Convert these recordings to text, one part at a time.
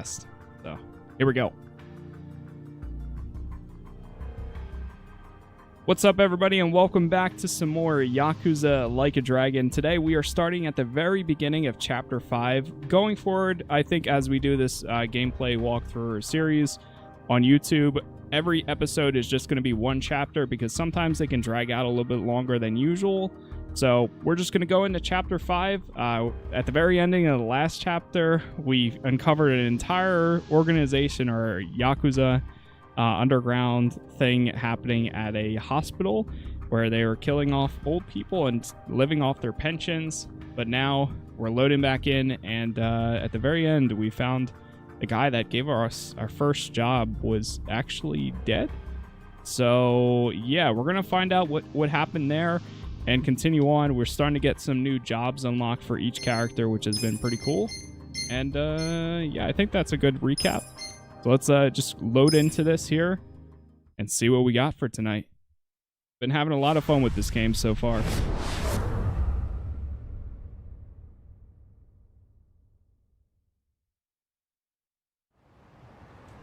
So here we go. What's up, everybody, and welcome back to some more Yakuza Like a Dragon. Today we are starting at the very beginning of Chapter 5. Going forward, I think as we do this gameplay walkthrough series on YouTube, every episode is just going to be one chapter because sometimes they can drag out a little bit longer than usual. So we're just going to go into Chapter 5. At the very ending of the last chapter, we uncovered an entire organization, or Yakuza underground thing happening at a hospital where they were killing off old people and living off their pensions. But now we're loading back in, and at the very end, we found the guy that gave us our first job was actually dead. So yeah, we're gonna find out what happened there and continue on. We're starting to get some new jobs unlocked for each character, which has been pretty cool. And yeah, I think that's a good recap. So let's just load into this here and see what we got for tonight. Been having a lot of fun with this game so far.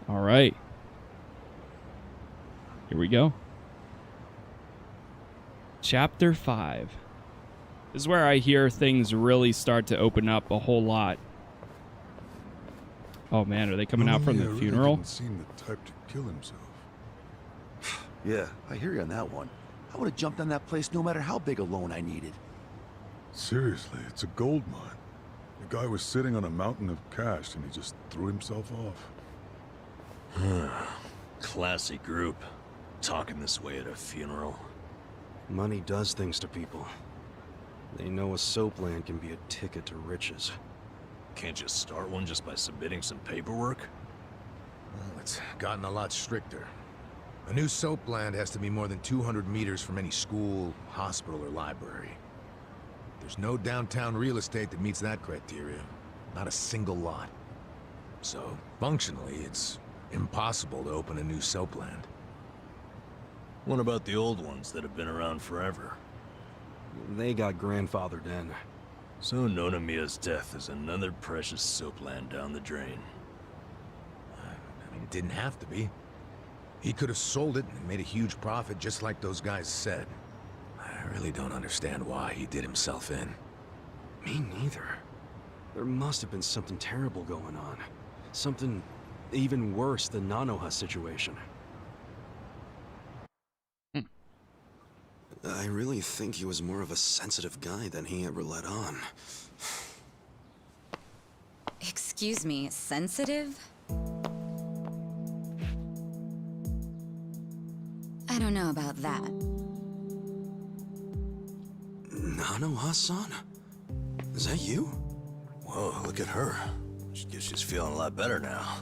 All right. Here we go. Chapter 5. This is where I hear things really start to open up a whole lot. Oh man, are they coming out from the funeral? Didn't seem the type to kill himself. Yeah, I hear you on that one. I would have jumped on that place no matter how big a loan I needed. Seriously, it's a gold mine. The guy was sitting on a mountain of cash and he just threw himself off. Classy group. Talking this way at a funeral. Money does things to people. They know a soap land can be a ticket to riches. Can't just start one just by submitting some paperwork? Well, it's gotten a lot stricter. A new soap land has to be more than 200 meters from any school, hospital, or library. There's no downtown real estate that meets that criteria. Not a single lot. So, functionally, it's impossible to open a new soap land. What about the old ones that have been around forever? They got grandfathered in. So Nonomiya's death is another precious soap land down the drain. I mean, it didn't have to be. He could have sold it and made a huge profit just like those guys said. I really don't understand why he did himself in. Me neither. There must have been something terrible going on. Something even worse than Nanoha's situation. I really think he was more of a sensitive guy than he ever let on. Excuse me, sensitive? I don't know about that. Nanoha-san? Is that you? Whoa, look at her. She guess she's feeling a lot better now.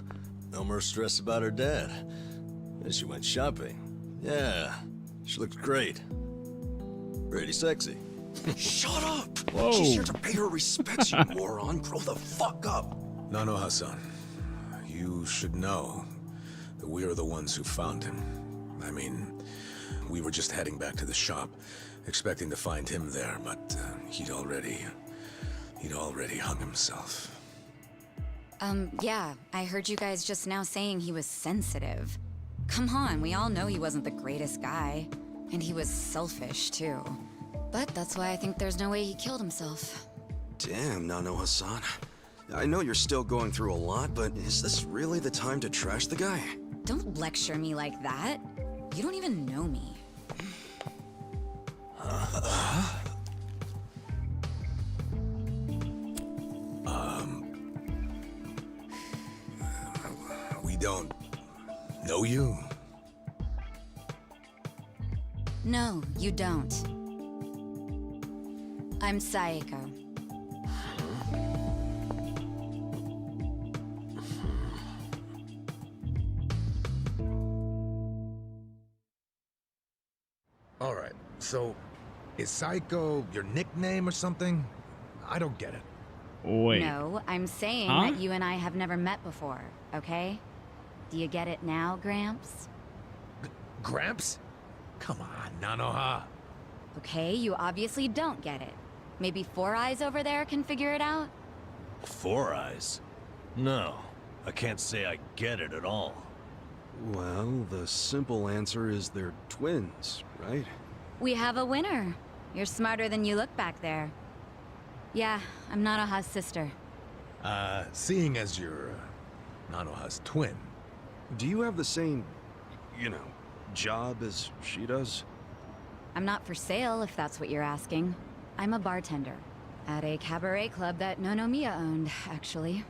No more stress about her dad. And she went shopping. Yeah, she looks great. Pretty sexy. Shut up! Whoa. She's here to pay her respects, you moron. Grow the fuck up. Nanoha-san, you should know that we are the ones who found him. I mean, we were just heading back to the shop, expecting to find him there, but he'd already hung himself. Yeah, I heard you guys just now saying he was sensitive. Come on, we all know he wasn't the greatest guy. And he was selfish, too. But that's why I think there's no way he killed himself. Damn, Nanoha-san. I know you're still going through a lot, but is this really the time to trash the guy? Don't lecture me like that. You don't even know me. We don't know you? No, you don't. I'm Saeko. All right, so is Psycho your nickname or something? I don't get it. Wait. No, I'm saying Huh? that you and I have never met before, okay? Do you get it now, Gramps? Gramps? Come on, Nanoha. Okay, you obviously don't get it. Maybe Four Eyes over there can figure it out? Four Eyes? No. I can't say I get it at all. Well, the simple answer is they're twins, right? We have a winner. You're smarter than you look back there. Yeah, I'm Nanoha's sister. Seeing as you're Nanoha's twin, Do you have the same, job as she does? I'm not for sale, if that's what you're asking. I'm a bartender. At a cabaret club that Nonomiya owned, actually.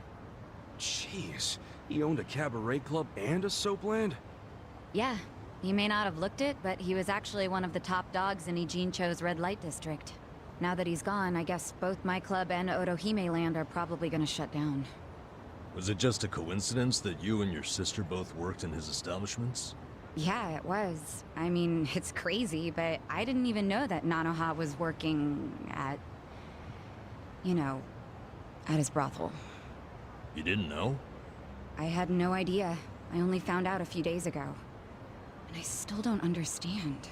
Jeez, he owned a cabaret club and a soap land? Yeah, you may not have looked it, but he was actually one of the top dogs in Ijincho's red light district. Now that he's gone, I guess both my club and Otohime land are probably gonna shut down. Was it just a coincidence that you and your sister both worked in his establishments? Yeah, it was. I mean, it's crazy, but I didn't even know that Nanoha was working at... at his brothel. You didn't know? I had no idea. I only found out a few days ago. And I still don't understand.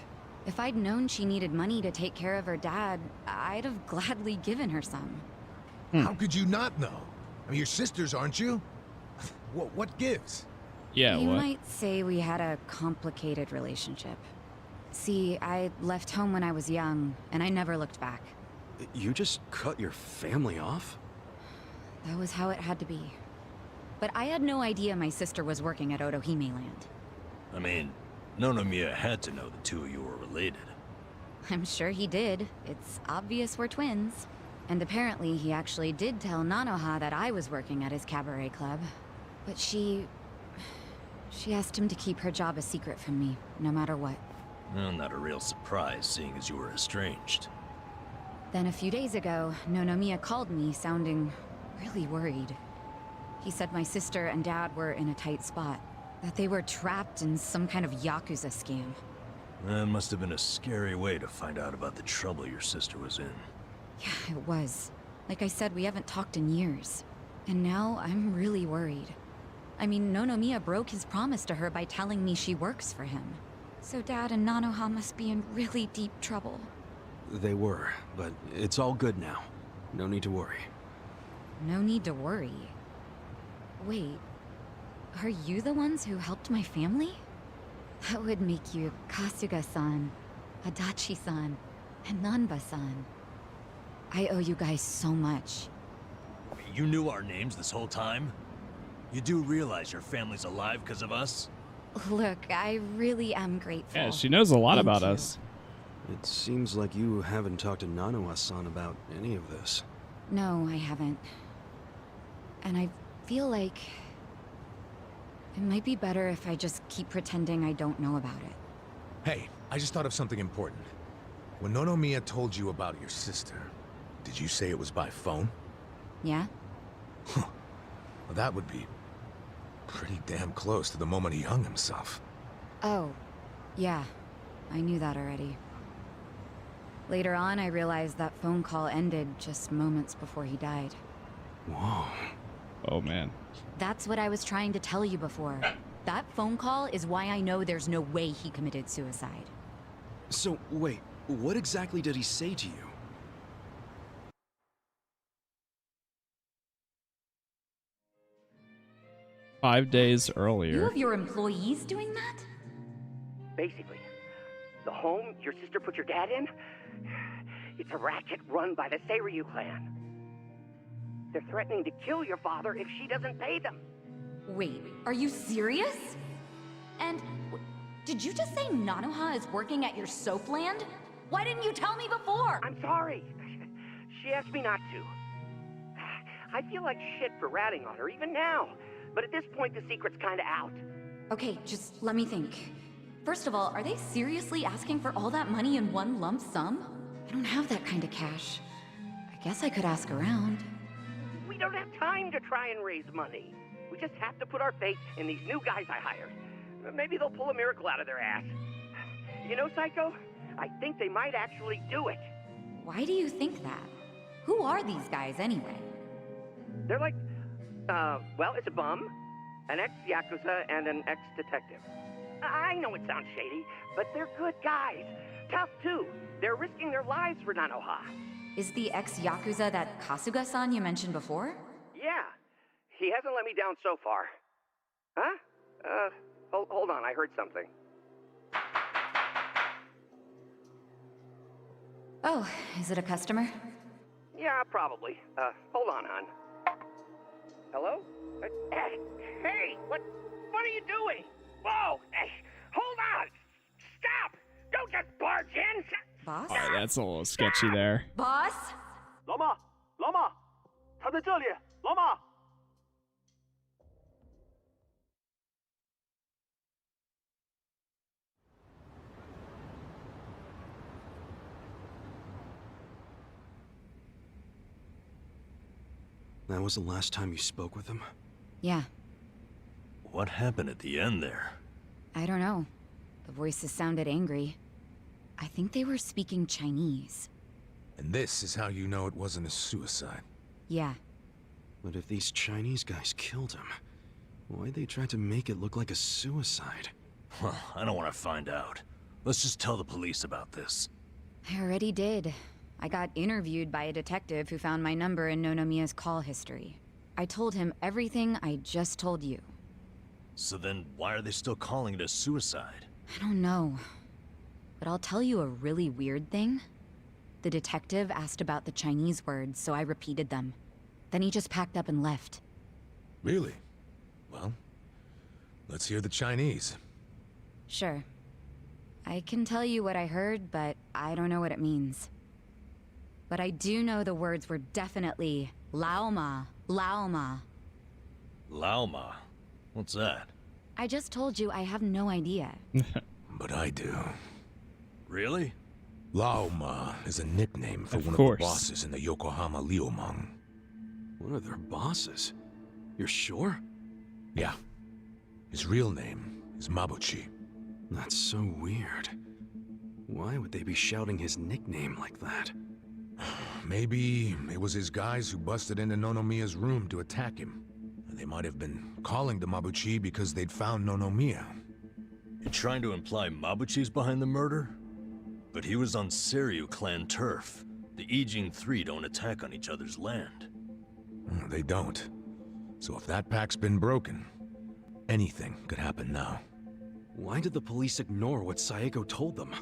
If I'd known she needed money to take care of her dad, I'd have gladly given her some. how could you not know? I mean, you're sisters, aren't you? What gives? Yeah, You what? might say we had a complicated relationship. See, I left home when I was young, and I never looked back. You just cut your family off? That was how it had to be. But I had no idea my sister was working at Otohime land. I mean, Nonomiya had to know the two of you were related. I'm sure he did. It's obvious we're twins. And apparently he actually did tell Nanoha that I was working at his cabaret club. But she asked him to keep her job a secret from me, no matter what. Well, not a real surprise, seeing as you were estranged. Then a few days ago, Nonomiya called me, sounding really worried. He said my sister and dad were in a tight spot, that they were trapped in some kind of Yakuza scam. That must have been a scary way to find out about the trouble your sister was in. Yeah, it was. Like I said, we haven't talked in years. And now I'm really worried. I mean, Nonomiya broke his promise to her by telling me she works for him. So Dad and Nanoha must be in really deep trouble. They were, but it's all good now. No need to worry. No need to worry. Wait, are you the ones who helped my family? That would make you Kasuga-san, Adachi-san, and Nanba-san. I owe you guys so much. You knew our names this whole time? You do realize your family's alive because of us? Look, I really am grateful. Yeah, she knows a lot Thank about you. us. It seems like you haven't talked to Nanoha-san about any of this. No, I haven't. And I feel like it might be better if I just keep pretending I don't know about it. Hey, I just thought of something important. When Nonomiya told you about your sister, did you say it was by phone? Yeah? Well, that would be pretty damn close to the moment he hung himself. Oh, yeah. I knew that already. Later on, I realized that phone call ended just moments before he died. Whoa. Oh, man. That's what I was trying to tell you before. That phone call is why I know there's no way he committed suicide. So, wait, what exactly did he say to you? Five days You earlier. have your employees doing that? Basically, the home your sister put your dad in, it's a racket run by the Seiryu clan. They're threatening to kill your father if she doesn't pay them. Wait, are you serious? And did you just say Nanoha is working at your soap land? Why didn't you tell me before? I'm sorry. She asked me not to. I feel like shit for ratting on her, even now. But at this point, the secret's kinda out. Okay, just let me think. First of all, are they seriously asking for all that money in one lump sum? I don't have that kind of cash. I guess I could ask around. We don't have time to try and raise money. We just have to put our faith in these new guys I hired. Maybe they'll pull a miracle out of their ass. You know, Psycho? I think they might actually do it. Why do you think that? Who are these guys anyway? They're like, well, it's a bum, an ex-Yakuza, and an ex-detective. I know it sounds shady, but they're good guys. Tough, too. They're risking their lives for Nanoha. Is the ex-Yakuza that Kasuga-san you mentioned before? Yeah. he hasn't let me down so far. Huh? Hold on, I heard something. Oh, is it a customer? Yeah, probably. Hold on, hon. Hello? Hey, what are you doing? Whoa! Hey, hold on! Stop! Don't just barge in! Boss? Alright, that's a little sketchy there. Boss? 老马，老马，他在这里，老马。 That was the last time you spoke with him? Yeah, What happened at the end there? I don't know. The voices sounded angry. I think they were speaking Chinese. And this is how you know it wasn't a suicide. Yeah, But if these Chinese guys killed him, why'd they try to make it look like a suicide? Well, I don't want to find out. Let's just tell the police about this. I already did. I got interviewed by a detective who found my number in Nonomiya's call history. I told him everything I just told you. So then, why are they still calling it a suicide? I don't know. But I'll tell you a really weird thing. The detective asked about the Chinese words, so I repeated them. Then he just packed up and left. Really? Well, let's hear the Chinese. Sure. I can tell you what I heard, but I don't know what it means. But I do know the words were definitely Lao Ma, Lao Ma. Lao Ma? What's that? I just told you I have no idea. But I do. Really? Lao Ma is a nickname for Of one course. of the bosses in the Yokohama Liumang. One of their bosses? You're sure? Yeah. His real name is Mabuchi. That's so weird. Why would they be shouting his nickname like that? Maybe it was his guys who busted into Nonomiya's room to attack him. They might have been calling to Mabuchi because they'd found Nonomiya. You're trying to imply Mabuchi's behind the murder? But he was on Seiryu clan turf. The Ijing Three don't attack on each other's land. They don't. So if that pack's been broken, anything could happen now. Why did the police ignore what Saeko told them?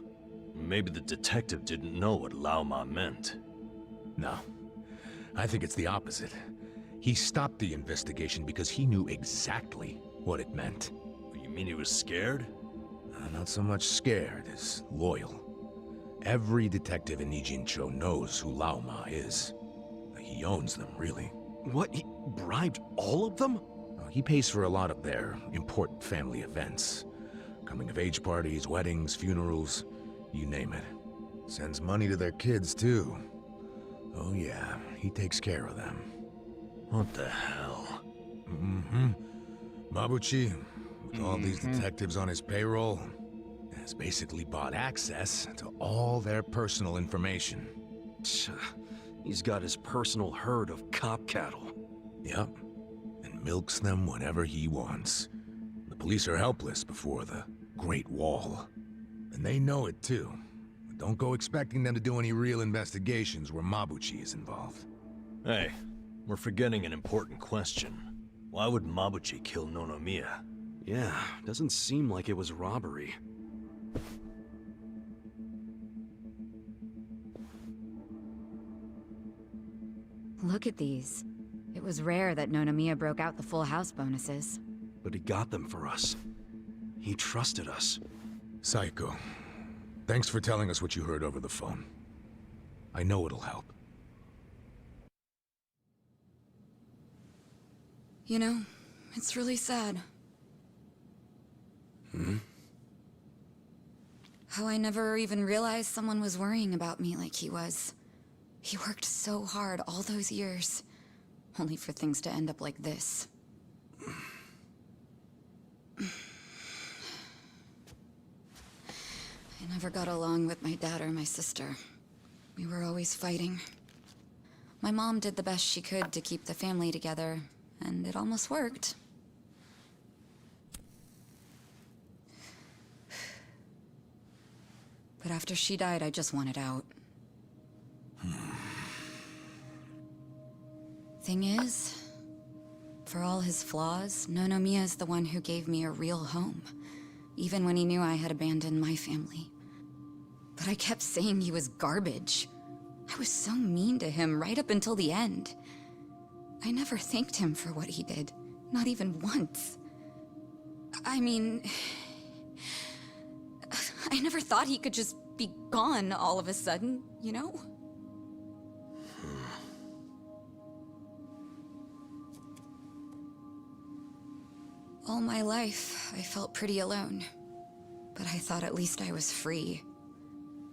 Maybe the detective didn't know what Lao Ma meant. No. I think it's the opposite. He stopped the investigation because he knew exactly what it meant. You mean he was scared? Not so much scared as loyal. Every detective in Nijincho knows who Lao Ma is. He owns them, really. What? He bribed all of them? He pays for a lot of their important family events. Coming-of-age parties, weddings, funerals, you name it. Sends money to their kids, too. Oh yeah, he takes care of them. What the hell? Mm-hmm. Mabuchi, with all these detectives on his payroll, has basically bought access to all their personal information. Tch, he's got his personal herd of cop cattle. Yep. And milks them whenever he wants. The police are helpless before the Great Wall. And they know it too. But don't go expecting them to do any real investigations where Mabuchi is involved. Hey, we're forgetting an important question. Why would Mabuchi kill Nonomiya? Yeah, doesn't seem like it was robbery. Look at these. It was rare that Nonomiya broke out the full house bonuses. But he got them for us. He trusted us. Saeko, thanks for telling us what you heard over the phone. I know it'll help. You know, it's really sad. How I never even realized someone was worrying about me like he was. He worked so hard all those years, only for things to end up like this. I never got along with my dad or my sister. We were always fighting. My mom did the best she could to keep the family together, and it almost worked. But after she died, I just wanted out. Thing is, For all his flaws, Nonomiya is the one who gave me a real home, even when he knew I had abandoned my family. But I kept saying he was garbage. I was so mean to him right up until the end. I never thanked him for what he did, not even once. I mean, I never thought he could just be gone all of a sudden, you know? All my life, I felt pretty alone. But I thought at least I was free.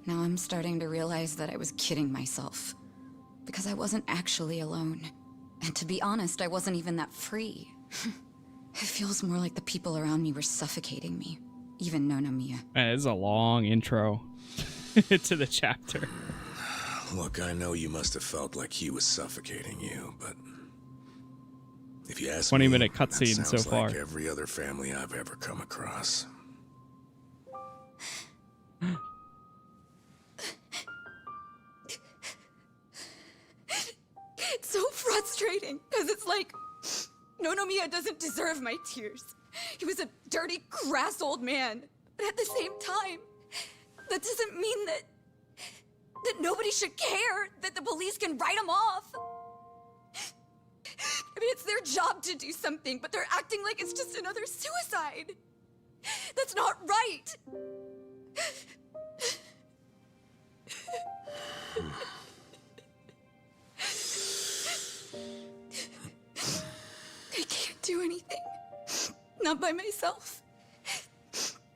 Now I'm starting to realize that I was kidding myself. Because I wasn't actually alone. And to be honest, I wasn't even that free. It feels more like the people around me were suffocating me. Even Nonomiya. Man, this is a long intro to the chapter. Look, I know you must have felt like he was suffocating you, but if you ask 20-minute me, cutscene that so sounds far. like every other family I've ever come across. It's so frustrating, because it's like, Nonomiya doesn't deserve my tears. He was a dirty, crass old man. But at the same time, that doesn't mean that nobody should care, that the police can write him off. I mean, it's their job to do something, but they're acting like it's just another suicide. That's not right. I can't do anything. Not by myself.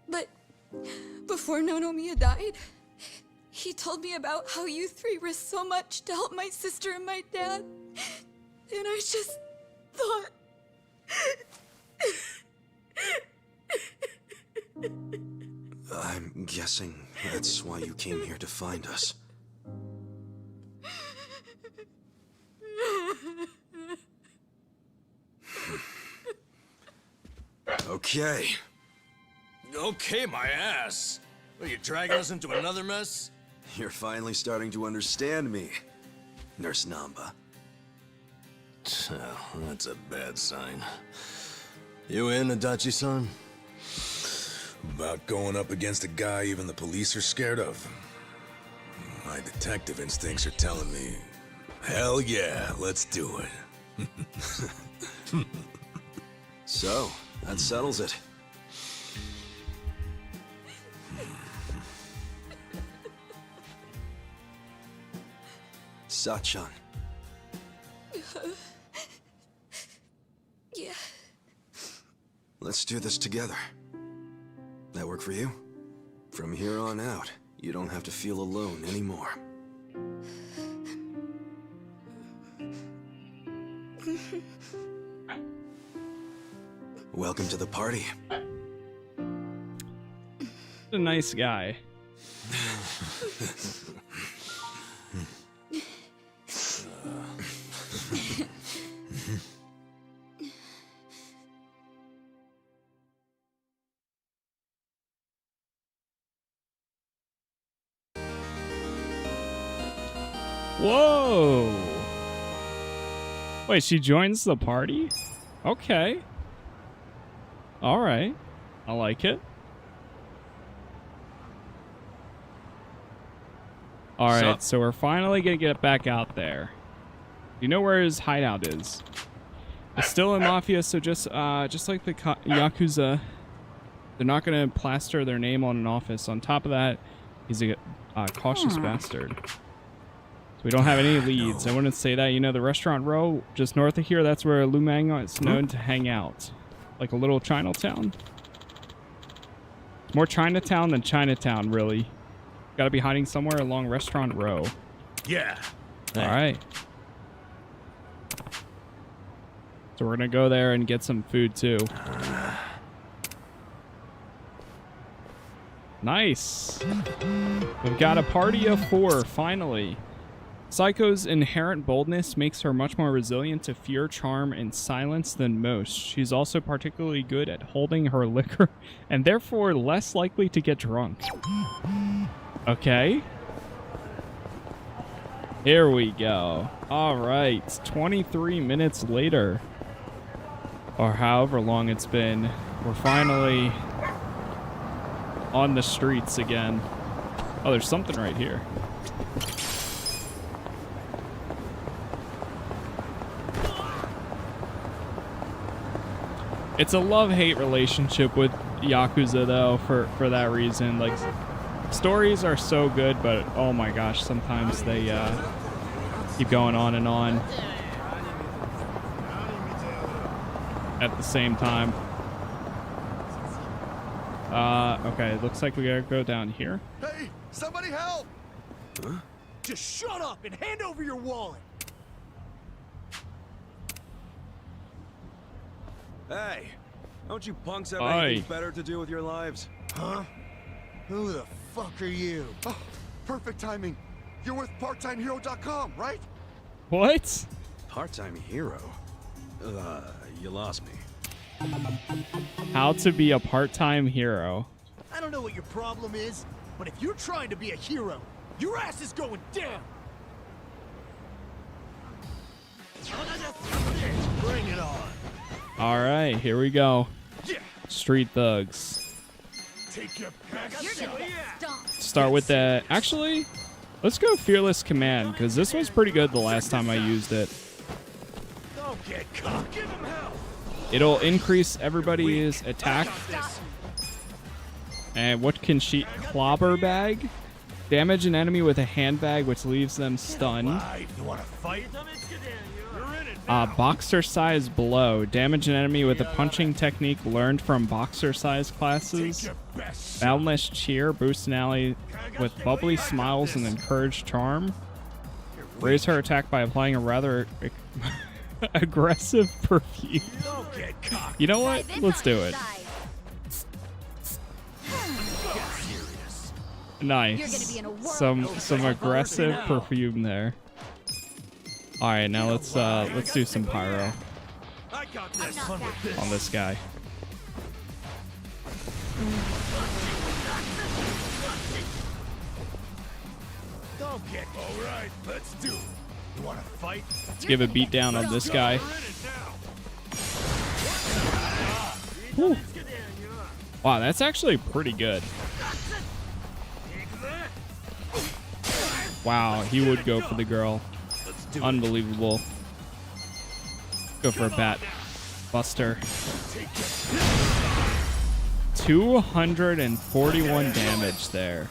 But before Nonomiya died, he told me about how you three risked so much to help my sister and my dad. And I just thought... I'm guessing that's why you came here to find us. Okay. Okay, my ass. Are you dragging us into another mess? You're finally starting to understand me, Nurse Namba. Well, that's a bad sign. You in, Adachi-san? About going up against a guy even the police are scared of. My detective instincts are telling me, hell yeah, let's do it. So, that settles it. Sachan. Yeah. Let's do this together. That work for you? From here on out, you don't have to feel alone anymore. Welcome to the party. A nice guy. Whoa! Wait, she joins the party? Okay. Alright. I like it. Alright, so we're finally gonna get back out there. You know where his hideout is. It's still in Mafia, so just like the Yakuza, they're not gonna plaster their name on an office. On top of that, he's a cautious bastard. So we don't have any leads. I wouldn't say that. You know, the restaurant row just north of here, that's where Lumang is known to hang out. Like a little Chinatown. It's more Chinatown than Chinatown, really. Gotta be hiding somewhere along restaurant row. Yeah. Alright. So we're gonna go there and get some food too. Nice. We've got a party of 4, finally. Psycho's inherent boldness makes her much more resilient to fear, charm, and silence than most. She's also particularly good at holding her liquor and therefore less likely to get drunk. Okay. Here we go. All right. 23 minutes later. or however long it's been, we're finally on the streets again. Oh, there's something right here. It's a love-hate relationship with Yakuza, though, for that reason. Like, stories are so good, but oh my gosh, sometimes they keep going on and on at the same time. Okay, looks like we gotta go down here. Hey, somebody help! Huh? Just shut up and hand over your wallet. Hey, don't you punks have Aye. anything better to do with your lives? Huh? Who the fuck are you? Oh, perfect timing. You're with parttimehero.com, right? What? Part-time hero? You lost me. How to be a part-time hero. I don't know what your problem is, but if you're trying to be a hero, your ass is going down. Bring it on. All right, here we go. Yeah. Street thugs. Take your best You're shot. gonna get stomped. Start with the... Actually, let's go Fearless Command, because this was pretty good the last time I used it. Don't get caught. Give him hell. It'll increase everybody's attack. And what can she... Clobber bag? Damage an enemy with a handbag, which leaves them stunned. You wanna fight? You're in it. Boxer size blow. Damage an enemy with a punching technique learned from boxer size classes. Your best. Boundless cheer. Boost an ally with bubbly smiles and encourage charm. Raise her attack by applying a rather aggressive perfume. Don't get cocked. You know what? Let's do it. Nice. Some aggressive perfume there. All right, now let's do some pyro I got this. on this guy. Don't get. All right, let's do it. You wanna fight? Let's give a beat down on this guy. Whew. Wow, that's actually pretty good. Wow, he would go for the girl. Unbelievable. Go for a bat buster. 241 damage there.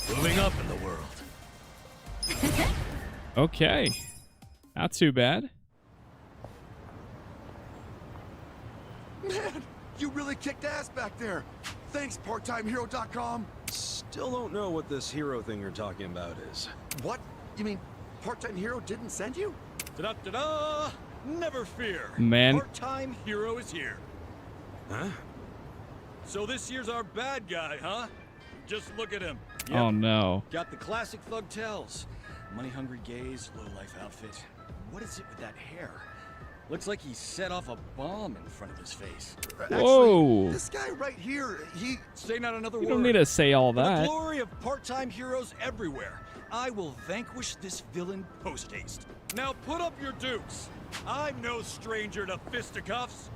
Moving up in the world. Okay. Not too bad. Man, you really kicked ass back there. Thanks, parttimehero.com. Still don't know what this hero thing you're talking about is. What? You mean Part-Time Hero didn't send you? Da-da-da-da! Never fear. Man. Part-Time Hero is here. Huh? So this year's our bad guy, huh? Just look at him. Oh no. Got the classic thug tells. Money-hungry gaze, low-life outfit. What is it with that hair? Looks like he set off a bomb in front of his face. Whoa. Actually, this guy right here, he... Say not another You word. don't need to say all For the that. glory of part-time heroes everywhere, I will vanquish this villain post-haste. Now put up your dukes. I'm no stranger to fisticuffs.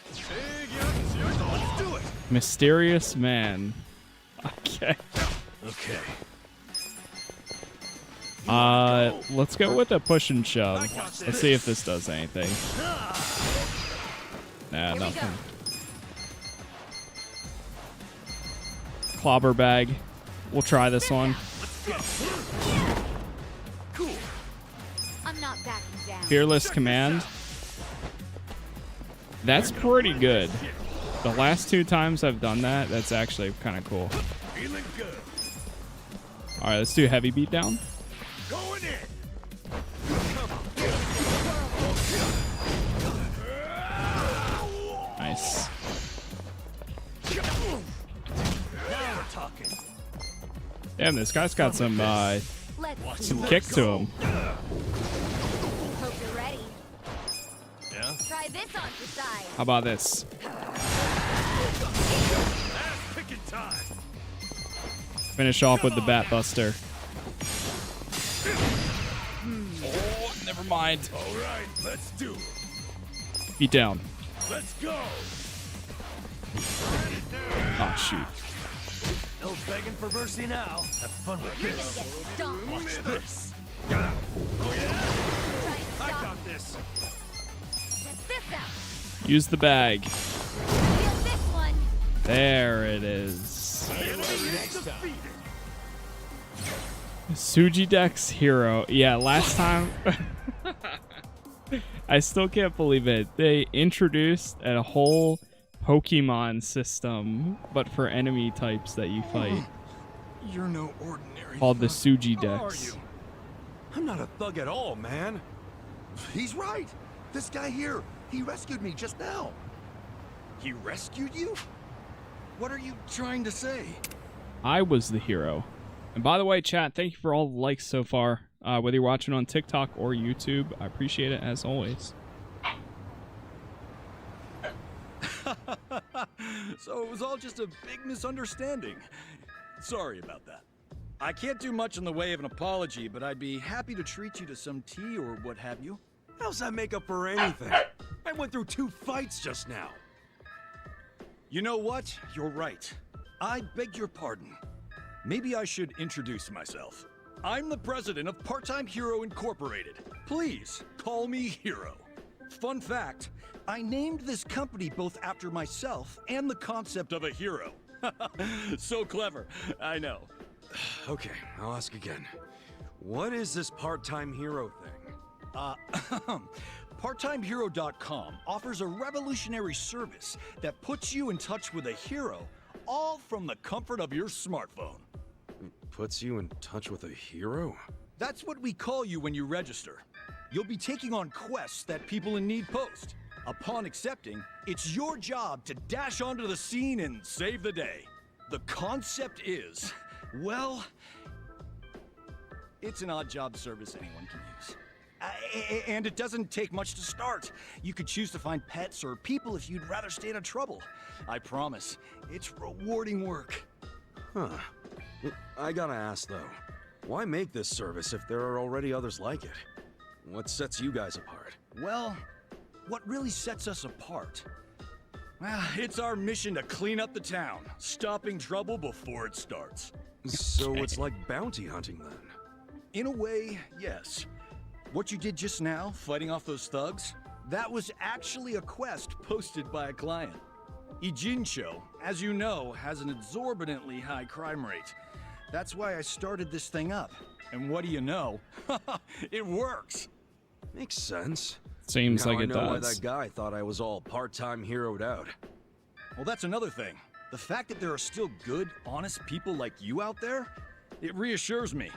Let's do it. Mysterious man. Okay. Okay. Let's go with a push and shove. Let's see if this does anything. Nah, nothing. Clobber bag. We'll try this one. Cool. I'm not backing down. Fearless Command. That's pretty good. The last 2 times I've done that, that's actually kind of cool. Feeling good. All right, let's do heavy beatdown. Going in. Nice. Now we're talking. Damn, this guy's got some kick to him. Hope you're ready. Yeah. Try this on for size. How about this? Ass picking time. Finish off with the bat buster. Oh, never mind. All right, let's do it. Beat down. Let's go. Oh, shoot. No begging for mercy now. Have fun with You're gonna this. get stomped. Watch this. Oh yeah. I got this. Check this out. Use the bag. Feel this one. There it is. Enemy is defeated. Sujidex hero. Yeah, last time. I still can't believe it. They introduced a whole Pokemon system, but for enemy types that you fight, You're no ordinary. called the thug. How are Sujidex. you? I'm not a thug at all, man. He's right. This guy here, he rescued me just now. He rescued you? What are you trying to say? I was the hero. And by the way, chat, thank you for all the likes so far. Whether you're watching on TikTok or YouTube, I appreciate it as always. So it was all just a big misunderstanding. Sorry about that. I can't do much in the way of an apology, but I'd be happy to treat you to some tea or what have you. How's that make up for anything? I went through 2 fights just now. You know what? You're right. I beg your pardon. Maybe I should introduce myself. I'm the president of Part-Time Hero Incorporated. Please, call me Hero. Fun fact, I named this company both after myself and the concept of a hero. So clever, I know. Okay, I'll ask again. What is this part-time hero thing? PartTimeHero.com offers a revolutionary service that puts you in touch with a hero, all from the comfort of your smartphone. Puts you in touch with a hero? That's what we call you when you register. You'll be taking on quests that people in need post. Upon accepting, it's your job to dash onto the scene and save the day. The concept is, well, it's an odd job service anyone can use. And it doesn't take much to start. You could choose to find pets or people if you'd rather stay out of trouble. I promise, it's rewarding work. Huh. I gotta ask though, why make this service if there are already others like it? What sets you guys apart? Well, what really sets us apart? Well, it's our mission to clean up the town, stopping trouble before it starts. So it's like bounty hunting then? In a way, yes. What you did just now, fighting off those thugs, that was actually a quest posted by a client. Ijincho, as you know, has an exorbitantly high crime rate. That's why I started this thing up. And what do you know? It works! Makes sense. Seems now like I it know why does. that guy thought I was all part-time heroed out. Well, that's another thing. The fact that there are still good, honest people like you out there, it reassures me.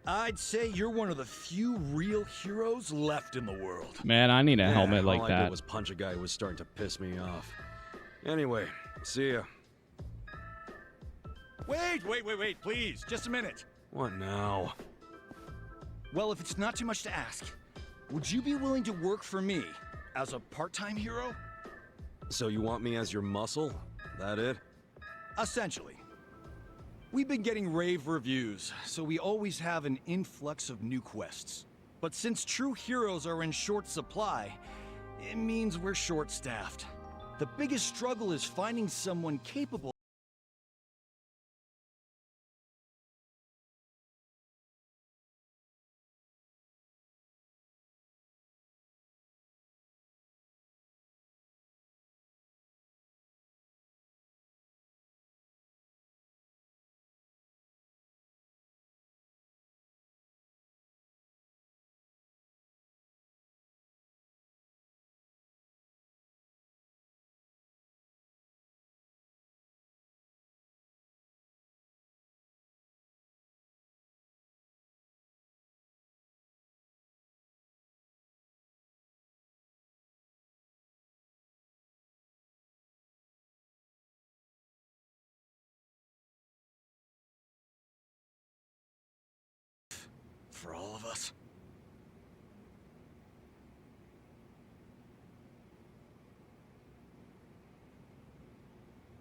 I'd say you're one of the few real heroes left in the world. Man, I need a helmet like all I that. did was punch a guy who was starting to piss me off. Anyway, see ya. Wait, please, just a minute. What now? Well, if it's not too much to ask, would you be willing to work for me as a part-time hero? So you want me as your muscle? That it? Essentially. We've been getting rave reviews, so we always have an influx of new quests. But since true heroes are in short supply, it means we're short-staffed. The biggest struggle is finding someone capable for all of us.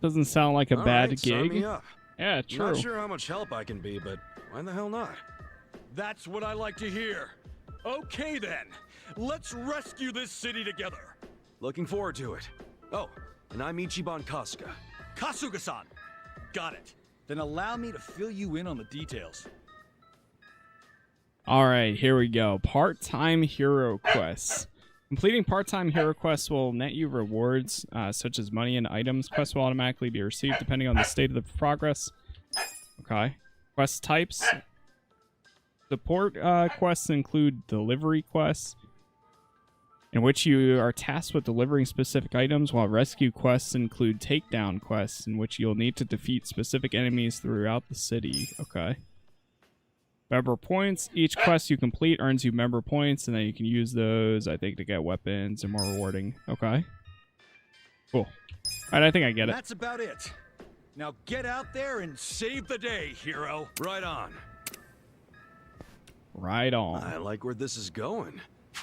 Doesn't sound like a All bad right, sign gig. me up. Yeah, true. Not sure how much help I can be, but why the hell not? That's what I like to hear. Okay then, let's rescue this city together. Looking forward to it. Oh, and I'm Ichiban Kasuga. Kasuga-san! Got it. Then allow me to fill you in on the details. All right, here we go. Part-time hero quests. Completing part-time hero quests will net you rewards such as money and items. Quests will automatically be received depending on the state of the progress. Okay. Quest types. Support quests include delivery quests, in which you are tasked with delivering specific items, while rescue quests include takedown quests, in which you'll need to defeat specific enemies throughout the city. Okay. Member points. Each quest you complete earns you member points, and then you can use those, I think, to get weapons and more rewarding. Okay. Cool. Alright, I think I get it. That's about it. Now get out there and save the day, hero. Right on. Right on. I like where this is going.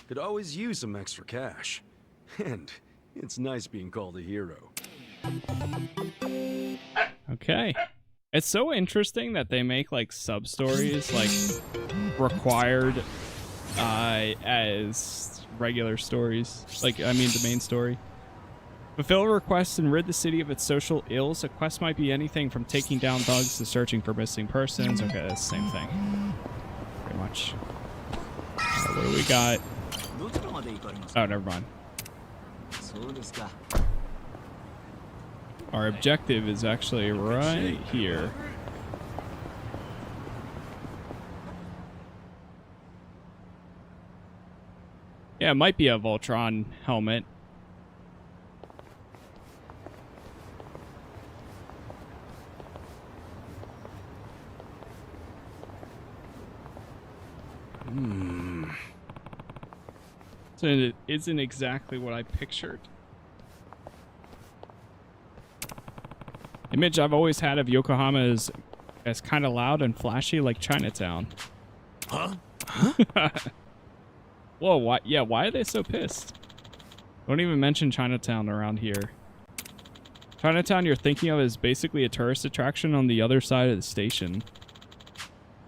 Could always use some extra cash. And it's nice being called a hero. Okay. It's so interesting that they make like sub-stories like required as regular stories. Like, I mean the main story. Fulfill requests and rid the city of its social ills. A quest might be anything from taking down thugs to searching for missing persons. Okay, that's the same thing. Pretty much. What do we got? Oh, never mind. Our objective is actually right here. Yeah, it might be a Voltron helmet. So it isn't exactly what I pictured. Image I've always had of Yokohama is as kind of loud and flashy like Chinatown. Huh? Whoa, why? Yeah, why are they so pissed? Don't even mention Chinatown around here. Chinatown you're thinking of is basically a tourist attraction on the other side of the station.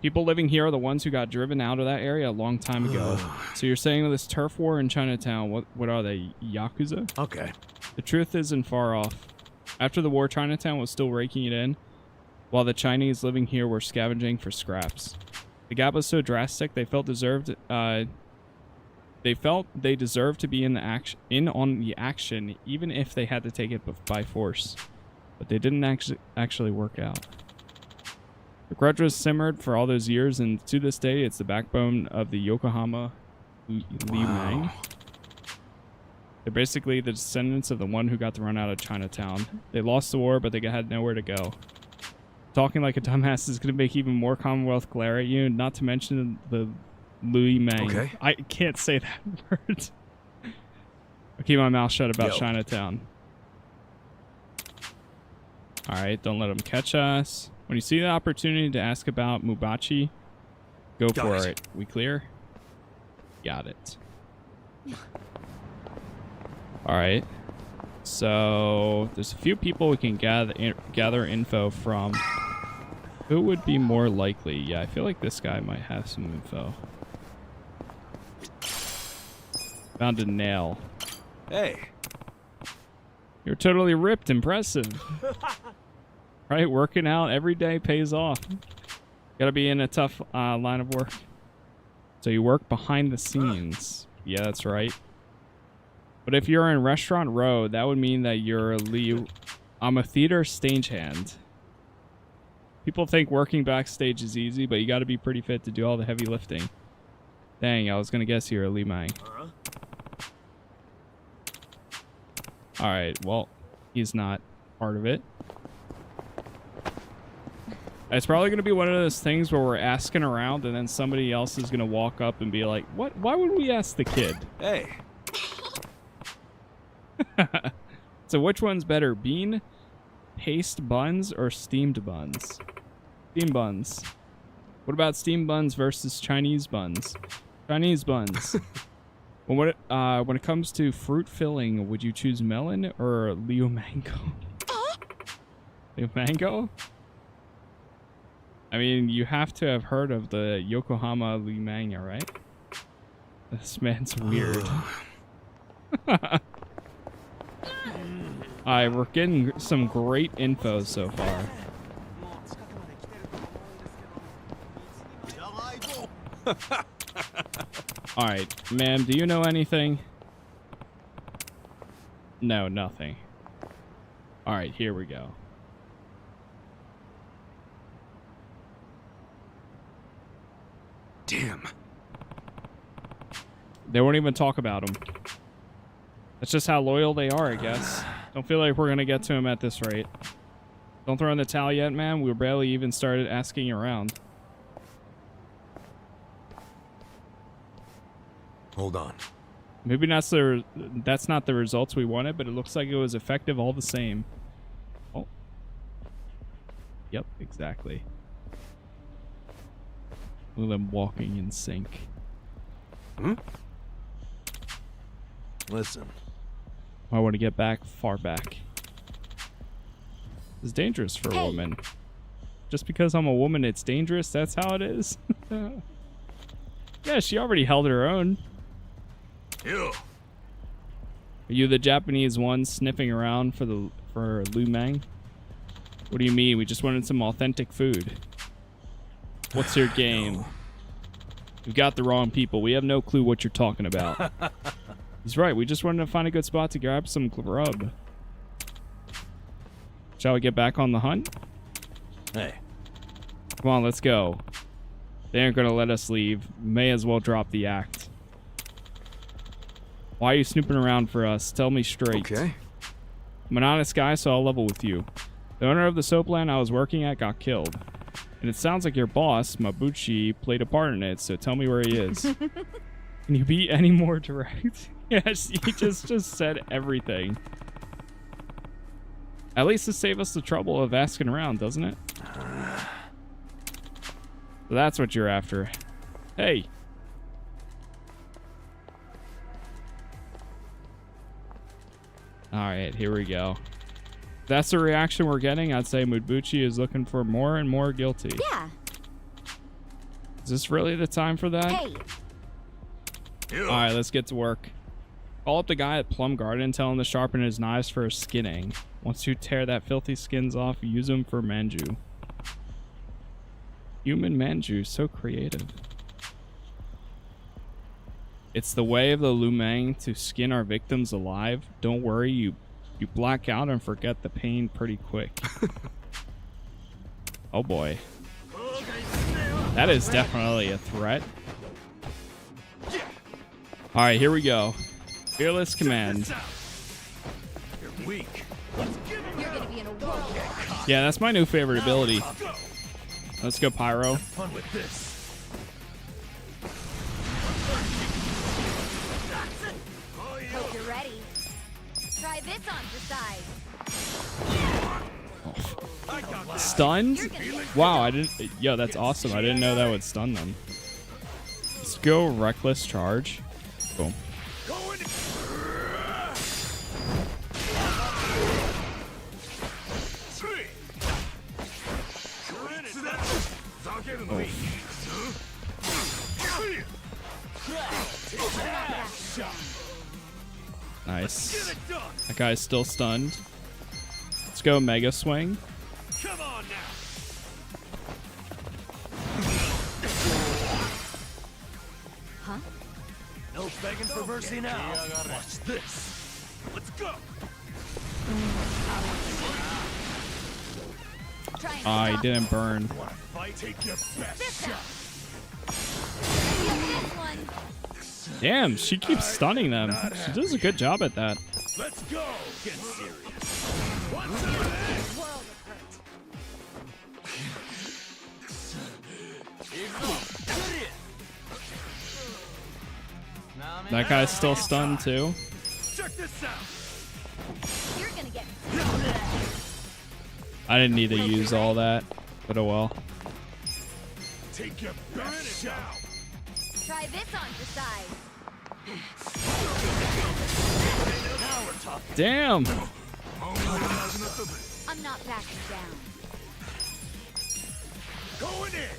People living here are the ones who got driven out of that area a long time ago. So you're saying this turf war in Chinatown, what are they, Yakuza? Okay. The truth isn't far off. After the war, Chinatown was still raking it in, while the Chinese living here were scavenging for scraps. The gap was so drastic they felt they deserved to be in the action, even if they had to take it by force. But they didn't actually work out. The grudge was simmered for all those years, and to this day, it's the backbone of the Yokohama Li-Mang. They're basically the descendants of the one who got to run out of Chinatown. They lost the war, but they had nowhere to go. Talking like a dumbass is going to make even more Commonwealth glare at you, not to mention the Li-Mang. Okay. I can't say that word. I'll keep my mouth shut about Chinatown. Alright, don't let them catch us. When you see the opportunity to ask about Mubachi, go for it. We clear? Got it. Alright. So, there's a few people we can gather info from. Who would be more likely? Yeah, I feel like this guy might have some info. Found a nail. Hey. You're totally ripped. Impressive. Right? Working out every day pays off. Gotta be in a tough line of work. So you work behind the scenes. Yeah, that's right. But if you're in Restaurant Row, that would mean that you're I'm a theater stagehand. People think working backstage is easy, but you gotta be pretty fit to do all the heavy lifting. Dang, I was gonna guess you're a Li-Mang. Alright, well, he's not part of it. It's probably going to be one of those things where we're asking around and then somebody else is going to walk up and be like, "What? Why would we ask the kid?" Hey. So which one's better, bean paste buns or steamed buns? Steamed buns. What about steamed buns versus Chinese buns? Chinese buns. When it comes to fruit filling, would you choose melon or Leo mango? Leo mango? I mean, you have to have heard of the Yokohama Li-Mang, right? This man's weird. All right, we're getting some great info so far. All right, ma'am, do you know anything? No, nothing. All right, here we go. Damn. They won't even talk about him. That's just how loyal they are, I guess. Don't feel like we're going to get to him at this rate. Don't throw in the towel yet, man. We barely even started asking around. Hold on. Maybe that's not the results we wanted, but it looks like it was effective all the same. Oh. Yep, exactly. Look at them walking in sync. Hmm? Listen. I want to get back, far back. It's dangerous for a woman. Just because I'm a woman, it's dangerous? That's how it is? Yeah, she already held her own. You. Are you the Japanese one sniffing around for Lu Mang? What do you mean? We just wanted some authentic food. What's your game? No. You've got the wrong people. We have no clue what you're talking about. He's right. We just wanted to find a good spot to grab some grub. Shall we get back on the hunt? Hey. Come on, let's go. They aren't going to let us leave. May as well drop the act. Why are you snooping around for us? Tell me straight. Okay. I'm an honest guy, so I'll level with you. The owner of the soap land I was working at got killed. And it sounds like your boss, Mabuchi, played a part in it, so tell me where he is. Can you be any more direct? Yes, he just said everything. At least to save us the trouble of asking around, doesn't it? So that's what you're after. Hey. Alright, here we go. If that's the reaction we're getting, I'd say Mabuchi is looking for more and more guilty. Yeah. Is this really the time for that? Hey. Alright, let's get to work. Call up the guy at Plum Garden and tell him to sharpen his knives for skinning. Once you tear that filthy skins off, use them for manju. Human manju, so creative. It's the way of the Lu Mang to skin our victims alive. Don't worry, you black out and forget the pain pretty quick. Oh boy. That is definitely a threat. Alright, here we go. Fearless command. You're weak. You're gonna be in a world. Yeah, that's my new favorite ability. Let's go, Pyro. Fun with this. Hope you're ready. Try this on for size. Stunned? Wow, I didn't. Yo, that's awesome. I didn't know that would stun them. Let's go reckless charge. Boom. Oh. Nice. That guy's still stunned. Let's go Mega Swing. Come on now. Huh? No begging for mercy now. Watch this. Let's go. Ah, he didn't burn. Fight, take your best shot. Damn, she keeps stunning them. She does a good job at that. Let's go. Get serious. What's up? World of hurt. That guy's still stunned too. Check this out. You're gonna get. I didn't need to use all that, but oh well. Take your best shot. Try this on for size. Now we're talking. Damn. I'm not backing down. Going in.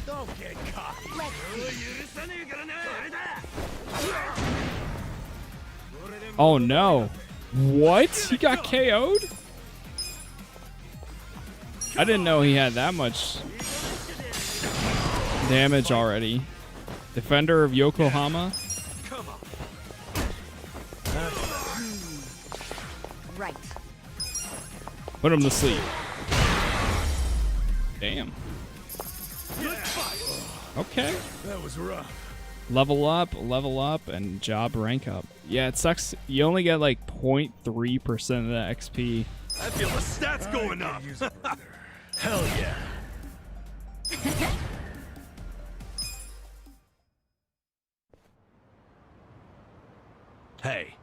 Don't get cocky. Let's see. Oh no. What? He got KO'd? I didn't know he had that much damage already. Defender of Yokohama. Right. Put him to sleep. Damn. Okay. That was rough. Level up, and job rank up. Yeah, it sucks. You only get like 0.3% of the XP. I feel the stats going up. Hell yeah. Hey.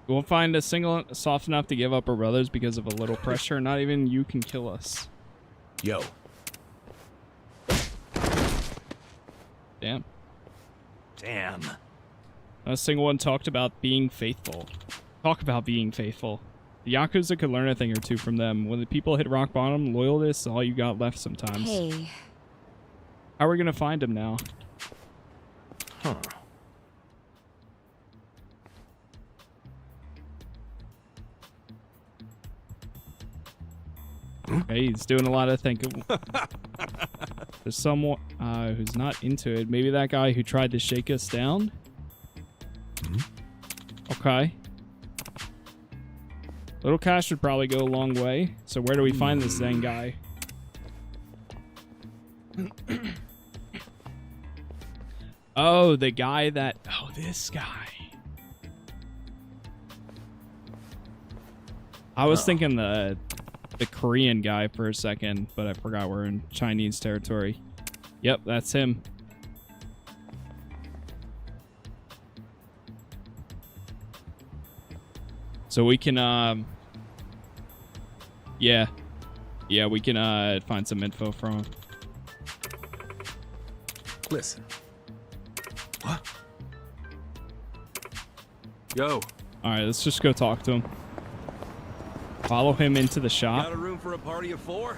You won't find a single soft enough to give up our brothers because of a little pressure. Not even you can kill us. Yo. Damn. Damn. Not a single one talked about being faithful. Talk about being faithful. The Yakuza could learn a thing or two from them. When the people hit rock bottom, loyalty is all you got left sometimes. Hey. How are we gonna find him now? Huh. Okay, he's doing a lot of thinking. There's someone who's not into it. Maybe that guy who tried to shake us down? Okay. Little cash would probably go a long way. So where do we find this Zen guy? Oh, the guy that... Oh, this guy. I was thinking the Korean guy for a second, but I forgot we're in Chinese territory. Yep, that's him. So we can, yeah, we can, find some info from him. Listen. What? Yo. All right, let's just go talk to him. Follow him into the shop. Got a room for a party of 4?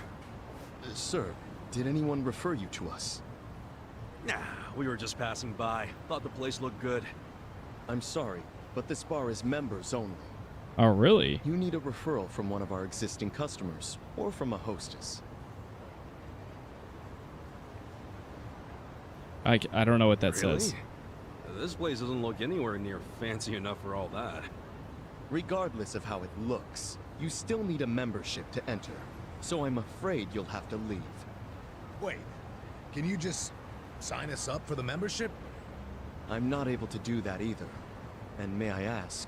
Sir, did anyone refer you to us? Nah, we were just passing by. Thought the place looked good. I'm sorry, but this bar is members only. Oh, really? You need a referral from one of our existing customers, or from a hostess. I don't know what that Really? says. This place doesn't look anywhere near fancy enough for all that. Regardless of how it looks, you still need a membership to enter. So I'm afraid you'll have to leave. Wait, can you just sign us up for the membership? I'm not able to do that either. And may I ask,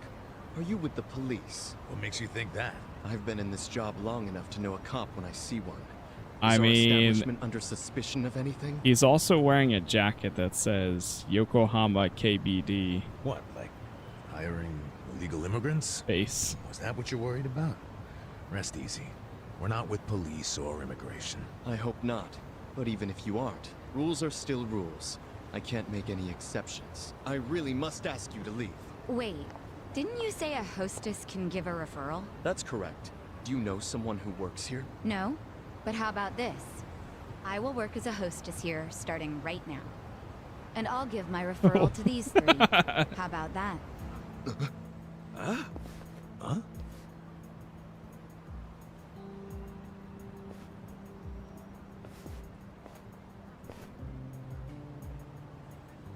are you with the police? What makes you think that? I've been in this job long enough to know a cop when I see one. I Is our mean, establishment under suspicion of anything? he's also wearing a jacket that says Yokohama KBD What, like hiring illegal immigrants? base. Was that what you're worried about? Rest easy. We're not with police or immigration. I hope not. But even if you aren't, rules are still rules. I can't make any exceptions. I really must ask you to leave. Wait, didn't you say a hostess can give a referral? That's correct. Do you know someone who works here? No? But how about this? I will work as a hostess here starting right now. And I'll give my referral to these 3. How about that? Huh?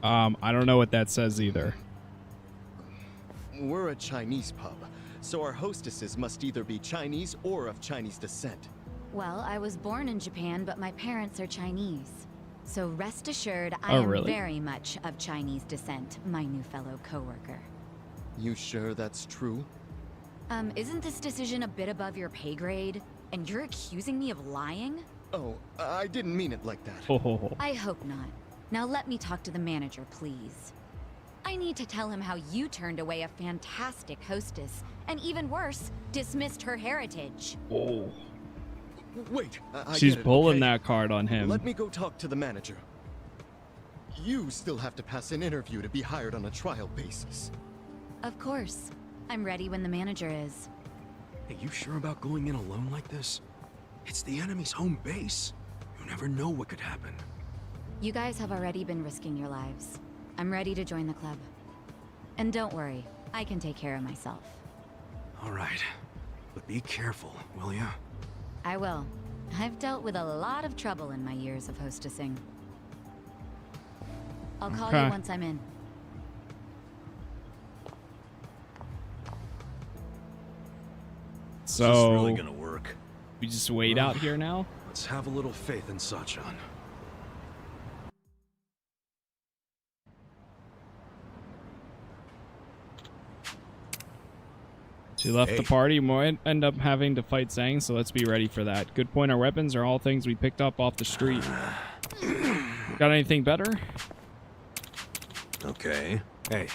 I don't know what that says either. We're a Chinese pub, so our hostesses must either be Chinese or of Chinese descent. Well, I was born in Japan, but my parents are Chinese. So rest assured, I Oh, am really? very much of Chinese descent, my new fellow coworker. You sure that's true? Isn't this decision a bit above your pay grade? And you're accusing me of lying? Oh, I didn't mean it like that. I hope not. Now let me talk to the manager, please. I need to tell him how you turned away a fantastic hostess, and even worse, dismissed her heritage. Oh. Wait, I She's get it, pulling okay? that card on him. Let me go talk to the manager. You still have to pass an interview to be hired on a trial basis. Of course. I'm ready when the manager is. Hey, you sure about going in alone like this? It's the enemy's home base. You never know what could happen. You guys have already been risking your lives. I'm ready to join the club. And don't worry, I can take care of myself. All right. But be careful, will ya? I will. I've dealt with a lot of trouble in my years of hostessing. I'll call you once I'm in. So, is this really gonna work? We just wait out here now? Let's have a little faith in Sachan. She left the party, might end up having to fight Zhang, so let's be ready for that. Good point, our weapons are all things we picked up off the street. Got anything better? Okay. Hey.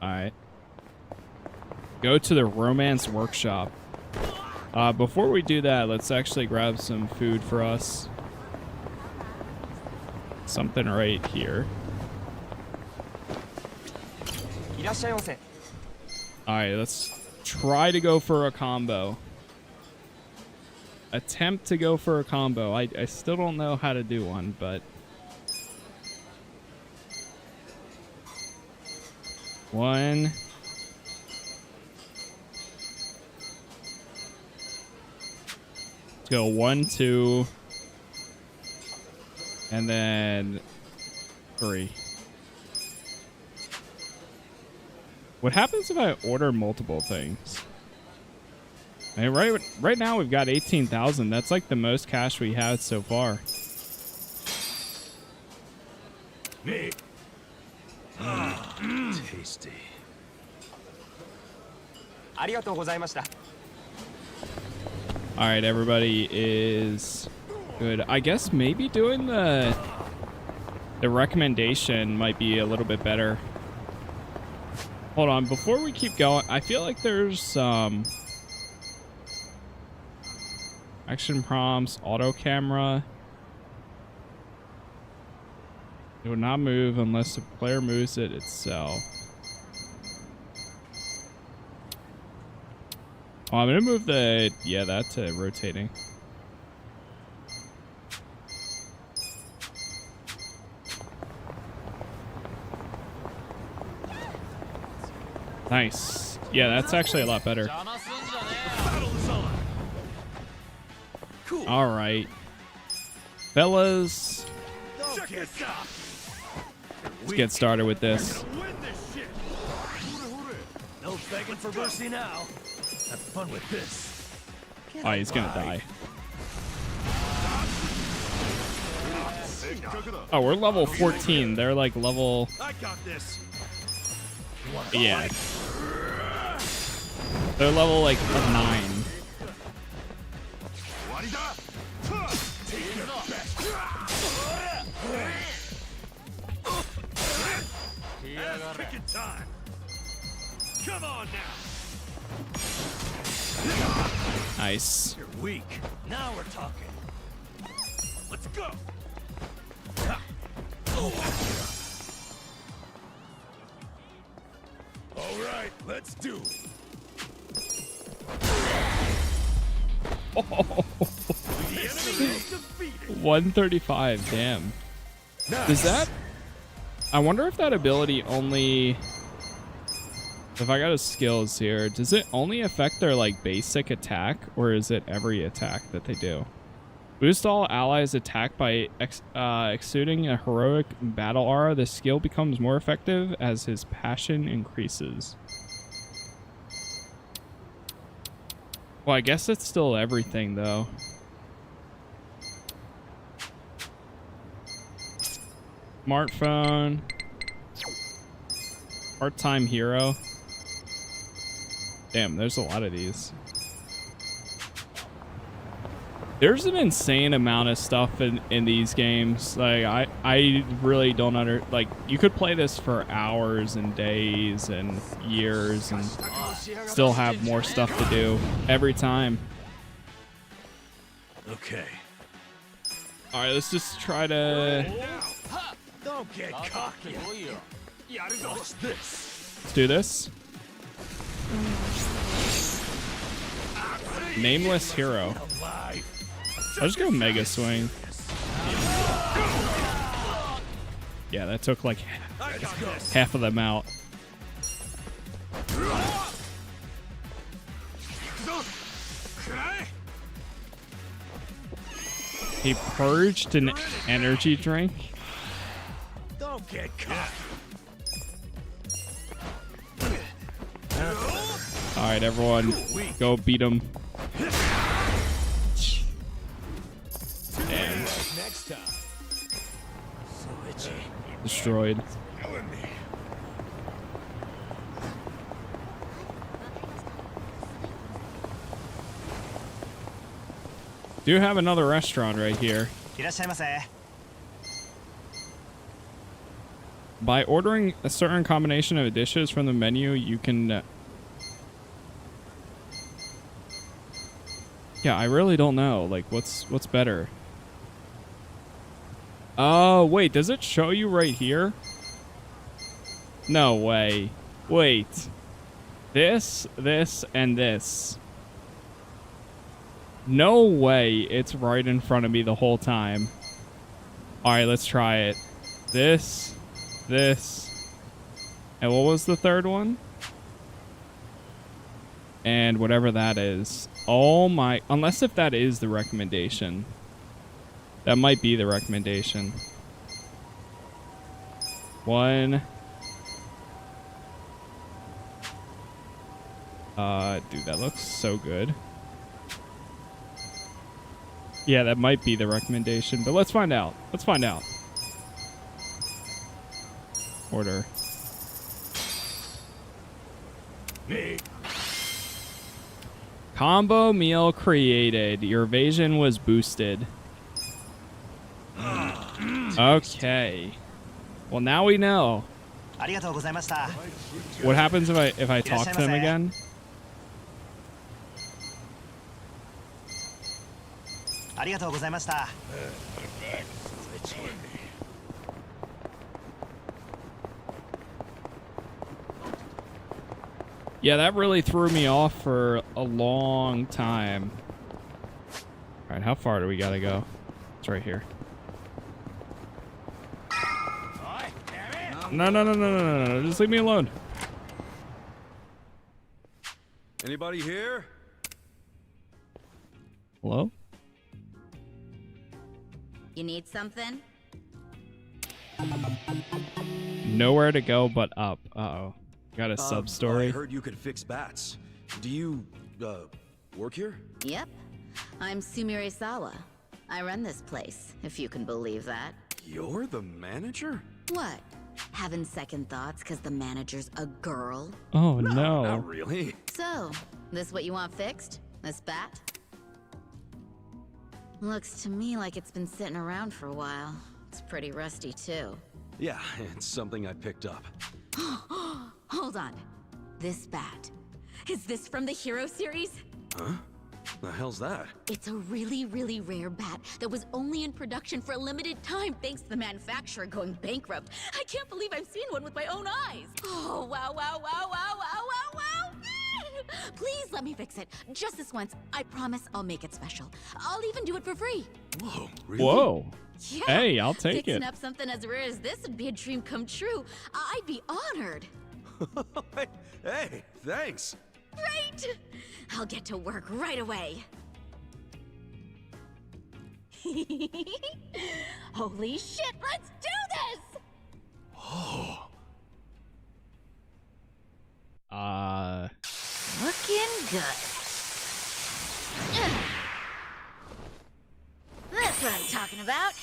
Alright. Go to the romance workshop. Before we do that, let's actually grab some food for us. Something right here. Alright, let's try to go for a combo. Attempt to go for a combo. I still don't know how to do one, but... One... Go 1, 2, and then 3. What happens if I order multiple things? I mean, right now we've got 18,000. That's like the most cash we had so far. Me. Tasty. All right, everybody is good. I guess maybe doing the recommendation might be a little bit better. Hold on, before we keep going, I feel like there's some action prompts, auto camera. It will not move unless the player moves it itself. Oh, I'm gonna move that to rotating. Nice. Yeah, that's actually a lot better. Cool. All right, fellas, let's get started with this. No begging for mercy now. Have fun with this. Oh, he's gonna die. Oh, we're level 14. They're like level... I got this. Yeah. They're level like 9. Picking time. Come on now. Nice. You're weak. Now we're talking. Let's go. All right, let's do it. 135. Damn. Does that? I wonder if that ability only... If I go to skills here, does it only affect their like basic attack, or is it every attack that they do? Boost all allies' attack by exuding a heroic battle aura. The skill becomes more effective as his passion increases. Well, I guess it's still everything though. Smartphone. Part-time hero. Damn, there's a lot of these. There's an insane amount of stuff in these games. Like, I really don't like, you could play this for hours and days and years and still have more stuff to do every time. Okay. All right, let's just try to... Don't get cocky. Watch this. Let's do this. Nameless hero. Alive. I'll just go Mega Swing. Yeah, that took like half of them out. He purged an energy drink. Don't get caught. All right, everyone, go beat him. Damn. Next time. So itchy. Destroyed. Do have another restaurant right here. By ordering a certain combination of dishes from the menu, you can... Yeah, I really don't know. Like, what's better? Oh, wait, does it show you right here? No way. Wait. This, and this. No way it's right in front of me the whole time. Alright, let's try it. This, and what was the third one? And whatever that is. Oh my... Unless if that is the recommendation. That might be the recommendation. One. Dude, that looks so good. Yeah, that might be the recommendation, but let's find out. Let's find out. Order. Combo meal created. Your evasion was boosted. Okay. Well, now we know. What happens if I talk to them again? Yeah, that really threw me off for a long time. All right, how far do we gotta go? It's right here. No. Just leave me alone. Anybody here? Hello? You need something? Nowhere to go but up. Uh-oh. Got a sub-story. I heard you could fix bats. Do you, work here? Yep. I'm Sumire Sawa. I run this place, if you can believe that. You're the manager? What? Having second thoughts because the manager's a girl? Oh, no. Not really. So, this what you want fixed? This bat? Looks to me like it's been sitting around for a while. It's pretty rusty, too. Yeah, it's something I picked up. Hold on. This bat. Is this from the Hero series? Huh? The hell's that? It's a really, really rare bat that was only in production for a limited time thanks to the manufacturer going bankrupt. I can't believe I'm seeing one with my own eyes. Oh, wow. Please let me fix it. Just this once. I promise I'll make it special. I'll even do it for free. Whoa, really? Whoa. Yeah. Hey, I'll take Fixing it. up something as rare as this would be a dream come true. I'd be honored. Hey, thanks. Great! I'll get to work right away. Holy shit, let's do this! Oh. Looking good. That's what I'm talking about.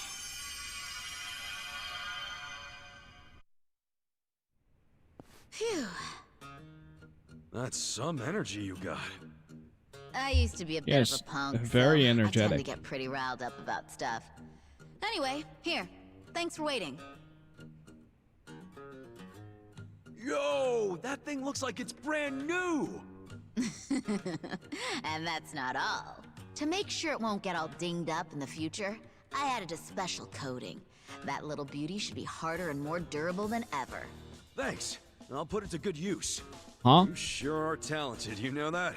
Phew. That's some energy you got. I used to be a bit Yes, of a punk, very so energetic. I tend to get pretty riled up about stuff. Anyway, here. Thanks for waiting. Yo, that thing looks like it's brand new! And that's not all. To make sure it won't get all dinged up in the future, I added a special coating. That little beauty should be harder and more durable than ever. Thanks. I'll put it to good use. Huh? You sure are talented, you know that?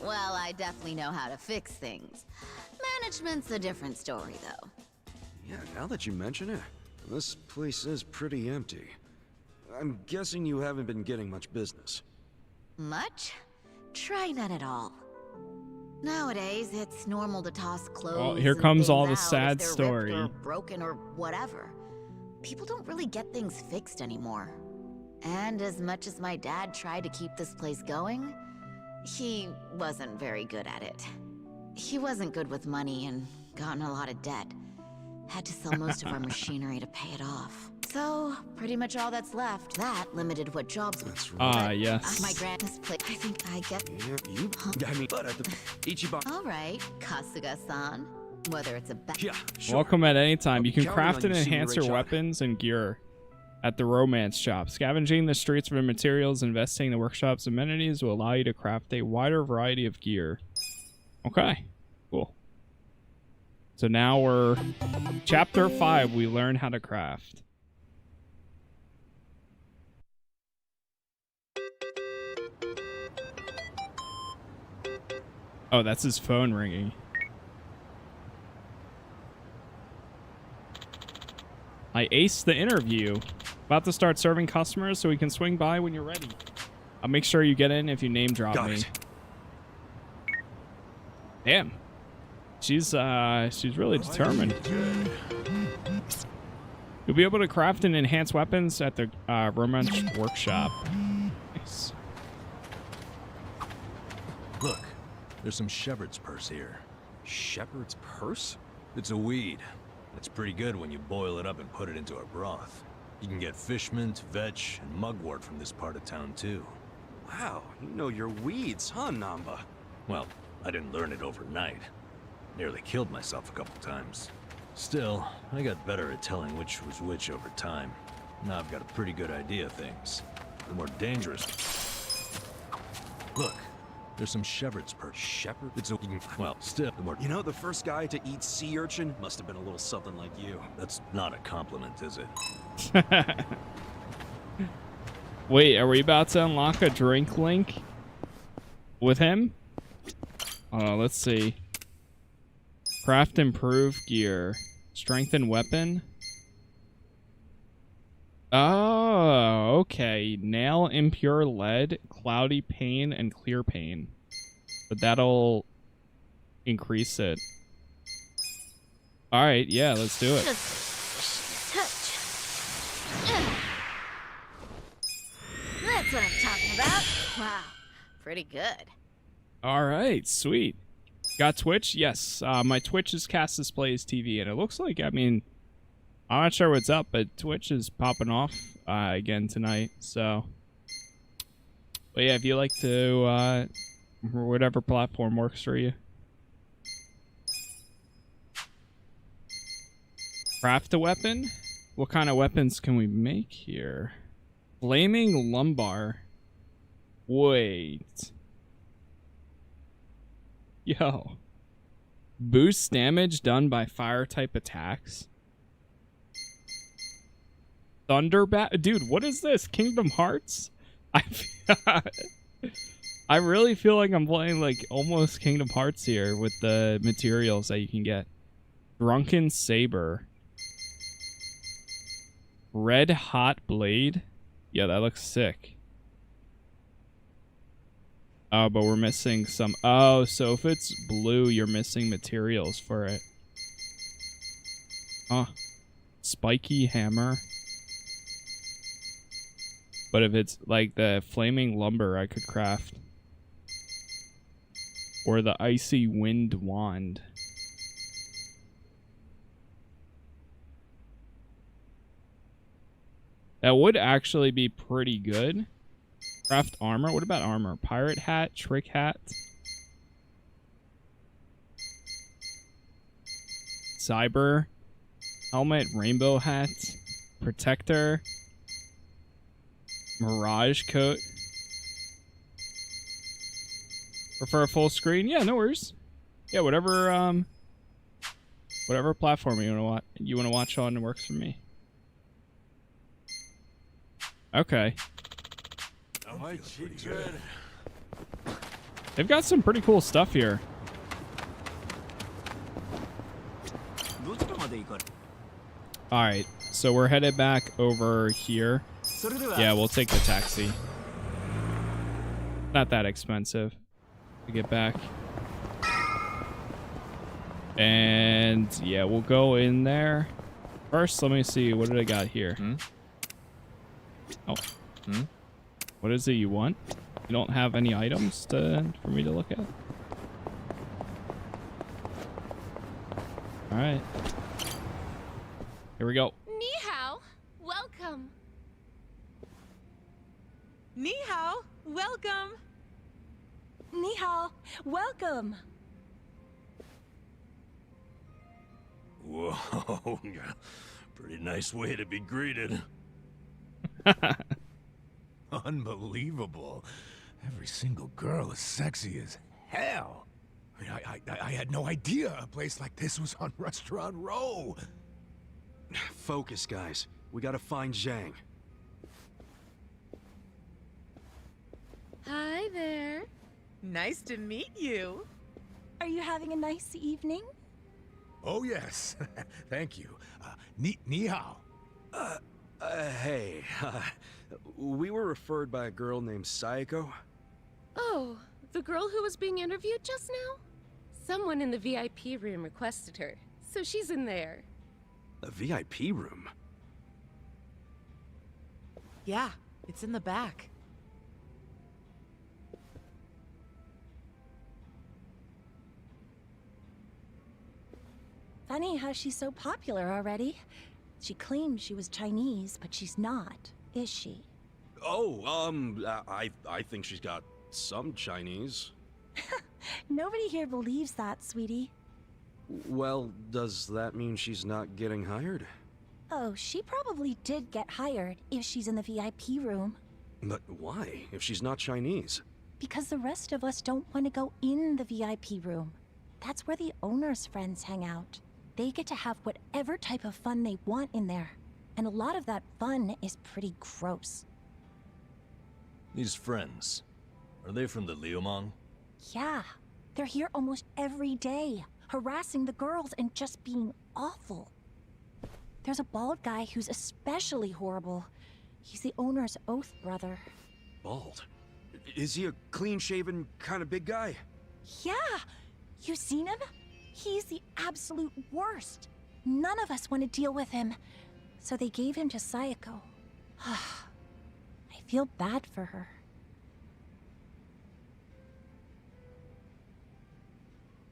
Well, I definitely know how to fix things. Management's a different story, though. Yeah, now that you mention it. This place is pretty empty. I'm guessing you haven't been getting much business. Much? Try none at all. Nowadays, it's normal to toss clothes. Oh, here and comes things all the out sad if they're story. ripped or broken or whatever. People don't really get things fixed anymore. And as much as my dad tried to keep this place going, he wasn't very good at it. He wasn't good with money and got in a lot of debt. Had to sell most of our machinery to pay it off. So, pretty much all that's left. That limited what jobs. That's right. right. Yes. My grandma's place. I think I get. Yeah, you. I mean, but at the Ichiban. All right, Kasuga-san. Whether it's a Yeah, sure. Welcome at any time. You can counting craft on and you, Senior enhance your Rachel. weapons and gear at the romance shop. Scavenging the streets for materials, investing in the workshop's amenities will allow you to craft a wider variety of gear. Okay, cool. So now we're chapter 5. We learn how to craft. Oh, that's his phone ringing. I aced the interview. About to start serving customers, so we can swing by when you're ready. I'll make sure you get in if you name drop Got me. it. Damn. She's really determined. You'll be able to craft and enhance weapons at the romance workshop. Nice. Look, there's some shepherd's purse here. Shepherd's purse? It's a weed. It's pretty good when you boil it up and put it into a broth. You can get fish mint, vetch, and mugwort from this part of town too. Wow, you know your weeds, huh, Namba? Well, I didn't learn it overnight. Nearly killed myself a couple times. Still, I got better at telling which was which over time. Now I've got a pretty good idea of things. The more dangerous... Look, there's some shepherd's purse. Shepherd? It's a... Well, still, the more... You know, the first guy to eat sea urchin must have been a little something like you. That's not a compliment, is it? Wait, are we about to unlock a drink link with him? Let's see. Craft improve gear. Strengthen weapon. Oh, okay. Nail impure lead, cloudy pain, and clear pain. But that'll increase it. Alright, yeah, let's do it. That's what I'm talking about. Wow, pretty good. Alright, sweet. Got Twitch? Yes. My Twitch is Casas Plays TV, and it looks like, I mean, I'm not sure what's up, but Twitch is popping off again tonight, so. But yeah, if you like to, whatever platform works for you. Craft a weapon? What kind of weapons can we make here? Flaming lumbar. Wait. Yo. Boost damage done by fire type attacks. Thunderbat. Dude, what is this? Kingdom Hearts? I really feel like I'm playing like almost Kingdom Hearts here with the materials that you can get. Drunken Saber. Red Hot Blade. Yeah, that looks sick. Oh, but we're missing some... Oh, so if it's blue, you're missing materials for it. Huh. Spiky hammer. But if it's like the flaming lumber, I could craft. Or the icy wind wand. That would actually be pretty good. Craft armor. What about armor? Pirate hat, trick hat. Cyber. Helmet, rainbow hat. Protector. Mirage coat. Prefer a full screen? Yeah, no worries. Yeah, whatever whatever platform you want to watch on works for me. Okay. They've got some pretty cool stuff here. Alright. So we're headed back over here. Yeah, we'll take the taxi. Not that expensive to get back. And yeah, we'll go in there. First, let me see. What did I got here? Oh. What is it you want? You don't have any items for me to look at? All right. Here we go. Ni hao, welcome. Ni hao, welcome. Ni hao, welcome. Whoa, pretty nice way to be greeted. Unbelievable. Every single girl is sexy as hell. I had no idea a place like this was on Restaurant Row. Focus, guys. We gotta find Zhang. Hi there. Nice to meet you. Are you having a nice evening? Oh, yes. Thank you. Ni hao. Hey. We were referred by a girl named Sayako. Oh, the girl who was being interviewed just now? Someone in the VIP room requested her, so she's in there. A VIP room? Yeah, it's in the back. Funny how she's so popular already. She claimed she was Chinese, but she's not, is she? Oh, I think she's got some Chinese. Nobody here believes that, sweetie. Well, does that mean she's not getting hired? Oh, she probably did get hired if she's in the VIP room. But why, if she's not Chinese? Because the rest of us don't want to go in the VIP room. That's where the owner's friends hang out. They get to have whatever type of fun they want in there. And a lot of that fun is pretty gross. These friends, are they from the Liumang? Yeah, they're here almost every day, harassing the girls and just being awful. There's a bald guy who's especially horrible. He's the owner's oath brother. Bald? Is he a clean-shaven kind of big guy? Yeah! You seen him? He's the absolute worst. None of us want to deal with him. So they gave him to Sayako. I feel bad for her.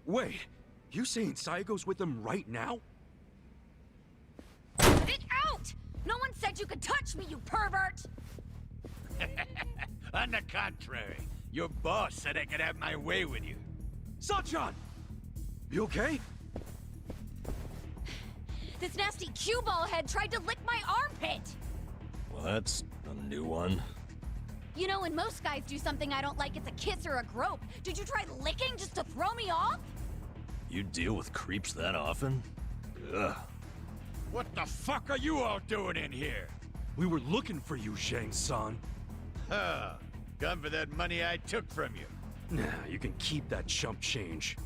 Wait, you saying Sayako's with them right now? Get it out! No one said you could touch me, you pervert! On the contrary, your boss said I could have my way with you. Sachan! You okay? This nasty cue ball head tried to lick my armpit! Well, that's a new one. You know, when most guys do something I don't like, it's a kiss or a grope. Did you try licking just to throw me off? You deal with creeps that often? Ugh. What the fuck are you all doing in here? We were looking for you, Zhang-san. Huh. Come for that money I took from you. Nah, you can keep that chump change.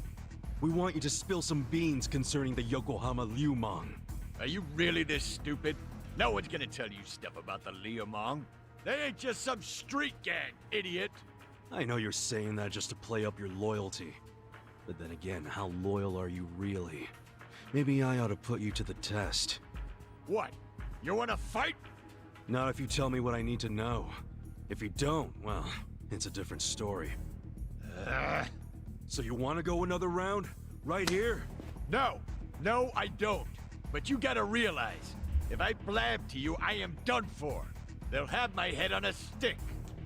We want you to spill some beans concerning the Yokohama Liumang. Are you really this stupid? No one's gonna tell you stuff about the Liumang. They ain't just some street gang, idiot. I know you're saying that just to play up your loyalty. But then again, how loyal are you really? Maybe I ought to put you to the test. What? You wanna fight? Not if you tell me what I need to know. If you don't, well, it's a different story. So you want to go another round? Right here? No. No, I don't. But you gotta realize, if I blab to you, I am done for. They'll have my head on a stick.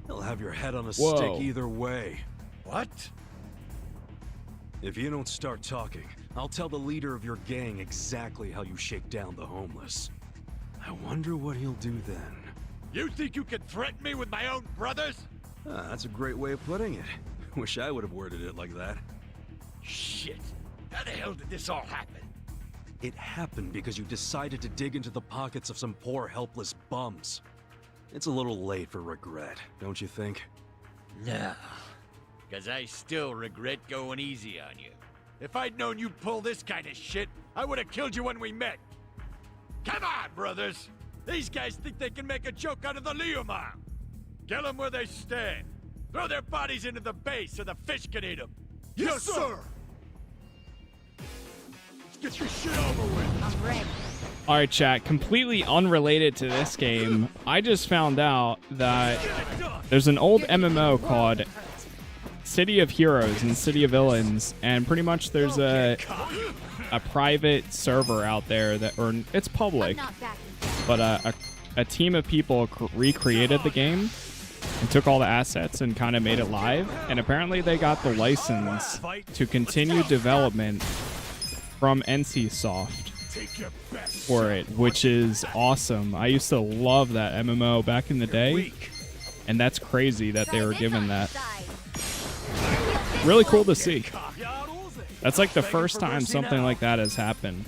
They'll have your head on a Whoa. stick either way. What? If you don't start talking, I'll tell the leader of your gang exactly how you shake down the homeless. I wonder what he'll do then. You think you can threaten me with my own brothers? That's a great way of putting it. Wish I would have worded it like that. Shit. How the hell did this all happen? It happened because you decided to dig into the pockets of some poor, helpless bums. It's a little late for regret, don't you think? No. Because I still regret going easy on you. If I'd known you'd pull this kind of shit, I would have killed you when we met. Come on, brothers. These guys think they can make a joke out of the Liuma. Kill them where they stand. Throw their bodies into the bay so the fish can eat them. Yes, sir! Let's get this shit over with. I'm ready. All right, chat. Completely unrelated to this game, I just found out that there's an old MMO called City of Heroes and City of Villains, and pretty much there's a private server out there that, or it's public, but a team of people recreated the game and took all the assets and kind of made it live, and apparently they got the license to continue development from NCSoft for it, which is awesome. I used to love that MMO back in the day, and that's crazy that they were given that. Really cool to see. That's like the first time something like that has happened.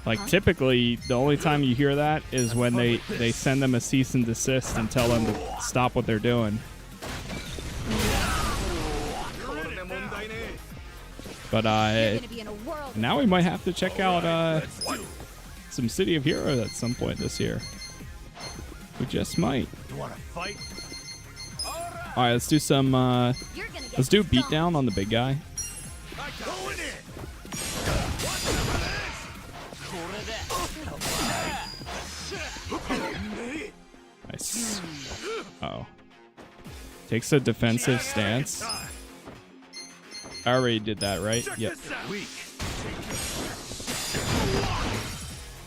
Like typically the only time you hear that is when they send them a cease and desist and tell them to stop what they're doing. But now we might have to check out some City of Heroes at some point this year. We just might. All right, let's do some. Let's do beatdown on the big guy. Nice. Uh-oh. Takes a defensive stance. I already did that, right? Yep.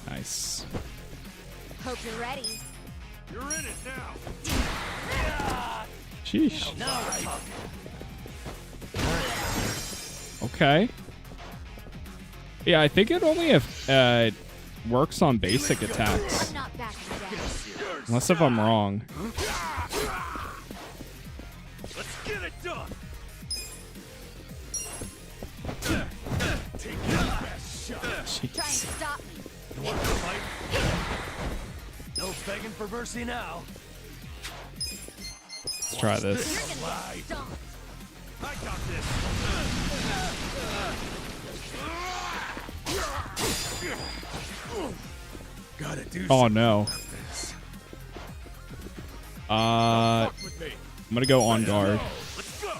Nice. Hope you're ready. You're in it now. Sheesh. Okay. Yeah, I think it only works on basic attacks. Unless if I'm wrong. Let's get it done. Try and stop me. You want to fight? No begging for mercy now. Let's try this. I got this. Gotta do Oh no. I'm gonna go on guard. Let's go.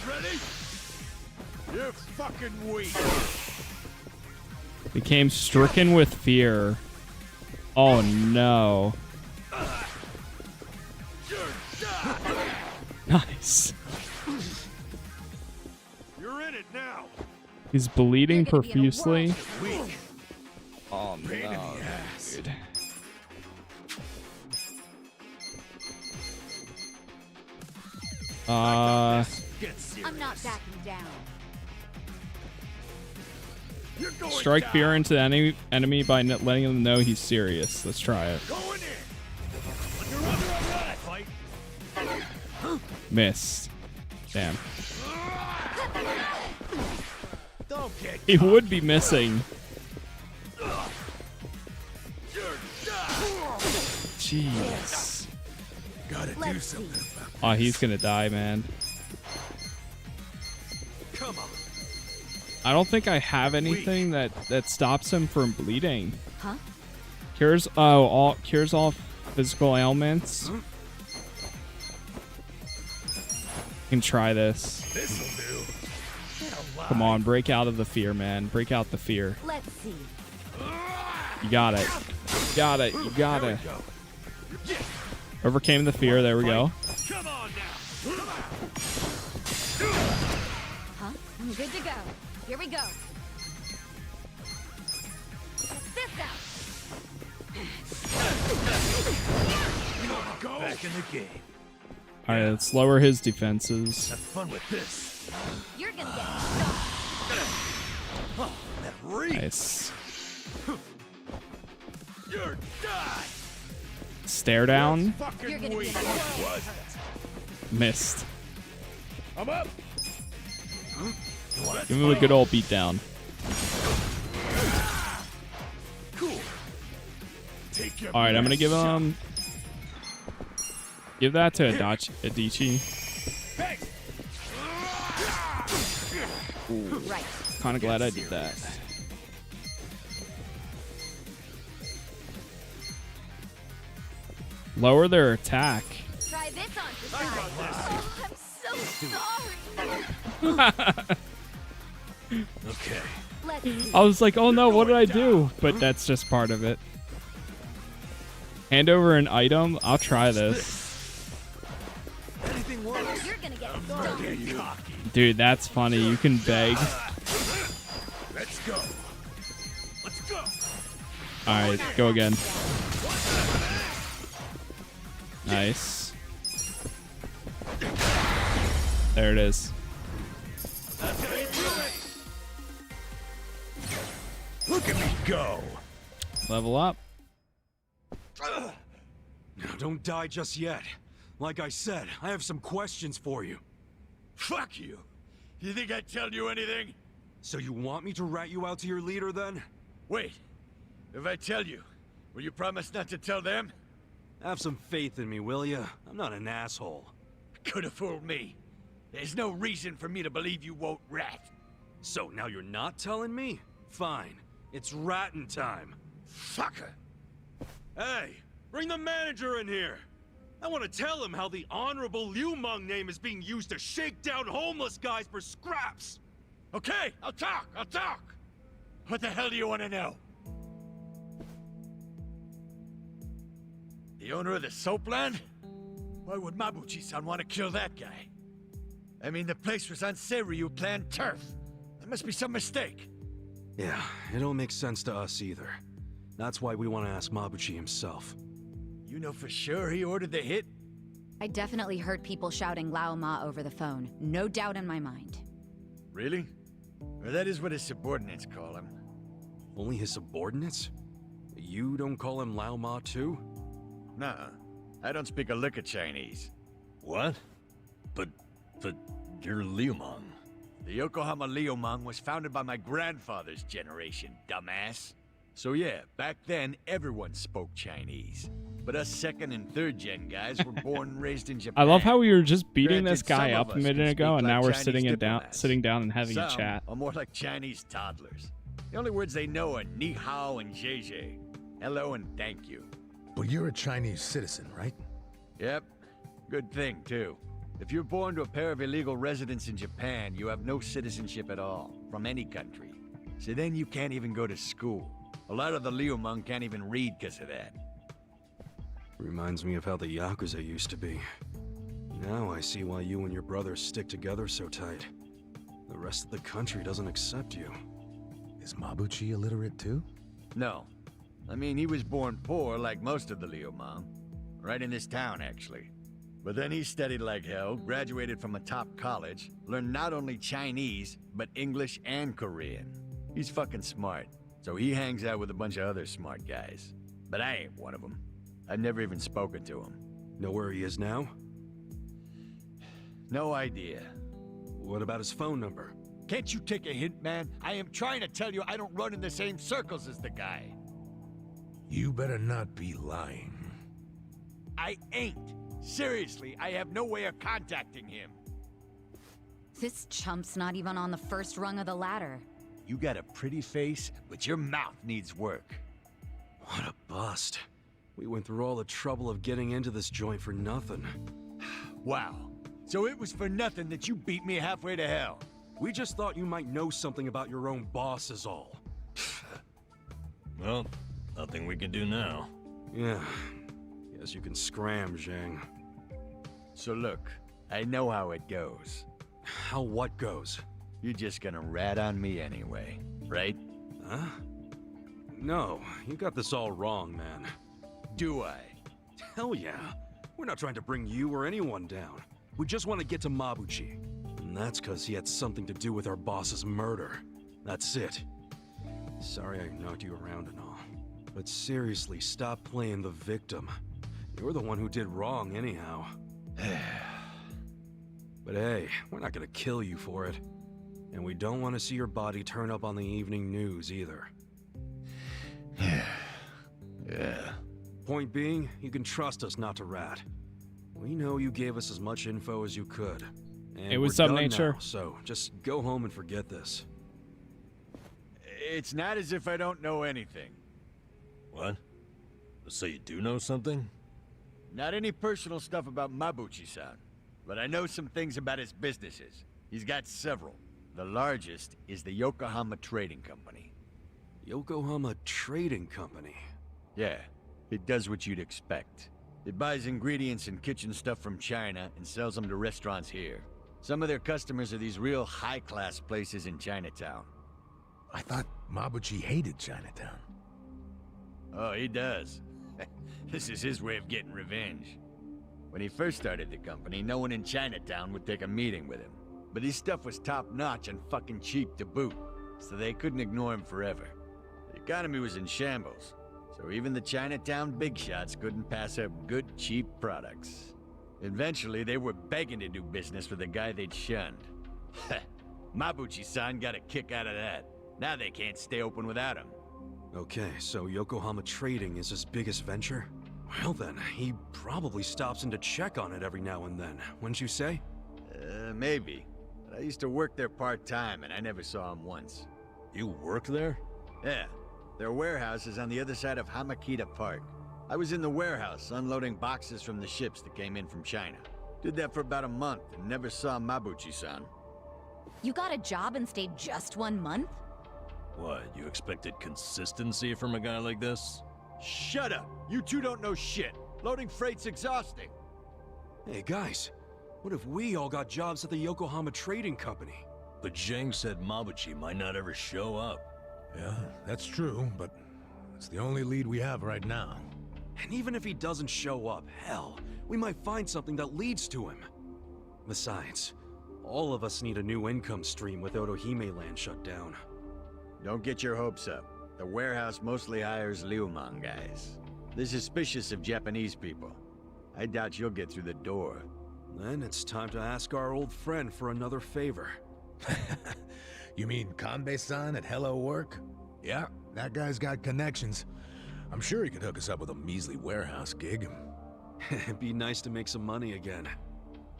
Ready? You're fucking weak. Became stricken with fear. Oh no. Nice. You're in it now. He's bleeding profusely. Oh no, dude. I'm not backing down. Strike fear into the enemy by letting them know he's serious. Let's try it. Missed. Damn. He would be missing. Jeez. Gotta do something. Oh, he's gonna die, man. Come on. I don't think I have anything that stops him from bleeding. Huh? Cures cures all physical ailments. You can try this. This'll do. Come on, break out of the fear, man. Break out the fear. Let's see. You got it. You got it. You got it. Overcame the fear. There we go. Come on now. Huh? I'm good to go. Here we go. Check this out. Back in the game. All right, let's lower his defenses. Have fun with this. You're gonna get stuck. Oh, that reeks. Nice. You're done. Stare down. You're gonna be Missed. I'm up. Give him a good old beatdown. Cool. Take your All right, I'm gonna give best him. Give that to Adichie. shot. Kind of glad I did that. Lower their attack. Try this on for size. Oh, I'm so sorry. Okay. I was like, oh no, what did I do? But that's just part of it. Hand over an item. I'll try this. Anything works. You're gonna get Cocky. Dude, that's funny. You can beg. Let's go. Let's go. Alright, go again. Nice. There it is. Look at me go. Level up. Now, don't die just yet. Like I said, I have some questions for you. Fuck you. You think I'd tell you anything? So you want me to rat you out to your leader then? Wait. If I tell you, will you promise not to tell them? Have some faith in me, will ya? I'm not an asshole. Could have fooled me. There's no reason for me to believe you won't rat. So now you're not telling me? Fine. It's ratting time. Fucker. Hey, bring the manager in here. I want to tell him how the honorable Liu Meng name is being used to shake down homeless guys for scraps. Okay, I'll talk. What the hell do you want to know? The owner of the soapland? Why would Mabuchi-san want to kill that guy? I mean, the place was on Seiryu clan turf. There must be some mistake. Yeah, it don't make sense to us either. That's why we want to ask Mabuchi himself. You know for sure he ordered the hit? I definitely heard people shouting Lao Ma over the phone. No doubt in my mind. Really? Or that is what his subordinates call him. Only his subordinates? You don't call him Lao Ma too? Nuh-uh. I don't speak a lick of Chinese. What? But you're Liu Meng. The Yokohama Liu Meng was founded by my grandfather's generation, dumbass. So yeah, back then everyone spoke Chinese. But us second and third gen guys were born and raised in Japan. I love how we were just beating Granted, this guy some up of a us minute can ago, speak and now like we're Chinese sitting down and having Some a chat. are more like Chinese toddlers. The only words they know are ni hao and zhe. Hello and thank you. But you're a Chinese citizen, right? Yep. Good thing, too. If you're born to a pair of illegal residents in Japan, you have no citizenship at all, from any country. So then you can't even go to school. A lot of the Liu Meng can't even read because of that. Reminds me of how the Yakuza used to be. Now I see why you and your brothers stick together so tight. The rest of the country doesn't accept you. Is Mabuchi illiterate too? No. I mean, he was born poor like most of the Liu Meng. Right in this town, actually. But then he studied like hell, graduated from a top college, learned not only Chinese, but English and Korean. He's fucking smart, so he hangs out with a bunch of other smart guys. But I ain't one of them. I've never even spoken to him. Know where he is now? No idea. What about his phone number? Can't you take a hint, man? I am trying to tell you I don't run in the same circles as the guy. You better not be lying. I ain't. Seriously, I have no way of contacting him. This chump's not even on the first rung of the ladder. You got a pretty face, but your mouth needs work. What a bust. We went through all the trouble of getting into this joint for nothing. Wow. So it was for nothing that you beat me halfway to hell. We just thought you might know something about your own boss is all. Well, nothing we can do now. Yeah. Guess you can scram, Zhang. So look, I know how it goes. How what goes? You're just gonna rat on me anyway, right? Huh? No, you got this all wrong, man. Do I? Hell yeah. We're not trying to bring you or anyone down. We just want to get to Mabuchi. And that's because he had something to do with our boss's murder. That's it. Sorry I knocked you around and all. But seriously, stop playing the victim. You're the one who did wrong anyhow. But hey, we're not gonna kill you for it. And we don't want to see your body turn up on the evening news either. Yeah. Point being, you can trust us not to rat. We know you gave us as much info as you could. And Hey, what's we're up, done Nature? now, so just go home and forget this. It's not as if I don't know anything. What? So you do know something? Not any personal stuff about Mabuchi-san, but I know some things about his businesses. He's got several. The largest is the Yokohama Trading Company. Yokohama Trading Company? Yeah, it does what you'd expect. It buys ingredients and kitchen stuff from China and sells them to restaurants here. Some of their customers are these real high-class places in Chinatown. I thought Mabuchi hated Chinatown. Oh, he does. This is his way of getting revenge. When he first started the company, no one in Chinatown would take a meeting with him. But his stuff was top-notch and fucking cheap to boot, so they couldn't ignore him forever. The economy was in shambles, so even the Chinatown big shots couldn't pass up good, cheap products. Eventually, they were begging to do business with the guy they'd shunned. Mabuchi-san got a kick out of that. Now they can't stay open without him. Okay, so Yokohama Trading is his biggest venture? Well then, he probably stops in to check on it every now and then, wouldn't you say? Maybe. But I used to work there part-time, and I never saw him once. You worked there? Yeah. Their warehouse is on the other side of Hamakita Park. I was in the warehouse, unloading boxes from the ships that came in from China. Did that for about a month, and never saw Mabuchi-san. You got a job and stayed just 1 month? What, you expected consistency from a guy like this? Shut up! You two don't know shit! Loading freight's exhausting! Hey guys, what if we all got jobs at the Yokohama Trading Company? But Zhang said Mabuchi might not ever show up. Yeah, that's true, but it's the only lead we have right now. And even if he doesn't show up, hell, we might find something that leads to him. Besides, all of us need a new income stream with Otohime land shut down. Don't get your hopes up. The warehouse mostly hires Liumang guys. They're suspicious of Japanese people. I doubt you'll get through the door. Then it's time to ask our old friend for another favor. You mean Kanbei-san at Hello Work? Yeah, that guy's got connections. I'm sure he could hook us up with a measly warehouse gig. It'd be nice to make some money again.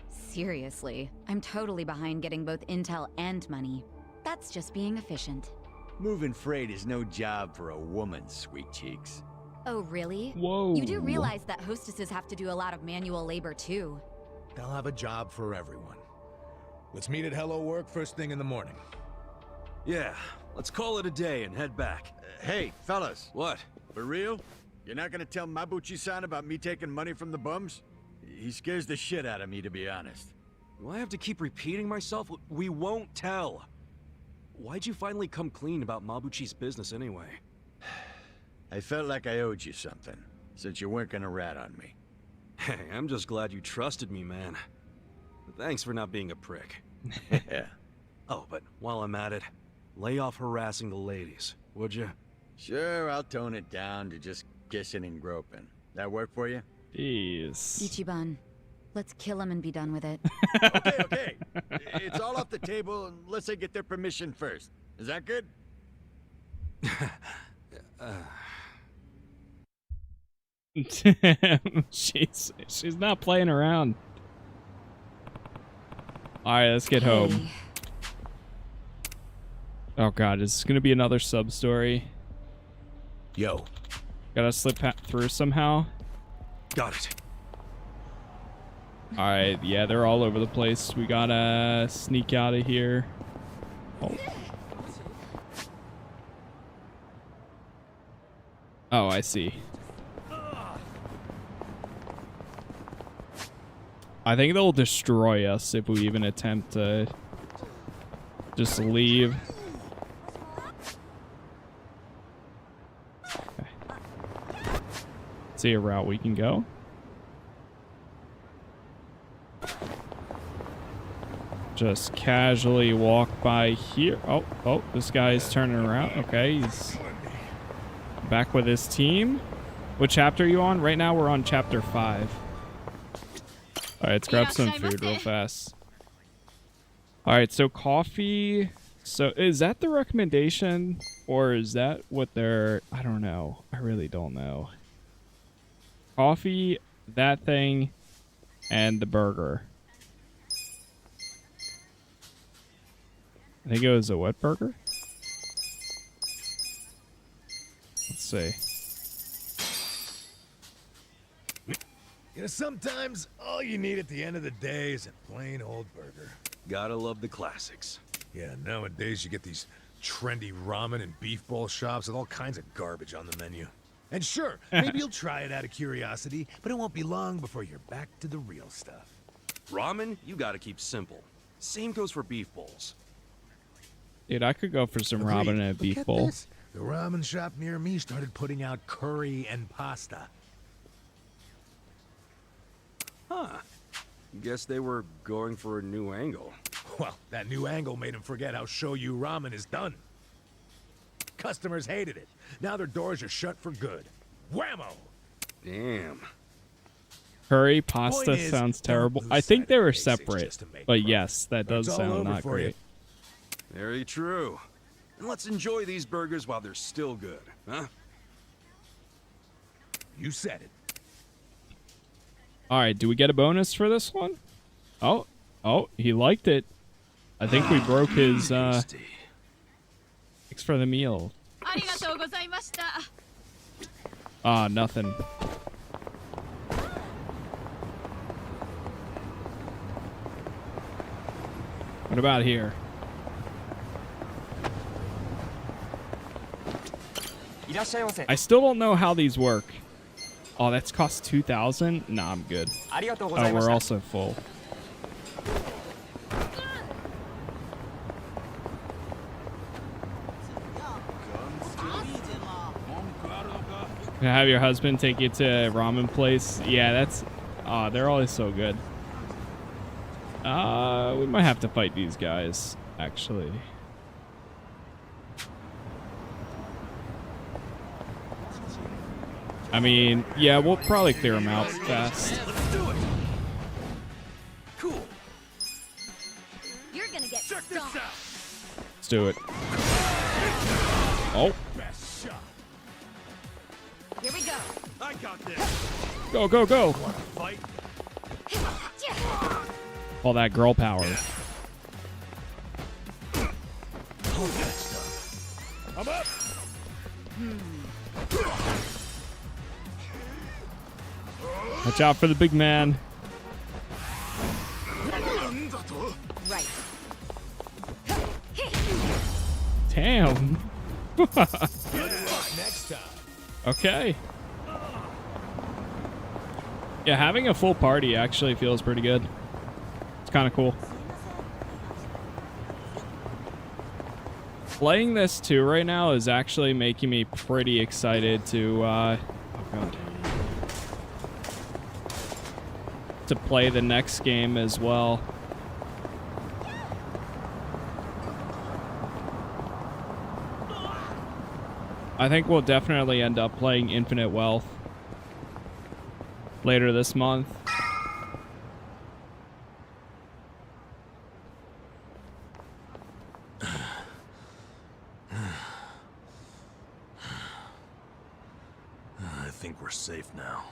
Seriously, I'm totally behind getting both intel and money. That's just being efficient. Moving freight is no job for a woman, sweet cheeks. Oh, really? Whoa. You do realize that hostesses have to do a lot of manual labor, too. They'll have a job for everyone. Let's meet at Hello Work first thing in the morning. Yeah, let's call it a day and head back. Hey, fellas. What? For real? You're not gonna tell Mabuchi-san about me taking money from the bums? He scares the shit out of me, to be honest. Do I have to keep repeating myself? We won't tell. Why'd you finally come clean about Mabuchi's business anyway? I felt like I owed you something, since you weren't gonna rat on me. Hey, I'm just glad you trusted me, man. Thanks for not being a prick. Yeah. Oh, but while I'm at it, lay off harassing the ladies, would you? Sure, I'll tone it down to just kissing and groping. That work for you? Jeez. Ichiban, let's kill him and be done with it. Okay. It's all off the table unless I get their permission first. Is that good? She's not playing around. All right, let's get home. Oh god, is this gonna be another sub story? Yo. Gotta slip through somehow. Got it. All right, yeah, they're all over the place. We gotta sneak out of here. Oh, I see. I think they'll destroy us if we even attempt to just leave. Okay. See a route we can go. Just casually walk by here. Oh, this guy's turning around. Okay, he's back with his team. What chapter are you on? Right now we're on chapter 5. All right, let's grab some food real fast. All right, so coffee. So is that the recommendation or is that what they're... I don't know. I really don't know. Coffee, that thing, and the burger. I think it was a wet burger. Let's see. You know, sometimes all you need at the end of the day is a plain old burger. Gotta love the classics. Yeah, nowadays you get these trendy ramen and beef bowl shops with all kinds of garbage on the menu. And sure, maybe you'll try it out of curiosity, but it won't be long before you're back to the real stuff. Ramen, you gotta keep simple. Same goes for beef bowls. Dude, I could go for some Agreed. ramen and a But beef get bowl. this, the ramen shop near me started putting out curry and pasta. Huh. Guess they were going for a new angle. Well, that new angle made them forget how shoyu ramen is done. Customers hated it. Now their doors are shut for good. Whammo! Damn. Curry pasta Point is, sounds don't terrible. lose I think sight they of were basics separate, just to make but profit. yes, that does It's all sound over not for you. great. Very true. And let's enjoy these burgers while they're still good, huh? You said it. All right, do we get a bonus for this one? Oh, he liked it. I think we broke his thanks for the meal. Nothing. What about here? I still don't know how these work. Oh, that's cost 2,000? Nah, I'm good. Oh, we're also full. Gonna have your husband take you to a ramen place? Yeah, that's... they're always so good. We might have to fight these guys, actually. I mean, yeah, we'll probably clear them out fast. Let's do it. Cool. You're gonna get Check this out. Let's do it. Oh. Best shot. Here we go. I got this. Go, go, go. Fight. All that girl power. I'm up. Watch out for the big man. Right. Damn. Next time. Okay. Yeah, having a full party actually feels pretty good. It's kind of cool. Playing this too right now is actually making me pretty excited to oh god, to play the next game as well. I think we'll definitely end up playing Infinite Wealth later this month. I think we're safe now.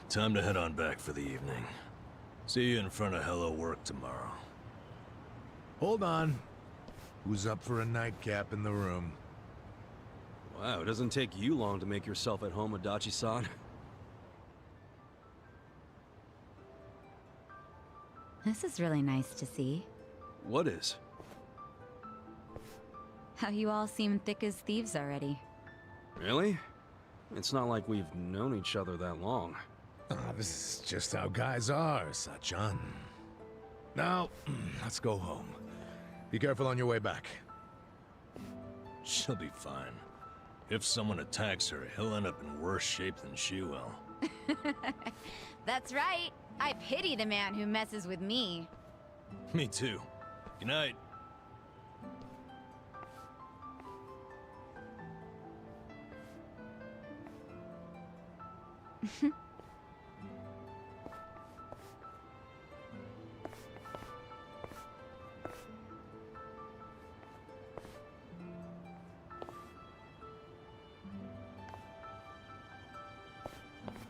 Time to head on back for the evening. See you in front of Hello Work tomorrow. Hold on. Who's up for a nightcap in the room? Wow, it doesn't take you long to make yourself at home, Adachi-san. This is really nice to see. What is? How you all seem thick as thieves already. Really? It's not like we've known each other that long. This is just how guys are, Sachan. Now, let's go home. Be careful on your way back. She'll be fine. If someone attacks her, he'll end up in worse shape than she will. That's right. I pity the man who messes with me. Me too. Good night.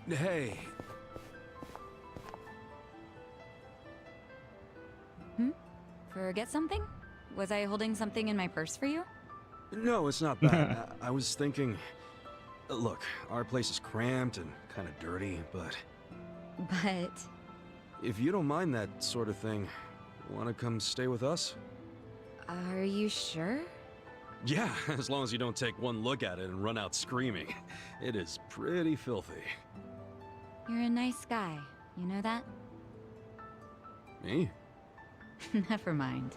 Hey. Forget something? Was I holding something in my purse for you? No, it's not that. I was thinking... Look, our place is cramped and kind of dirty, but... But... If you don't mind that sort of thing, want to come stay with us? Are you sure? Yeah, as long as you don't take one look at it and run out screaming. It is pretty filthy. You're a nice guy, you know that? Me? Never mind.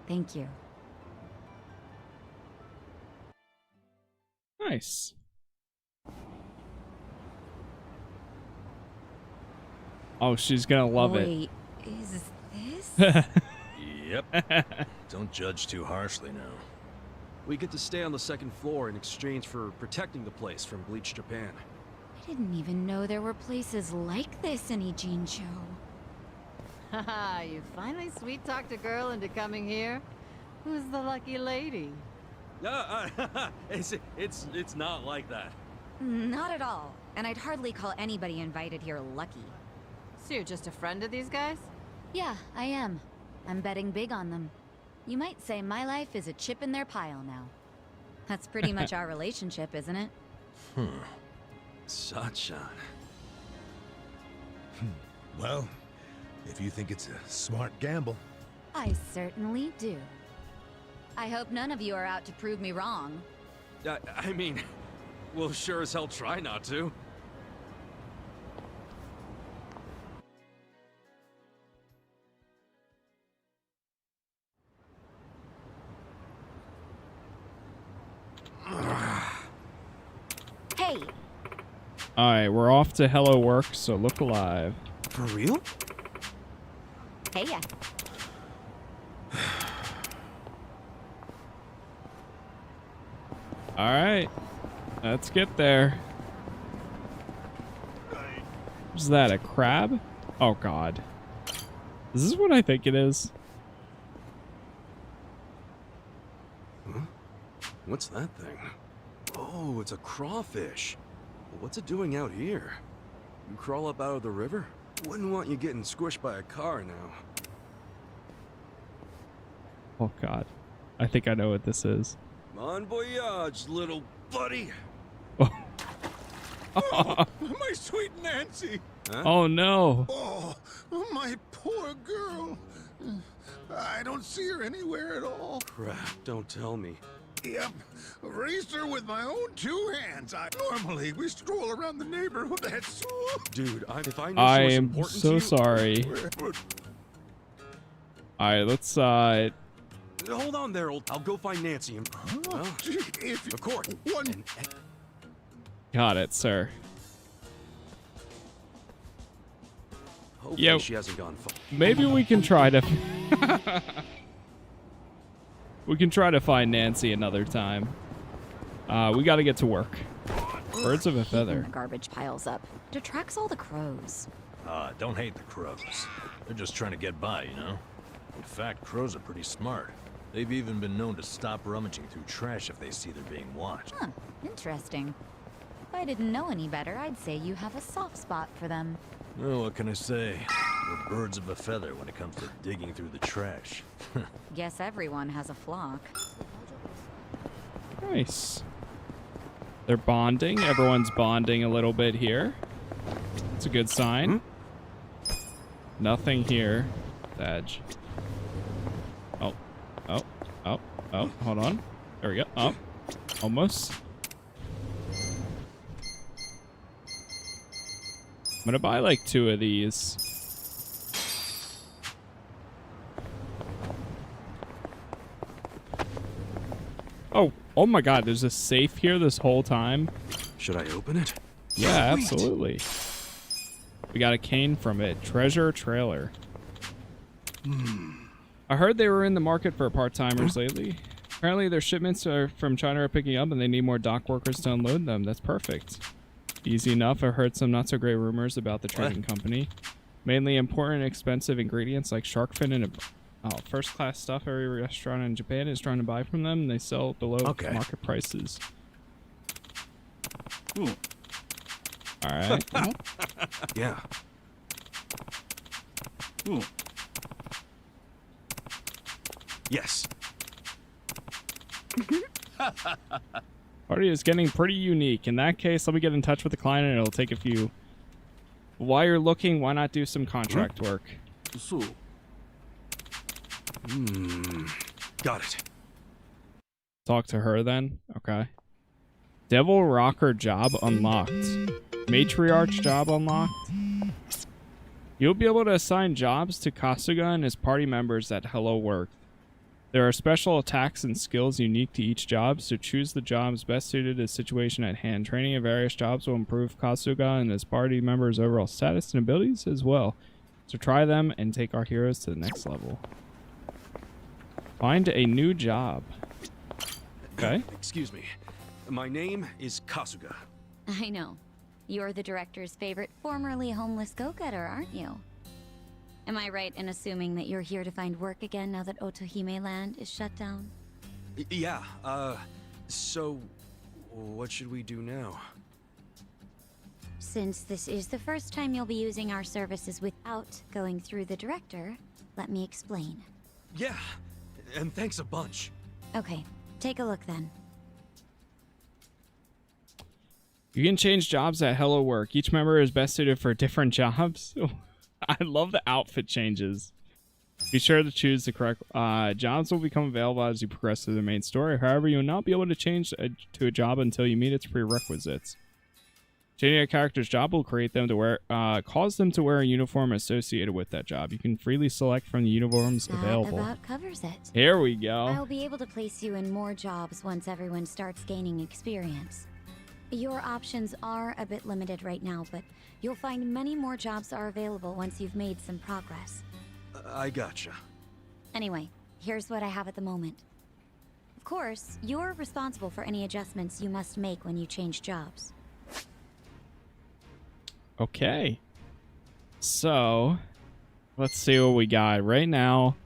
Thank you. Nice. Oh, she's gonna love it. Wait, is this? Yep. Don't judge too harshly now. We get to stay on the second floor in exchange for protecting the place from Bleach Japan. I didn't even know there were places like this in Ijincho. Haha, you finally sweet-talked a girl into coming here? Who's the lucky lady? It's not like that. Not at all. And I'd hardly call anybody invited here lucky. So you're just a friend of these guys? Yeah, I am. I'm betting big on them. You might say my life is a chip in their pile now. That's pretty much our relationship, isn't it? Sachan. Well, if you think it's a smart gamble. I certainly do. I hope none of you are out to prove me wrong. I mean, we'll sure as hell try not to. Hey! Alright, we're off to Hello Work, so look alive. For real? Hey, yeah. Alright, let's get there. Is that a crab? Oh god. Is this what I think it is? Huh? What's that thing? Oh, it's a crawfish. What's it doing out here? You crawl up out of the river? Wouldn't want you getting squished by a car now. Oh god. I think I know what this is. Bon voyage, little buddy. Oh, my sweet Nancy. Huh? Oh no. Oh, my poor girl. I don't see her anywhere at all. Crap, don't tell me. Yep, raised her with my own two hands. Normally, we stroll around the neighborhood. That's... Dude, if I knew I she was am important so to you... sorry. Alright, let's Hold on there, I'll go find Nancy and... Well, if of course. One... got it, sir. Hopefully Yo. she hasn't gone far. Maybe we can try to we can try to find Nancy another time. We gotta get to work. Birds of a feather. The garbage piles up. It attracts all the crows. Don't hate the crows. They're just trying to get by, you know? In fact, crows are pretty smart. They've even been known to stop rummaging through trash if they see they're being watched. Huh, interesting. If I didn't know any better, I'd say you have a soft spot for them. Oh, what can I say? We're birds of a feather when it comes to digging through the trash. Guess everyone has a flock. Nice. They're bonding. Everyone's bonding a little bit here. It's a good sign. Nothing here. Edge. Oh, hold on. There we go. Oh, almost. I'm gonna buy like 2 of these. Oh my god, there's a safe here this whole time. Should I open it? Yeah, Sweet. absolutely. We got a cane from it. Treasure trailer. I heard they were in the market for part-timers lately. Apparently their shipments from China are picking up and they need more dock workers to unload them. That's perfect. Easy enough. I heard some not so great rumors about the trading company. Mainly important expensive ingredients like shark fin and first-class stuff every restaurant in Japan is trying to buy from them. They sell below market prices. All right. Yeah. Yes. Party is getting pretty unique. In that case, let me get in touch with the client and it'll take a few. While you're looking, why not do some contract work? So. Got it. Talk to her then. Okay. Devil Rocker job unlocked. Matriarch job unlocked. You'll be able to assign jobs to Kasuga and his party members at Hello Work. There are special attacks and skills unique to each job, so choose the jobs best suited to the situation at hand. Training in various jobs will improve Kasuga and his party members' overall status and abilities as well. So try them and take our heroes to the next level. Find a new job. Okay. Excuse me. My name is Kasuga. I know. You're the director's favorite formerly homeless go-getter, aren't you? Am I right in assuming that you're here to find work again now that Otohime Land is shut down? Yeah, so what should we do now? Since this is the first time you'll be using our services without going through the director, let me explain. Yeah, and thanks a bunch. Okay, take a look then. You can change jobs at Hello Work. Each member is best suited for different jobs. I love the outfit changes. Be sure to choose the correct jobs will become available as you progress through the main story. However, you will not be able to change to a job until you meet its prerequisites. Changing a character's job will create them to wear, cause them to wear a uniform associated with that job. You can freely select from the uniforms available. That about covers it. Here we go. I'll be able to place you in more jobs once everyone starts gaining experience. Your options are a bit limited right now, but you'll find many more jobs are available once you've made some progress. I gotcha. Anyway, here's what I have at the moment. Of course, you're responsible for any adjustments you must make when you change jobs. Okay. So, let's see what we got. Right now,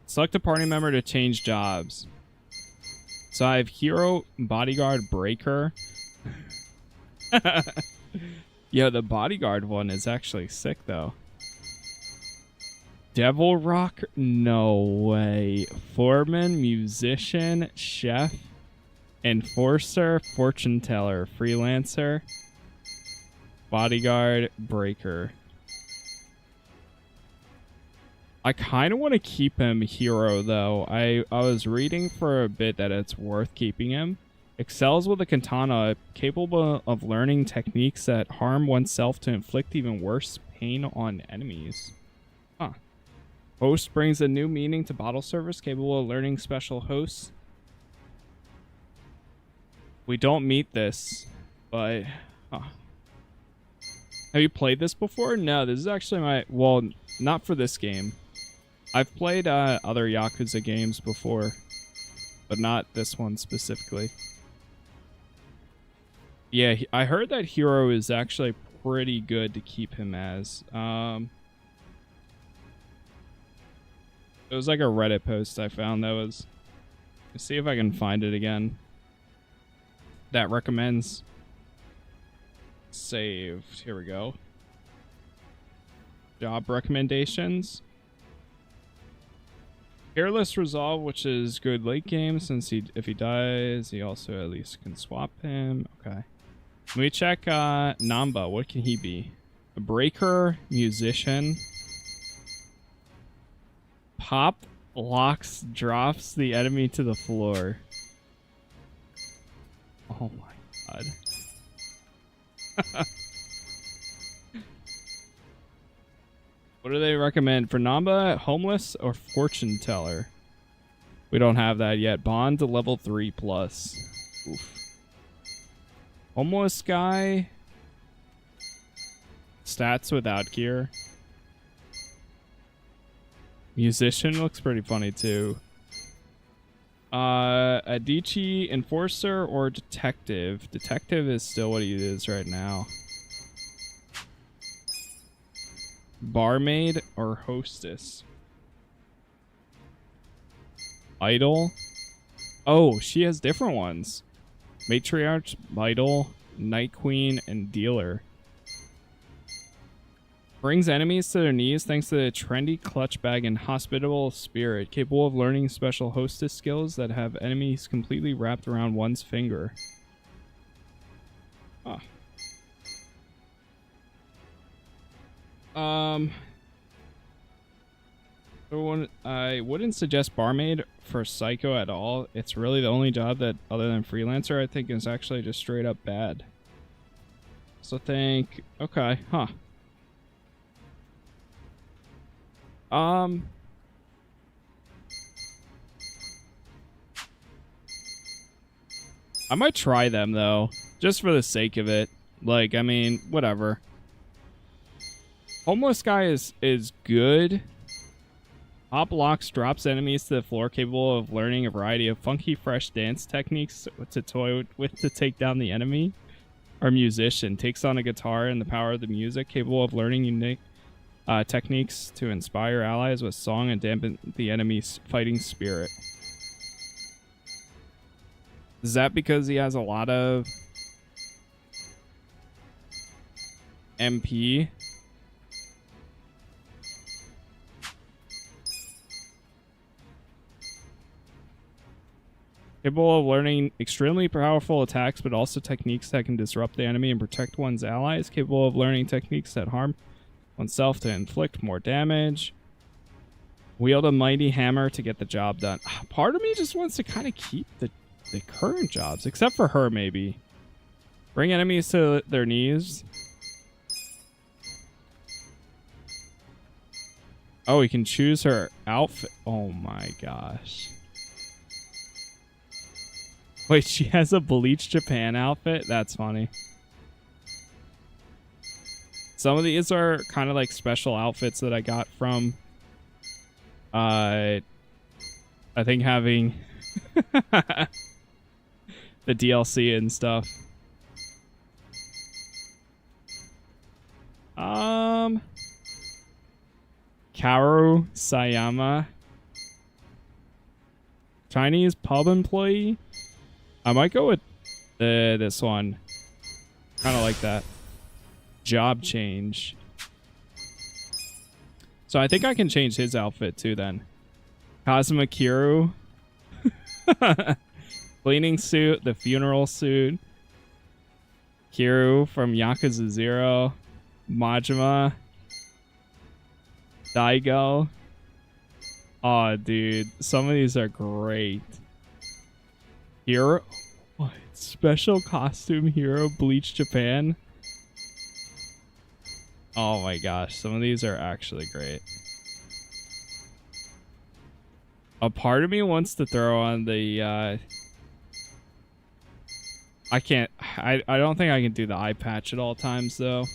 select a party member to change jobs. So I have Hero, Bodyguard, Breaker. Yeah, the Bodyguard one is actually sick, though. Devil Rock? No way. Foreman, Musician, Chef, Enforcer, Fortune Teller, Freelancer, Bodyguard, Breaker. I kind of want to keep him Hero, though. I was reading for a bit that it's worth keeping him. Excels with a katana, capable of learning techniques that harm oneself to inflict even worse pain on enemies. Huh. Host brings a new meaning to bottle service, capable of learning special hosts. We don't meet this, but... Huh. Have you played this before? No, this is actually my... Well, not for this game. I've played other Yakuza games before, but not this one specifically. Yeah, I heard that Hero is actually pretty good to keep him as. It was like a Reddit post I found that was... Let's see if I can find it again. That recommends... Saved. Here we go. Job recommendations. Careless Resolve, which is good late game, since if he dies, he also at least can swap him. Okay. Let me check Namba. What can he be? A Breaker, Musician. Pop, locks, drops the enemy to the floor. Oh my god. What do they recommend? For Namba, Homeless or Fortune Teller? We don't have that yet. Bond to level 3+. Oof. Homeless guy. Stats without gear. Musician looks pretty funny too. Adichie, Enforcer or Detective? Detective is still what he is right now. Barmaid or Hostess? Idol? Oh, she has different ones. Matriarch, Idol, Night Queen, and Dealer. Brings enemies to their knees thanks to the trendy clutch bag and hospitable spirit. Capable of learning special hostess skills that have enemies completely wrapped around one's finger. Huh. I wouldn't suggest barmaid for Psycho at all. It's really the only job that, other than freelancer, I think is actually just straight up bad. So think, okay, huh. I might try them though, just for the sake of it. Like, I mean, whatever. Homeless guy is good. Hop locks drops enemies to the floor, capable of learning a variety of funky, fresh dance techniques to toy with to take down the enemy. Or musician takes on a guitar and the power of the music, capable of learning unique techniques to inspire allies with song and dampen the enemy's fighting spirit. Is that because he has a lot of MP? Capable of learning extremely powerful attacks, but also techniques that can disrupt the enemy and protect one's allies. Capable of learning techniques that harm oneself to inflict more damage. Wield a mighty hammer to get the job done. Part of me just wants to kind of keep the current jobs, except for her, maybe. Bring enemies to their knees. Oh, we can choose her outfit. Oh my gosh. Wait, she has a Bleach Japan outfit? That's funny. Some of these are kind of like special outfits that I got from I think having the DLC and stuff. Kaoru Sayama. Chinese pub employee. I might go with this one. Kind of like that. Job change. So I think I can change his outfit too then. Kazuma Kiryu. Cleaning suit, the funeral suit. Kiryu from Yakuza 0. Majima. Daigo. Oh, dude. Some of these are great. Hero. What? Special costume hero Bleach Japan. Oh my gosh. Some of these are actually great. A part of me wants to throw on the I can't I don't think I can do the eye patch at all times though.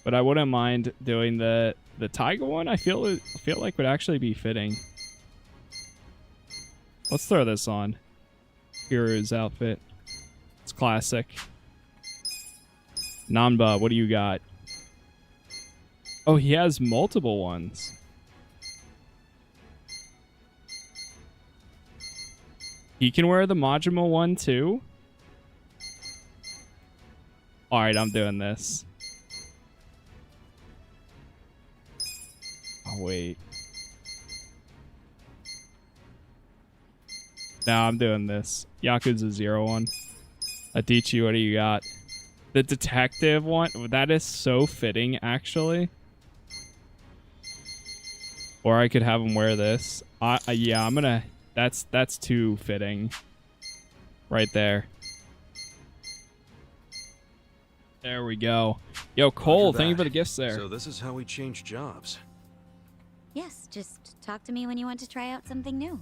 But I wouldn't mind doing the Taiga one. I feel like would actually be fitting. Let's throw this on. Hiro's outfit. It's classic. Nanba, what do you got? Oh, he has multiple ones. He can wear the Majima one too? Alright, I'm doing this. Oh, wait. No, I'm doing this. Yakuza 0 one. Adichie, what do you got? The detective one? That is so fitting, actually. Or I could have him wear this. Yeah, I'm gonna... That's too fitting. Right there. There we go. Yo, Cole, thank you for the gifts there. So this is how we change jobs. Yes, just talk to me when you want to try out something new.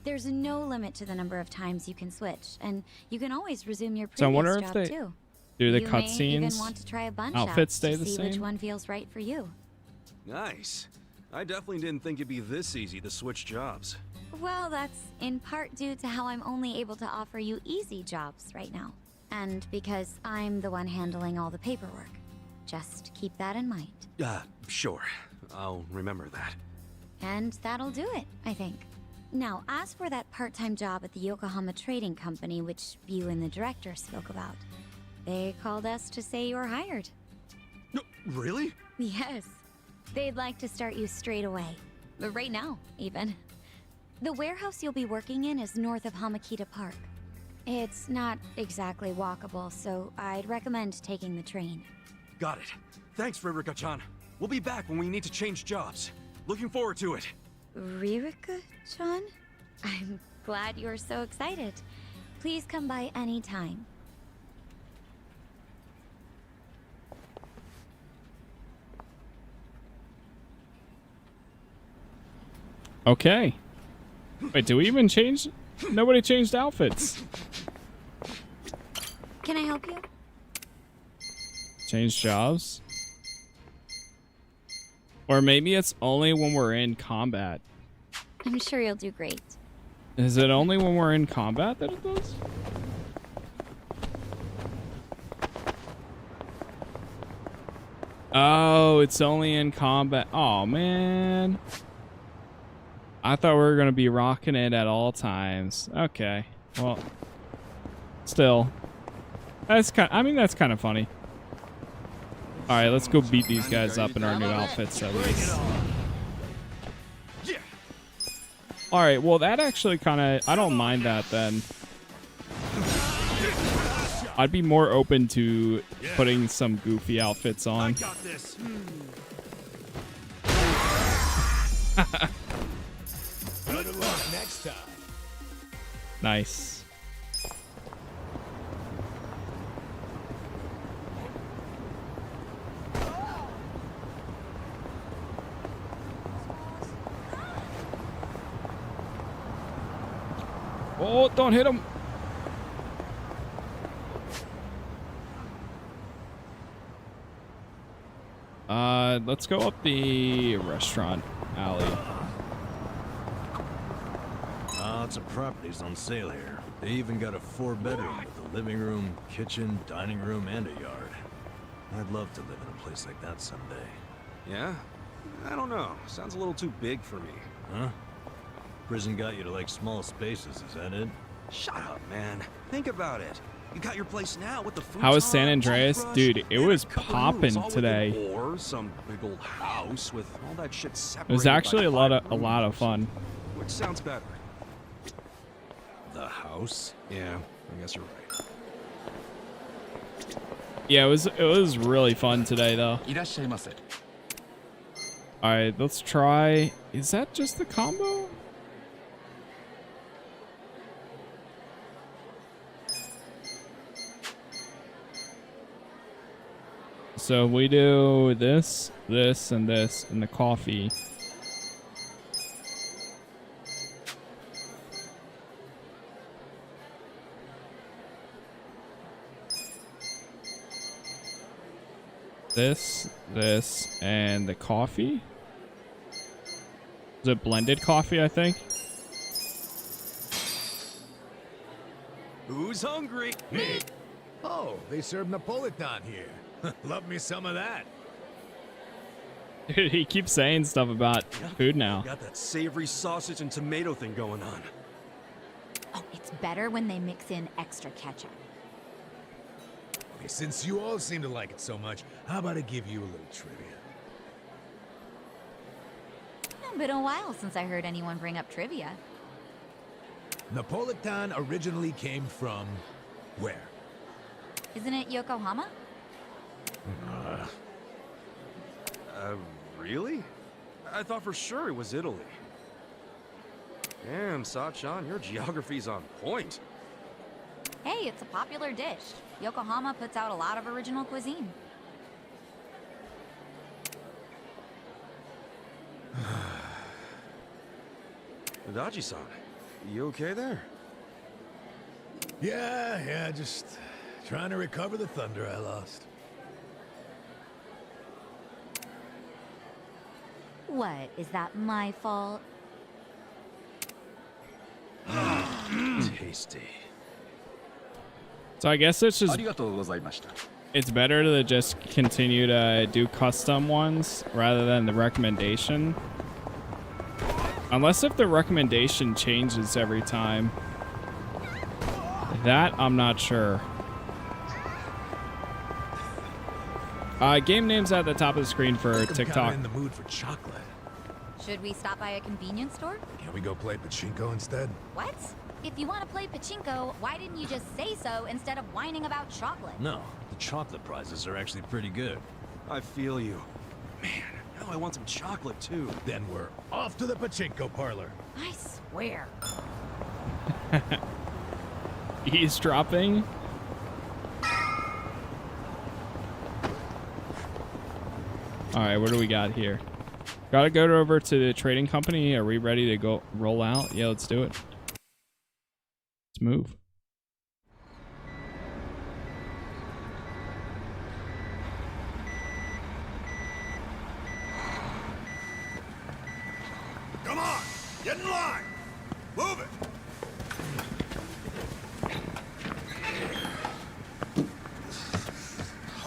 There's no limit to the number of times you can switch, and you can always resume your previous So I wonder if job they too. do the You may cutscenes. even want to try a bunch Outfits out stay to the see same. which one feels right for you. Nice. I definitely didn't think it'd be this easy to switch jobs. Well, that's in part due to how I'm only able to offer you easy jobs right now. And because I'm the one handling all the paperwork. Just keep that in mind. Sure. I'll remember that. And that'll do it, I think. Now, as for that part-time job at the Yokohama Trading Company, which you and the director spoke about, they called us to say you're hired. No, really? Yes. They'd like to start you straight away. Right now, even. The warehouse you'll be working in is north of Hamakita Park. It's not exactly walkable, so I'd recommend taking the train. Got it. Thanks, Ririka-chan. We'll be back when we need to change jobs. Looking forward to it. Ririka-chan? I'm glad you're so excited. Please come by any time. Okay. Wait, do we even change? Nobody changed outfits. Can I help you? Change jobs? Or maybe it's only when we're in combat. I'm sure you'll do great. Is it only when we're in combat that it does? Oh, it's only in combat. Oh, man. I thought we were going to be rocking it at all times. Okay. Well, still. That's kind of funny. All right, let's go beat these guys up in our new outfits at least. All right, well, that actually kind of... I don't mind that then. I'd be more open to putting some goofy outfits on. Better luck next time. Nice. Oh, don't hit him. Let's go up the restaurant alley. Lots of properties on sale here. They even got a 4-bedroom with a living room, kitchen, dining room, and a yard. I'd love to live in a place like that someday. Yeah? I don't know. Sounds a little too big for me. Huh? Prison got you to like small spaces, is that it? Shut up, man. Think about it. You got your place now with the food. How was San Andreas? Dude, it was popping today. Or some big old house with all that shit separated. It was actually a lot of fun. Which sounds better? The house? Yeah, I guess you're right. Yeah, it was really fun today though. All right, let's try. Is that just the combo? So we do this, this, and this, and the coffee. This, and the coffee. Is it blended coffee, I think? Who's hungry? Me. Oh, they serve Napolitan here. Love me some of that. Dude, he keeps saying stuff about food now. Got that savory sausage and tomato thing going on. Oh, it's better when they mix in extra ketchup. Okay, since you all seem to like it so much, how about I give you a little trivia? It's been a while since I heard anyone bring up trivia. Napolitan originally came from where? Isn't it Yokohama? Really? I thought for sure it was Italy. Damn, Sachan, your geography's on point. Hey, it's a popular dish. Yokohama puts out a lot of original cuisine. Adachi-san, you okay there? Yeah, just trying to recover the thunder I lost. What, is that my fault? Tasty. So I guess it's just... It's better to just continue to do custom ones rather than the recommendation. Unless if the recommendation changes every time. That, I'm not sure. Game names at the top of the screen for TikTok. In the mood for chocolate. Should we stop by a convenience store? Can we go play pachinko instead? What? If you want to play pachinko, why didn't you just say so instead of whining about chocolate? No, the chocolate prizes are actually pretty good. I feel you. Man, now I want some chocolate too. Then we're off to the pachinko parlor. I swear. Eavesdropping. All right, what do we got here? Gotta go over to the trading company. Are we ready to go roll out? Yeah, let's do it. Let's move. Come on, get in line. Move it.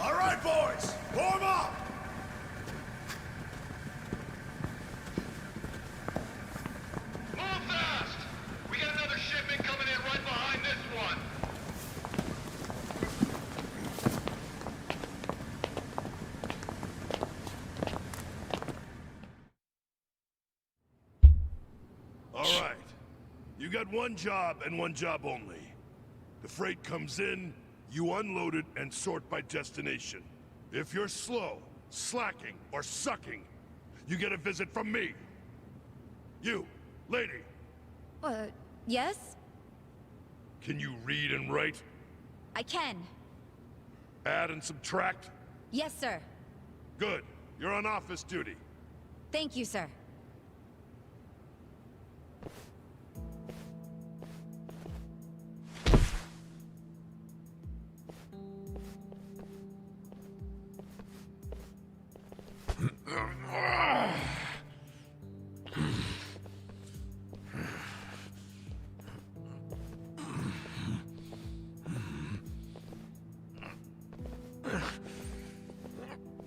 All right, boys, form up. Move fast! We got another shipment coming in right behind this one. All right. You got one job and one job only. The freight comes in, you unload it and sort by destination. If you're slow, slacking, or sucking, you get a visit from me. You, lady, Yes? can you read and write? I can. Add and subtract? Yes, sir. Good. You're on office duty. Thank you, sir.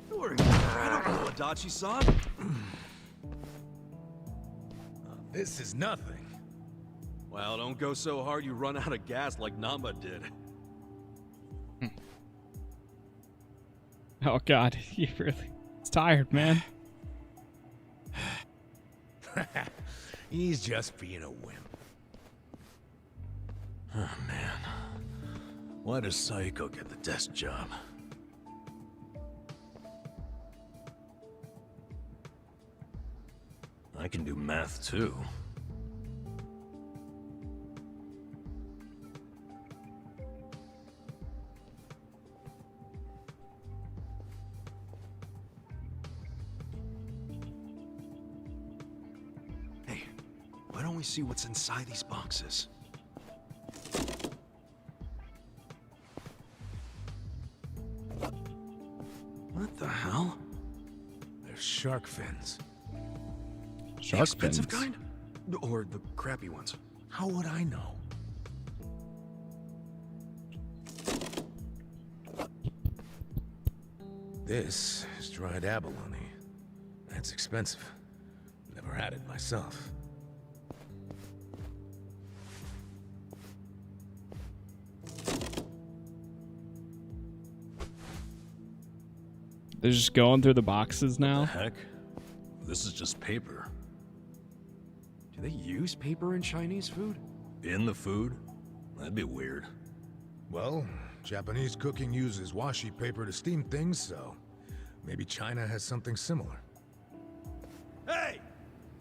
You're incredible, Adachi-san. This is nothing. Well, don't go so hard you run out of gas like Namba did. Oh God, you really? It's tired, man. He's just being a wimp. Oh, man. Why does Saiko get the desk job? I can do math, too. Hey, why don't we see what's inside these boxes? What the hell? They're shark fins. The expensive kind? Or the crappy ones? How would I know? This is dried abalone. That's expensive. Never had it myself. They're just going through the boxes now. Heck, this is just paper. Do they use paper in Chinese food? In the food? That'd be weird. Well, Japanese cooking uses washi paper to steam things, so maybe China has something similar. Hey!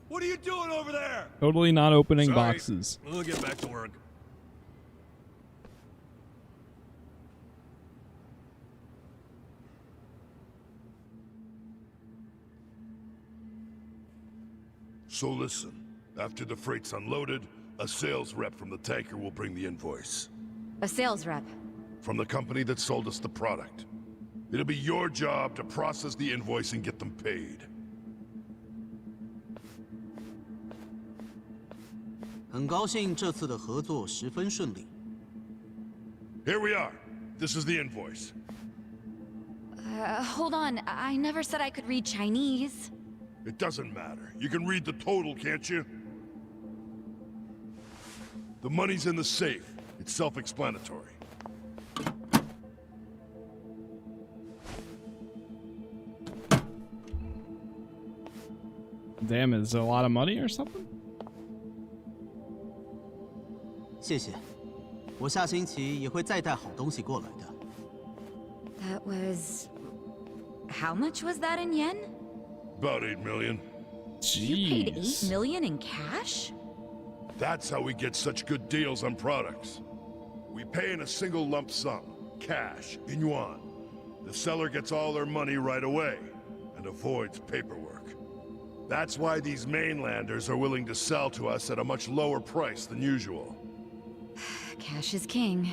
What are you doing over there? Totally not opening Sorry. boxes. We'll get back to work. So listen, after the freight's unloaded, a sales rep from the tanker will bring the invoice. A sales rep. From the company that sold us the product. It'll be your job to process the invoice and get them paid. 很高兴这次的合作十分顺利。 Here we are. This is the invoice. Hold on. I never said I could read Chinese. It doesn't matter. You can read the total, can't you? The money's in the safe. It's self-explanatory. Damn, is it a lot of money or something? 谢谢，我下星期也会再带好东西过来的。 That was... How much was that in yen? About 8 million. You paid 8 million in cash? That's how we get such good deals on products. We pay in a single lump sum, cash, in yuan. The seller gets all their money right away, and avoids paperwork. That's why these mainlanders are willing to sell to us at a much lower price than usual. Cash is king.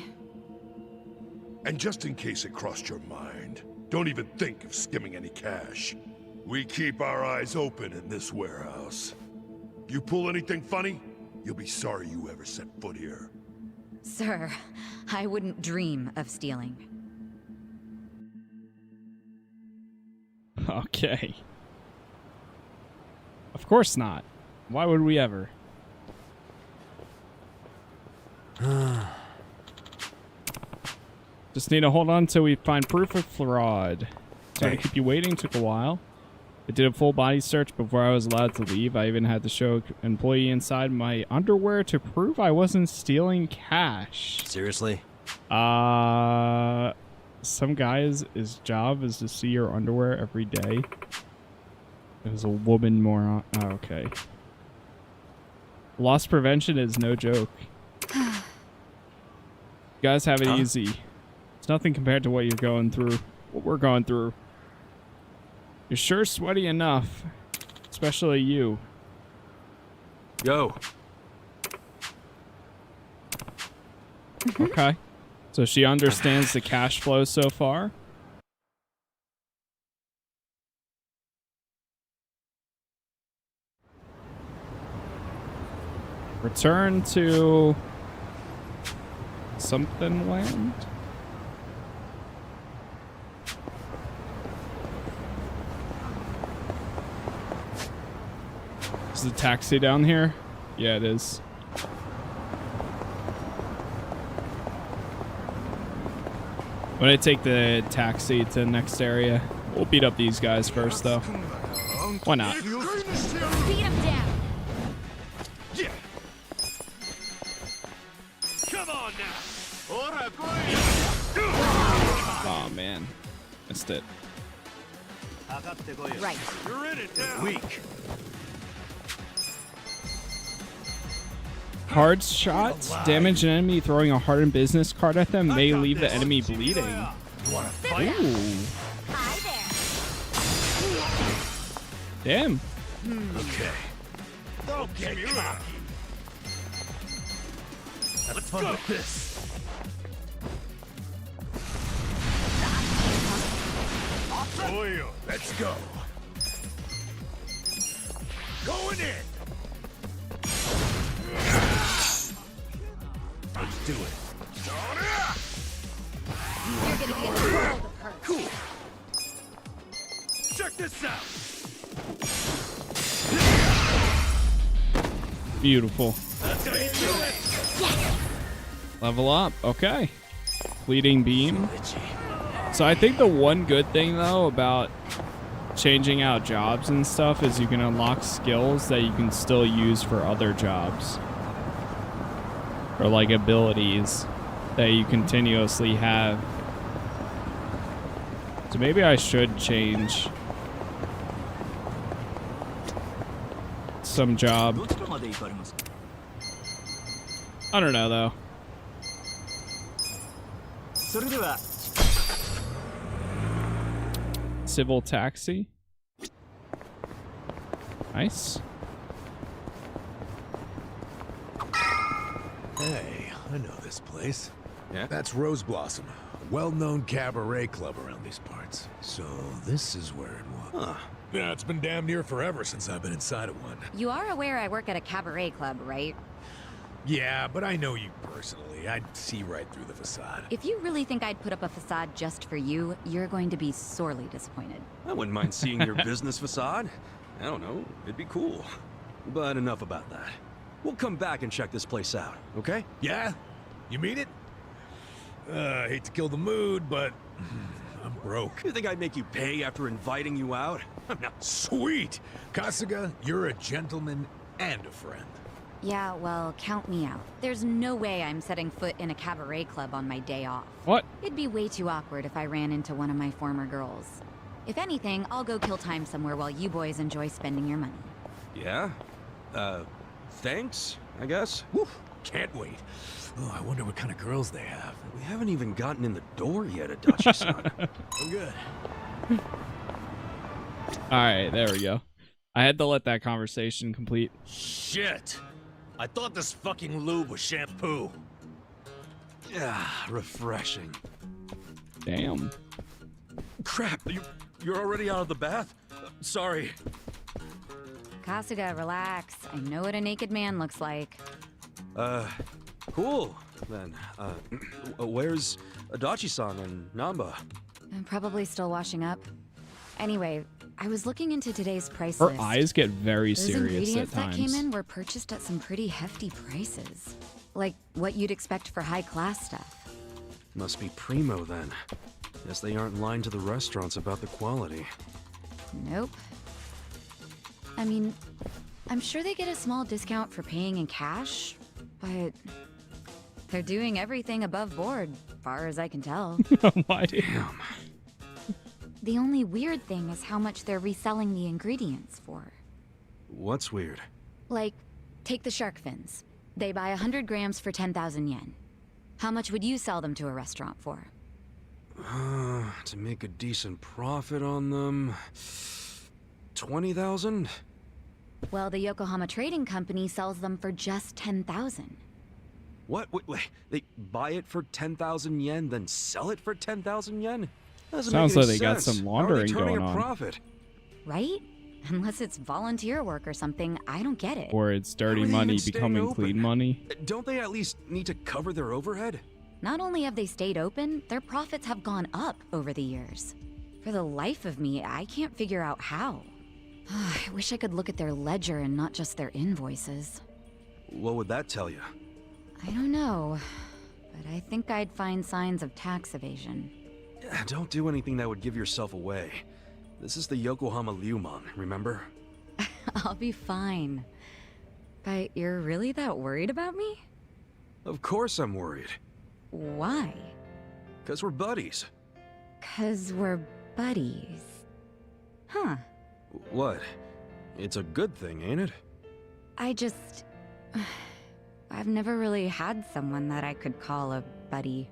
And just in case it crossed your mind, don't even think of skimming any cash. We keep our eyes open in this warehouse. You pull anything funny, you'll be sorry you ever set foot here. Sir, I wouldn't dream of stealing. Okay. Of course not. Why would we ever? Just need to hold on until we find proof of fraud. Sorry to keep you waiting. Took a while. I did a full body search before I was allowed to leave. I even had to show an employee inside my underwear to prove I wasn't stealing cash. Seriously? Some guy's his job is to see your underwear every day. There's a woman moron. Oh, okay. Loss prevention is no joke. You guys have it easy. It's nothing compared to what you're going through. What we're going through. You're sure sweaty enough. Especially you. Yo. Okay. So she understands the cash flow so far. Return to something land. Is the taxi down here? Yeah, it is. When I take the taxi to the next area, we'll beat up these guys first, though. Why not? Beat him down. Yeah. Come on now. Oh man, missed it. Right. You're in it now. Weak. Hard shots damage an enemy. Throwing a hardened business card at them may leave the enemy bleeding. Ooh. Damn. Okay. Don't get cocky. Let's fun with this. Oil. Let's go. Going in. Let's do it. You're gonna be in the world of hurt. Cool. Check this out. Beautiful. Yes. Level up. Okay. Fleeting beam. So I think the one good thing though about changing out jobs and stuff is you can unlock skills that you can still use for other jobs. Or like abilities that you continuously have. So maybe I should change some job. I don't know though. Civil taxi. Nice. Hey, I know this place. Yeah? That's Rose Blossom, a well-known cabaret club around these parts. So this is where it was. Huh. Yeah, it's been damn near forever since I've been inside of one. You are aware I work at a cabaret club, right? Yeah, but I know you personally. I'd see right through the facade. If you really think I'd put up a facade just for you, you're going to be sorely disappointed. I wouldn't mind seeing your business facade. I don't know, it'd be cool. But enough about that. We'll come back and check this place out, okay? Yeah? You mean it? I hate to kill the mood, but I'm broke. You think I'd make you pay after inviting you out? I'm not. Sweet! Kasuga, you're a gentleman and a friend. Yeah, well, count me out. There's no way I'm setting foot in a cabaret club on my day off. What? It'd be way too awkward if I ran into one of my former girls. If anything, I'll go kill time somewhere while you boys enjoy spending your money. Yeah? Thanks, I guess. Woo, can't wait. Oh, I wonder what kind of girls they have. We haven't even gotten in the door yet, Adachi-san. I'm good. Alright, there we go. I had to let that conversation complete. Shit! I thought this fucking lube was shampoo. Yeah, refreshing. Damn. Crap, you're already out of the bath? Sorry. Kasuga, relax. I know what a naked man looks like. Cool, then. Where's Adachi-san and Namba? I'm probably still washing up. Anyway, I was looking into today's price Her list. eyes get very Those serious at ingredients that times. came in were purchased at some pretty hefty prices. Like what you'd expect for high-class stuff. Must be primo, then. Guess they aren't lying to the restaurants about the quality. Nope. I mean, I'm sure they get a small discount for paying in cash, but they're doing everything above board, far as I can tell. Why? Damn. The only weird thing is how much they're reselling the ingredients for. What's weird? Like, take the shark fins. They buy 100 grams for 10,000 yen. How much would you sell them to a restaurant for? To make a decent profit on them... 20,000? Well, the Yokohama Trading Company sells them for just 10,000. What? Wait, they buy it for 10,000 yen, then sell it for 10,000 yen? Doesn't Sounds make like any they got sense. some How are they laundering turning going a on. profit? Right? Unless it's volunteer work or something, I don't get it. Or it's dirty How are they money even staying becoming open? clean money. Don't they at least need to cover their overhead? Not only have they stayed open, their profits have gone up over the years. For the life of me, I can't figure out how. I wish I could look at their ledger and not just their invoices. What would that tell you? I don't know, but I think I'd find signs of tax evasion. Don't do anything that would give yourself away. This is the Yokohama Liuman, remember? I'll be fine. But you're really that worried about me? Of course I'm worried. Why? 'Cause we're buddies. 'Cause we're buddies. Huh. What? It's a good thing, ain't it? I just... I've never really had someone that I could call a buddy.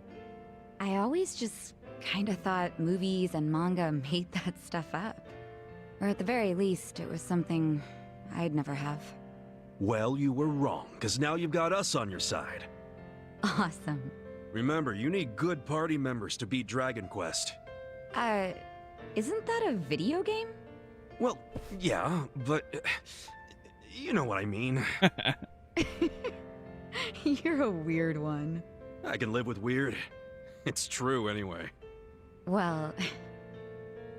I always just kinda thought movies and manga made that stuff up. Or at the very least, it was something I'd never have. Well, you were wrong, 'cause now you've got us on your side. Awesome. Remember, you need good party members to beat Dragon Quest. Isn't that a video game? Well, yeah, but... you know what I mean. You're a weird one. I can live with weird. It's true, anyway. Well,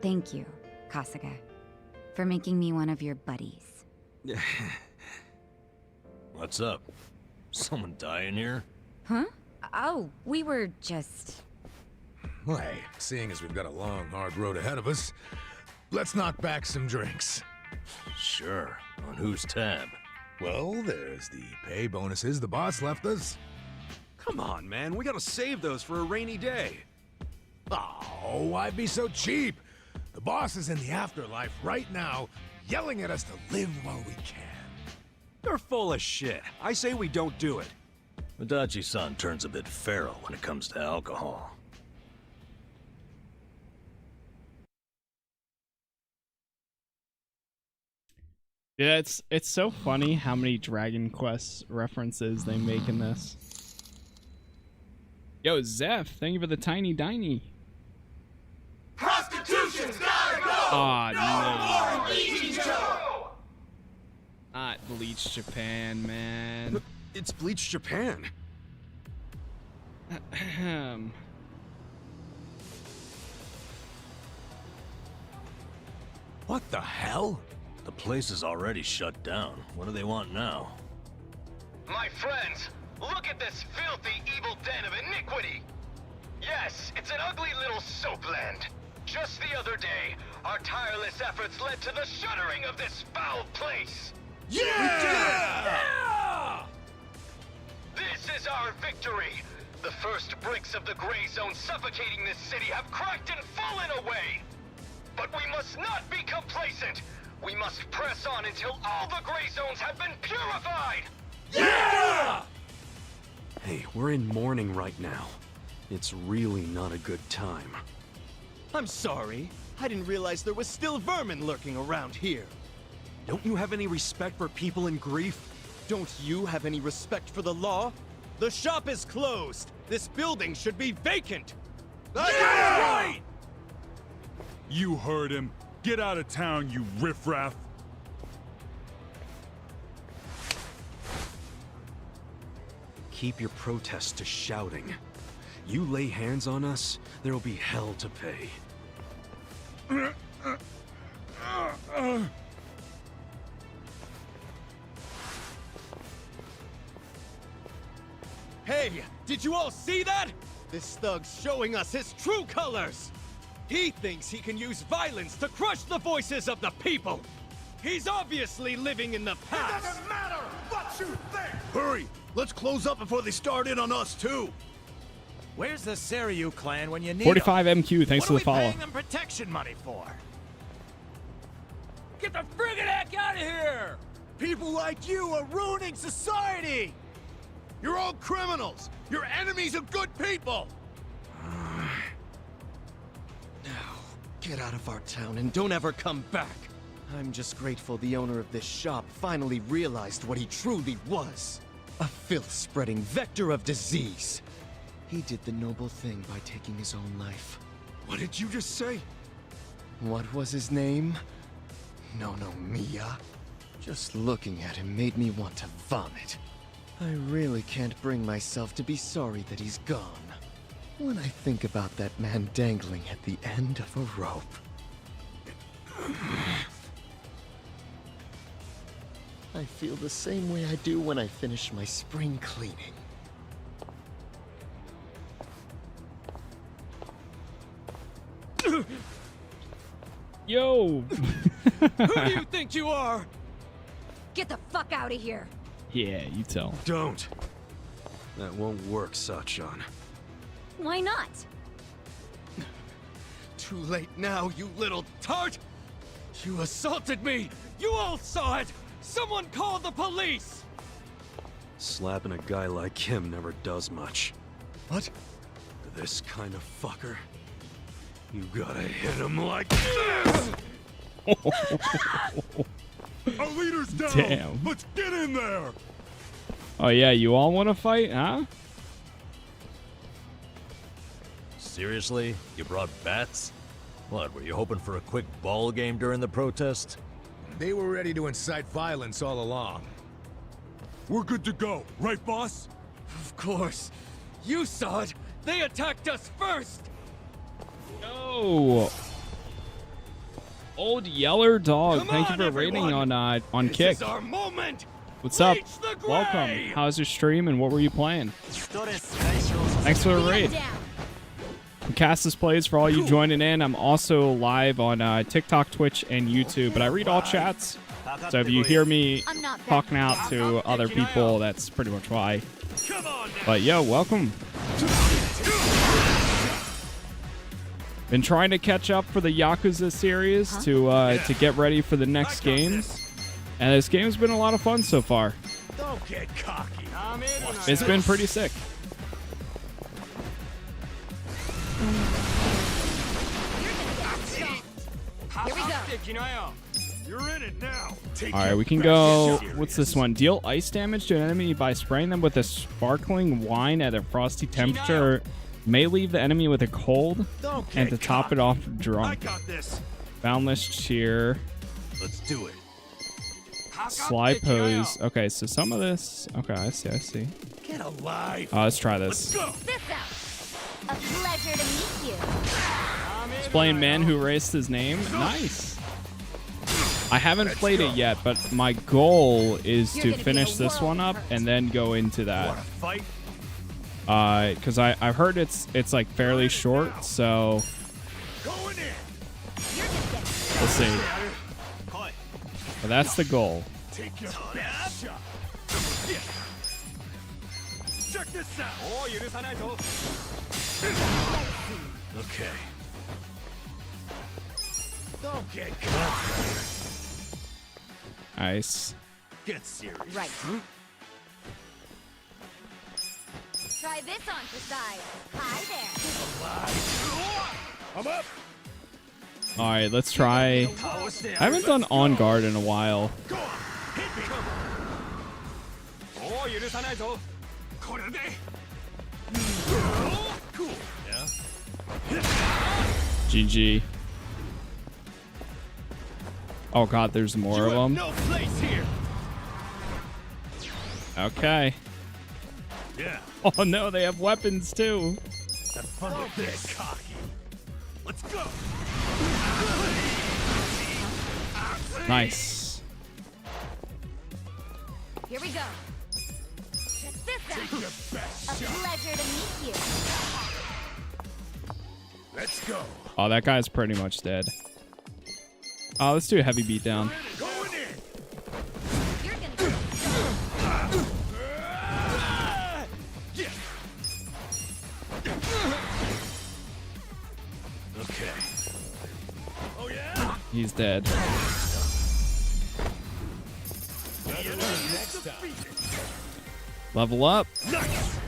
thank you, Kasuga, for making me one of your buddies. What's up? Someone dying here? Huh? Oh, we were just... Well, hey, seeing as we've got a long, hard road ahead of us, let's knock back some drinks. Sure. On whose tab? Well, there's the pay bonuses the boss left us. Come on, man. We gotta save those for a rainy day. Oh, why be so cheap? The boss is in the afterlife right now, yelling at us to live while we can. You're full of shit. I say we don't do it. Adachi-san turns a bit feral when it comes to alcohol. Yeah, it's so funny how many Dragon Quest references they make in this. Yo, Zeph, thank you for the tiny diny. Prostitution's gotta go! Aw, no no. more Bleach Joe! Not Bleach Japan, man. It's Bleach Japan. Ahem. What the hell? The place is already shut down. What do they want now? My friends, look at this filthy, evil den of iniquity! Yes, it's an ugly little soap land. another day, our tireless efforts led to the shuttering of this foul place. Yeah! This is our victory. The first bricks of the gray zone suffocating this city have cracked and fallen away. But we must not be complacent. We must press on until all the gray zones have been purified. Yeah! Hey, we're in mourning right now. It's really not a good time. I'm sorry. I didn't realize there was still vermin lurking around here. Don't you have any respect for people in grief? Don't you have any respect for the law? The shop is closed. This building should be vacant. That's right! You heard him. Get out of town, you riffraff. Keep your protests to shouting. You lay hands on us, there'll be hell to pay. Hey, did you all see that? This thug's showing us his true colors. He thinks he can use violence to crush the voices of the people. He's obviously living in the past. It doesn't matter what you think! Hurry! Let's close up before they start in on us, too! Where's the Seiryu clan when you need 45 MQ, thanks for the follow. What are we paying them protection money for? Get the friggin' heck out of here! People like you are ruining society! You're all criminals! You're enemies of good people! Now, get out of our town and don't ever come back. I'm just grateful the owner of this shop finally realized what he truly was. A filth-spreading vector of disease. He did the noble thing by taking his own life. What did you just say? What was his name? No, Mia. Just looking at him made me want to vomit. I really can't bring myself to be sorry that he's gone. When I think about that man dangling at the end of a rope. I feel the same way I do when I finish my spring cleaning. Yo! Who do you think you are? Get the fuck out of here. Yeah, you tell. Don't. That won't work, Sachan. Why not? Too late now, you little tart! You assaulted me! You all saw it! Someone call the police! Slapping a guy like him never does much. What? This kind of fucker. You gotta hit him like this! Our leader's down! Damn. Let's get in there! Oh yeah, you all want to fight, huh? Seriously? You brought bats? What, were you hoping for a quick ball game during the protest? They were ready to incite violence all along. We're good to go, right, boss? Of course. You saw it! They attacked us first! No! Old Yeller Dog, Come thank you on, for everyone. rating on This Kick. is our moment! What's up? Reach the gray! Welcome. How's your stream and what were you playing? Thanks for the raid. Casas plays for all you joining in. I'm also live on TikTok, Twitch, and YouTube, but I read all chats. So if you hear me talking out to other people, that's pretty much why. But yo, welcome. Been trying to catch up for the Yakuza series to get ready for the next games. And this game's been a lot of fun so far. Don't get cocky. It's been pretty sick. Here we go. You're in it now. Take All right, we can go. What's this one? Deal ice damage to an enemy by spraying them with a sparkling wine at a frosty temperature. May leave the enemy with a cold, and to top it off, drunk. I got this. Boundless cheer. Let's do it. Sly pose. Okay, so some of this. Okay, I see. Get alive. Let's try this. This out. A pleasure to meet you. It's playing Man Who Erased His Name. Nice. I haven't played it yet, but my goal is to finish this one up and then go into that. Fight? Because I've heard it's like fairly short, so We'll see. But that's the goal. Take your best shot. Check this out. Okay. Okay, Nice. get serious. Right. Try this on for size. Hi there. I'm up. All right, let's try. I haven't done on guard in a while. Cool. Yeah. GG. Oh god, there's more of them. No place here. Okay. Yeah. Oh no, they have weapons too. Have fun with this. Cocky. Let's go. Nice. Here we go. Check this out. Take your best A shot. pleasure to meet you. Let's go. Oh, that guy's pretty much dead. Oh, let's do a heavy beatdown. Going in. You're gonna Yeah. Okay. Oh yeah. He's dead. Next time. Level up. Nice.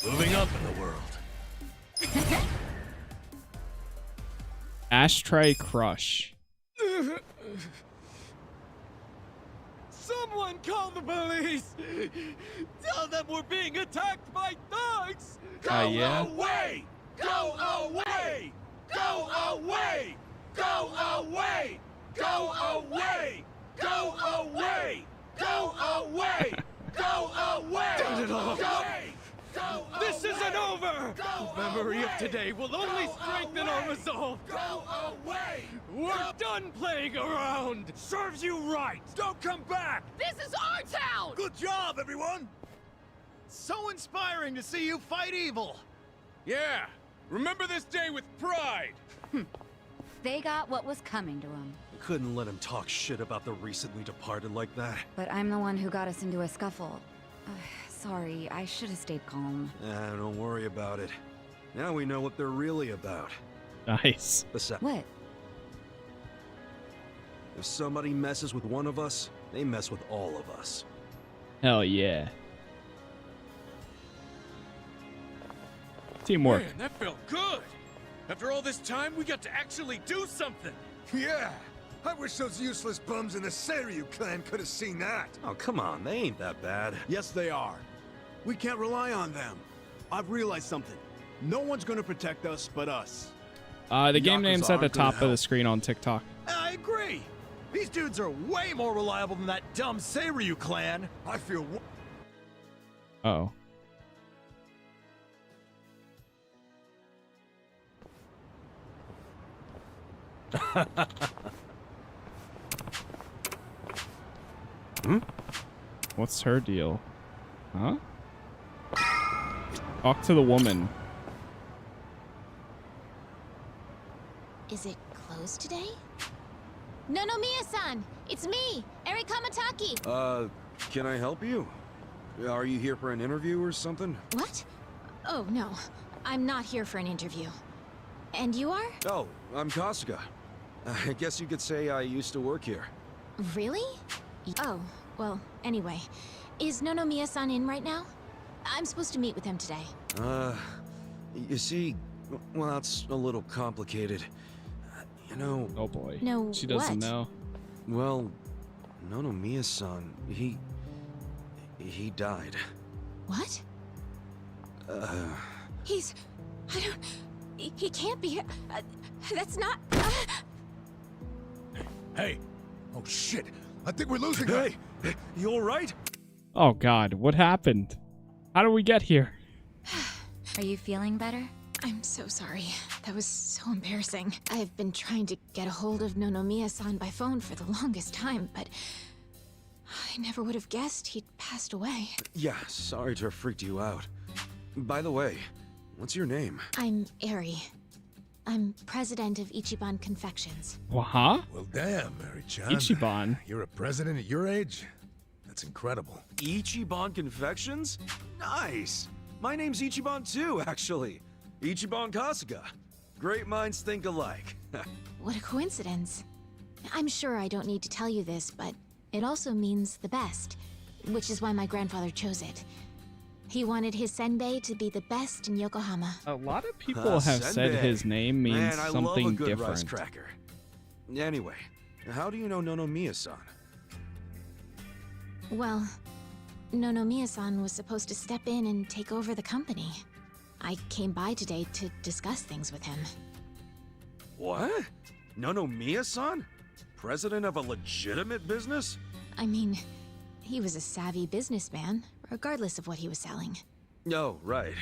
Moving up in the world. Ashtray crush. Someone call the police! Tell them we're being attacked by thugs! Yeah. Away! Go away! Go away! Go away! Go away! Go away! Go away! Go away! Get it all. Go This isn't over! The memory of today will only strengthen our resolve! Go away! We're done playing around! Serves you right! Don't come back! This is our town! Good job, everyone! So inspiring to see you fight evil! Yeah, remember this day with pride! They got what was coming to them. I couldn't let him talk shit about the recently departed like that. But I'm the one who got us into a scuffle. Sorry, I should have stayed calm. Don't worry about it. Now we know what they're really about. Nice. Besides, What? if somebody messes with one of us, they mess with all of us. Hell yeah. Teamwork. Man, that felt good! After all this time, we got to actually do something! Yeah. I wish those useless bums in the Seiryu clan could have seen that. Oh, come on, they ain't that bad. Yes, they are. We can't rely on them. I've realized something. No one's gonna protect us but us. The game Yakuza name's at the aren't gonna top of the help. screen on TikTok. I agree. These dudes are way more reliable than that dumb Seiryu clan. I feel... Oh. What's her deal? Huh? Talk to the woman. Is it closed today? No, Mia-san! It's me, Eri Kamataki! Can I help you? Are you here for an interview or something? What? Oh, no. I'm not here for an interview. And you are? Oh, I'm Kasuga. I guess you could say I used to work here. Really? Oh, well, anyway. Is Mia-san in right now? I'm supposed to meet with him today. You see, well, it's a little complicated. You know... Oh boy. No, she doesn't what? know. Well, Mia-san, he died. What? He's... I don't... He can't be... that's not... Hey. Oh, shit. I think we're losing her. Hey, you all right? Oh god, what happened? How did we get here? Are you feeling better? I'm so sorry. That was so embarrassing. I've been trying to get a hold of Mia-san by phone for the longest time, but... I never would have guessed he'd passed away. Yeah, sorry to have freaked you out. By the way, what's your name? I'm Eri. I'm president of Ichiban Confections. Huh? Well, damn, Mary-chan. Ichiban. You're a president at your age? That's incredible. Ichiban Confections? Nice! My name's Ichiban too, actually. Ichiban Kasuga. Great minds think alike. What a coincidence. I'm sure I don't need to tell you this, but it also means the best, which is why my grandfather chose it. He wanted his senbei to be the best in Yokohama. A lot of people have said his name means Man, I something love a good different. rice cracker. Anyway, how do you know Nonomiya-san? Well, Nonomiya-san was supposed to step in and take over the company. I came by today to discuss things with him. What? Nonomiya-san? President of a legitimate business? I mean, he was a savvy businessman, regardless of what he was selling. Oh, right.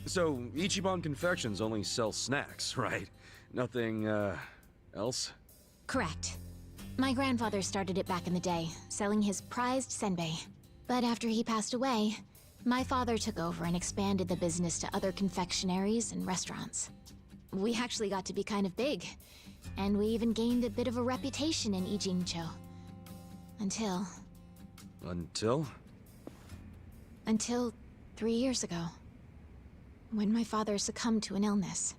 So, Ichiban Confections only sells snacks, right? Nothing, else? Correct. My grandfather started it back in the day, selling his prized senbei. But after he passed away, my father took over and expanded the business to other confectionaries and restaurants. We actually got to be kind of big, and we even gained a bit of a reputation in Ijincho. Until 3 years ago, when my father succumbed to an illness.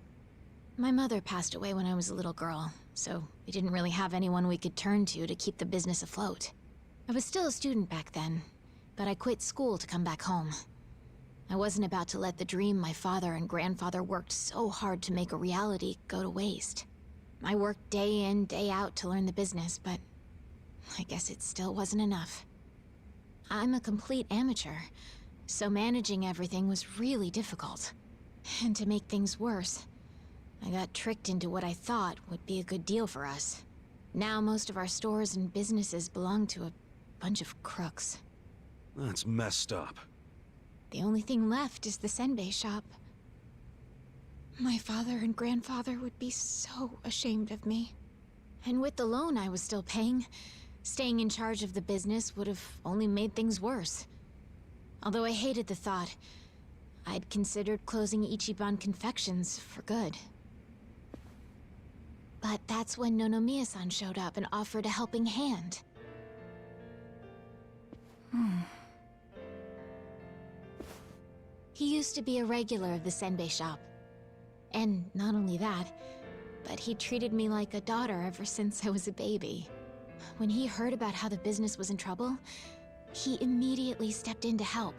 My mother passed away when I was a little girl, so we didn't really have anyone we could turn to keep the business afloat. I was still a student back then, but I quit school to come back home. I wasn't about to let the dream my father and grandfather worked so hard to make a reality go to waste. I worked day in, day out to learn the business, but I guess it still wasn't enough. I'm a complete amateur, so managing everything was really difficult. And to make things worse, I got tricked into what I thought would be a good deal for us. Now most of our stores and businesses belong to a bunch of crooks. That's messed up. The only thing left is the senbei shop. My father and grandfather would be so ashamed of me. And with the loan I was still paying, staying in charge of the business would have only made things worse. Although I hated the thought, I'd considered closing Ichiban Confections for good. But that's when Nonomiya-san showed up and offered a helping hand. He used to be a regular of the senbei shop. And not only that, but he treated me like a daughter ever since I was a baby. When he heard about how the business was in trouble, he immediately stepped in to help.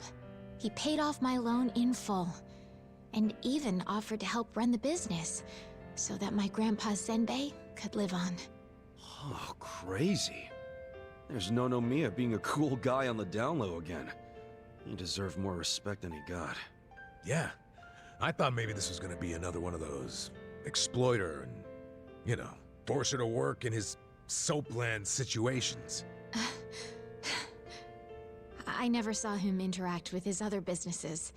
He paid off my loan in full, and even offered to help run the business, so that my grandpa's senbei could live on. Oh, crazy. There's Nonomiya being a cool guy on the down low again. He deserved more respect than he got. Yeah. I thought maybe this was gonna be another one of those exploiter and, you know, force her to work in his soapland situations. I never saw him interact with his other businesses,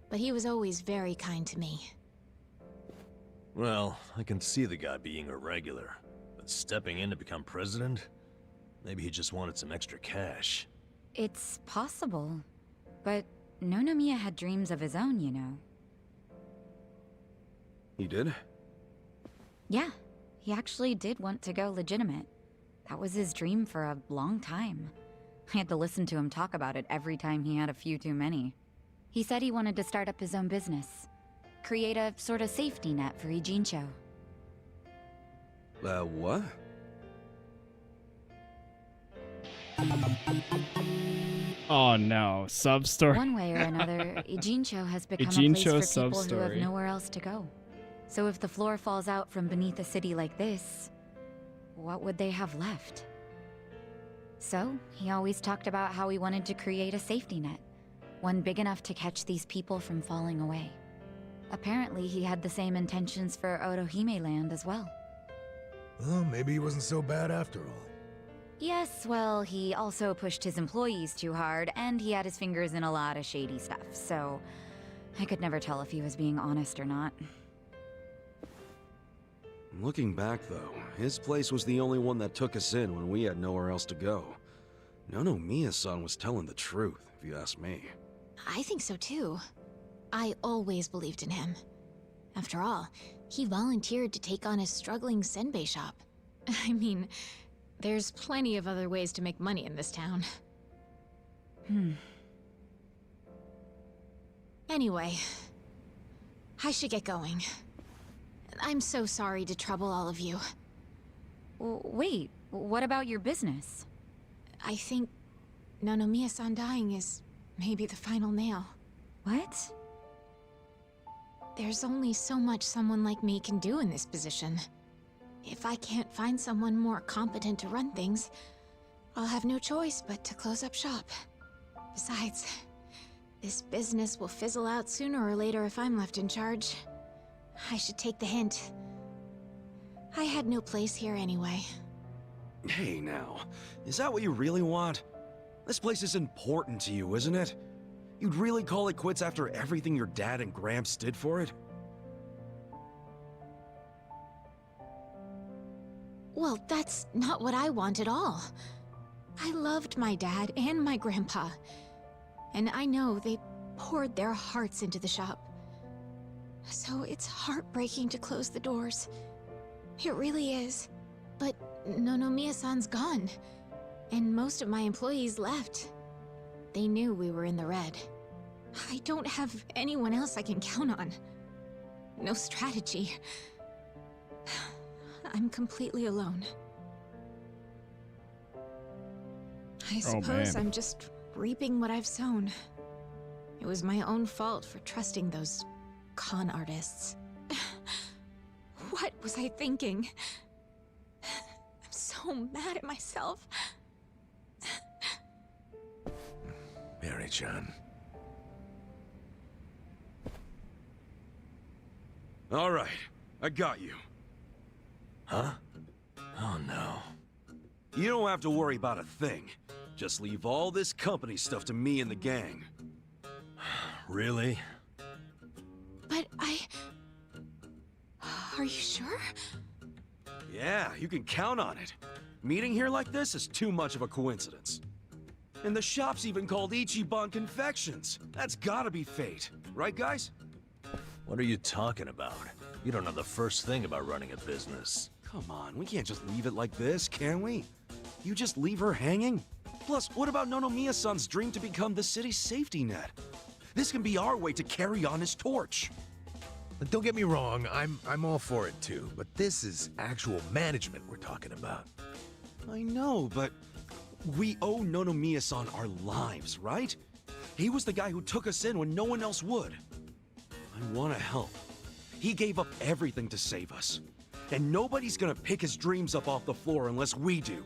but he was always very kind to me. Well, I can see the guy being a regular, but stepping in to become president? Maybe he just wanted some extra cash. It's possible, but Nonomiya had dreams of his own, you know. He did? Yeah, he actually did want to go legitimate. That was his dream for a long time. I had to listen to him talk about it every time he had a few too many. He said he wanted to start up his own business. Create a sort of safety net for Ijincho. What? Oh no, sub-story. One way or another, Ijincho has become a Ijincho place for people who have sub-story. nowhere else to go. So if the floor falls out from beneath a city like this, what would they have left? So, he always talked about how he wanted to create a safety net, one big enough to catch these people from falling away. Apparently, he had the same intentions for Orohime Land as well. Well, maybe he wasn't so bad after all. Yes, well, he also pushed his employees too hard, and he had his fingers in a lot of shady stuff, so I could never tell if he was being honest or not. Looking back, though, his place was the only one that took us in when we had nowhere else to go. Nonomiya-san was telling the truth, if you ask me. I think so too. I always believed in him. After all, he volunteered to take on his struggling senbei shop. I mean, there's plenty of other ways to make money in this town. Anyway, I should get going. I'm so sorry to trouble all of you. Wait, what about your business? I think Nonomiya-san dying is maybe the final nail. What? There's only so much someone like me can do in this position. If I can't find someone more competent to run things, I'll have no choice but to close up shop. Besides, this business will fizzle out sooner or later if I'm left in charge. I should take the hint. I had no place here anyway. Hey now, is that what you really want? This place is important to you, isn't it? You'd really call it quits after everything your dad and Gramps did for it? Well, that's not what I want at all. I loved my dad and my grandpa. And I know they poured their hearts into the shop. So it's heartbreaking to close the doors. It really is. But Nonomiya-san's gone. And most of my employees left. They knew we were in the red. I don't have anyone else I can count on. No strategy. I'm completely alone. I suppose I'm just reaping what I've sown. It was my own fault for trusting those con artists. What was I thinking? I'm so mad at myself. Mary-chan. All right, I got you. Huh? Oh no. You don't have to worry about a thing. Just leave all this company stuff to me and the gang. Really? But are you sure? Yeah, you can count on it. Meeting here like this is too much of a coincidence. And the shop's even called Ichiban Confections. That's gotta be fate, right guys? What are you talking about? You don't know the first thing about running a business. Come on, we can't just leave it like this, can we? You just leave her hanging? Plus, what about Nonomiya-san's dream to become the city's safety net? This can be our way to carry on his torch. Don't get me wrong, I'm all for it too, but this is actual management we're talking about. I know, but we owe Nonomiya-san our lives, right? He was the guy who took us in when no one else would. I want to help. He gave up everything to save us. And nobody's gonna pick his dreams up off the floor unless we do.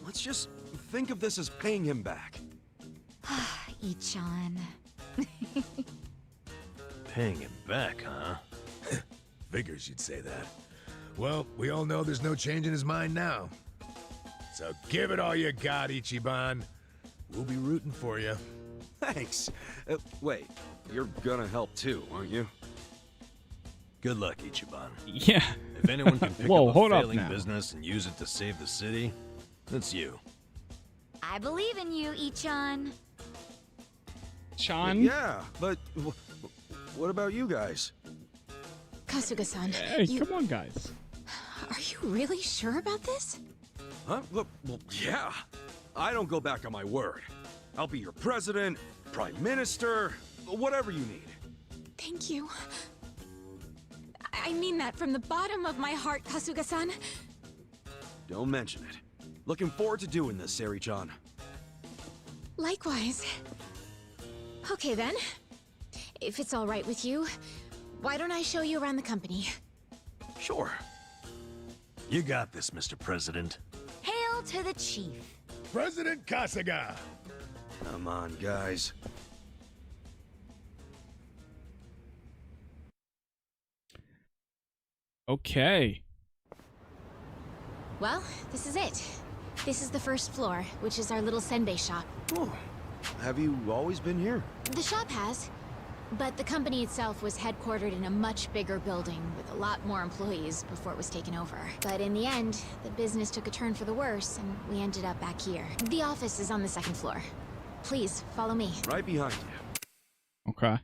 Let's just think of this as paying him back. Ichan. Paying him back, huh? Figures you'd say that. Well, we all know there's no change in his mind now. So give it all you got, Ichiban. We'll be rooting for you. Thanks. Wait, you're gonna help too, aren't you? Good luck, Ichiban. Yeah. If anyone can pick Whoa, up hold a up failing now. business and use it to save the city, it's you. I believe in you, Ichan. Chan? Yeah, but what about you guys? Kasuga-san, Hey, come on, guys. Are you really sure about this? Huh? Well, yeah. I don't go back on my word. I'll be your president, prime minister, whatever you need. Thank you. I mean that from the bottom of my heart, Kasuga-san. Don't mention it. Looking forward to doing this, Sari-chan. Likewise. Okay then. If it's all right with you, why don't I show you around the company? Sure. You got this, Mr. President. Hail to the chief. President Kasuga! Come on, guys. Okay. Well, this is it. This is the first floor, which is our little senbei shop. Oh, have you always been here? The shop has, but the company itself was headquartered in a much bigger building with a lot more employees before it was taken over. But in the end, the business took a turn for the worse, and we ended up back here. The office is on the second floor. Please, follow me. Right behind you. Okay.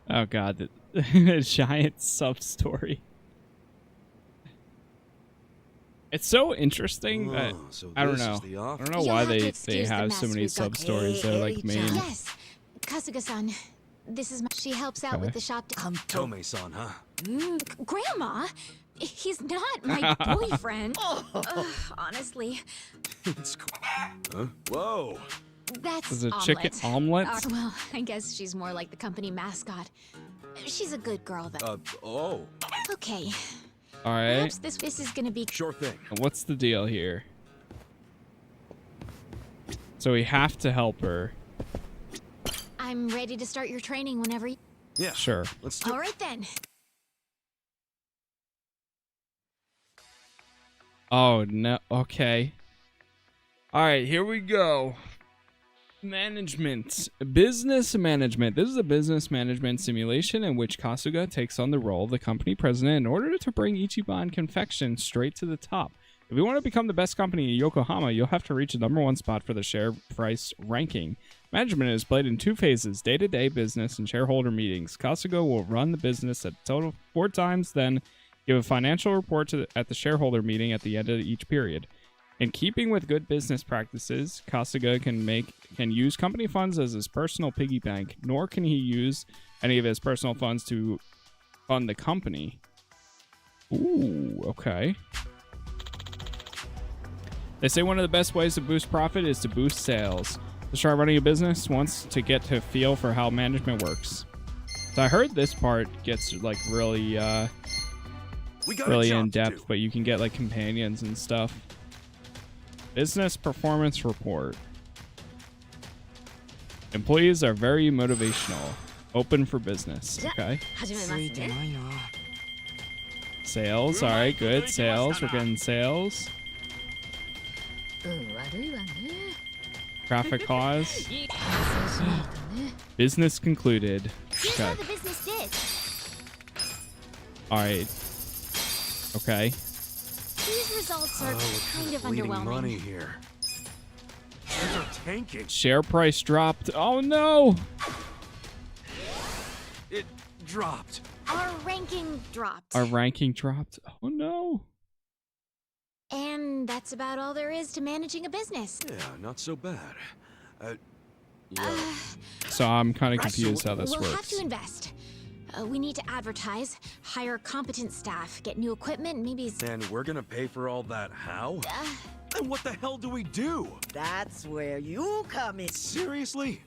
Oh god, A giant sub story. It's so interesting that so I don't this know. is the I don't know You'll why have to they excuse the have so mess many we've got. sub stories. They're like main. Yes, Kasuga-san. This is she helps out with Okay. the shop. Tome-san, huh? Grandma, he's not my boyfriend. Ugh, honestly, Huh? Whoa. that's Is it omelet. chicken omelet? Well, I guess she's more like the company mascot. She's a good girl, though. Oh. Okay. All right. Perhaps this is gonna be Sure thing. What's the deal here? So we have to help her. I'm ready to start your training whenever you... Yeah. Sure. Let's do All right, then. Oh no. Okay. All right. Here we go. Management. Business management. This is a business management simulation in which Kasuga takes on the role of the company president in order to bring Ichiban Confection straight to the top. If you want to become the best company in Yokohama, you'll have to reach the #1 spot for the share price ranking. Management is played in 2 phases, day-to-day business and shareholder meetings. Kasuga will run the business a total of 4 times, then give a financial report at the shareholder meeting at the end of each period. In keeping with good business practices, Kasuga can use company funds as his personal piggy bank, nor can he use any of his personal funds to fund the company. Ooh, okay. They say one of the best ways to boost profit is to boost sales. To start running a business wants to get to feel for how management works. So I heard this part gets like really in depth, but you can get like companions and stuff. Business performance report. Employees are very motivational. Open for business. Okay. Sales. All right, good. Sales. We're getting sales. Traffic cause. Business concluded. Okay. All right. Okay. These results are kind of Bleeding underwhelming. money here. Shares are tanking. Share price dropped. Oh no. It dropped. Our ranking dropped. Our ranking dropped. Oh no. And that's about all there is to managing a business. Yeah, not so bad. So I'm kind of confused how this we'll have works. to invest. We need to advertise, hire competent staff, get new equipment, maybe... And we're gonna pay for all that how? And what the hell do we do? That's where you come in. Seriously?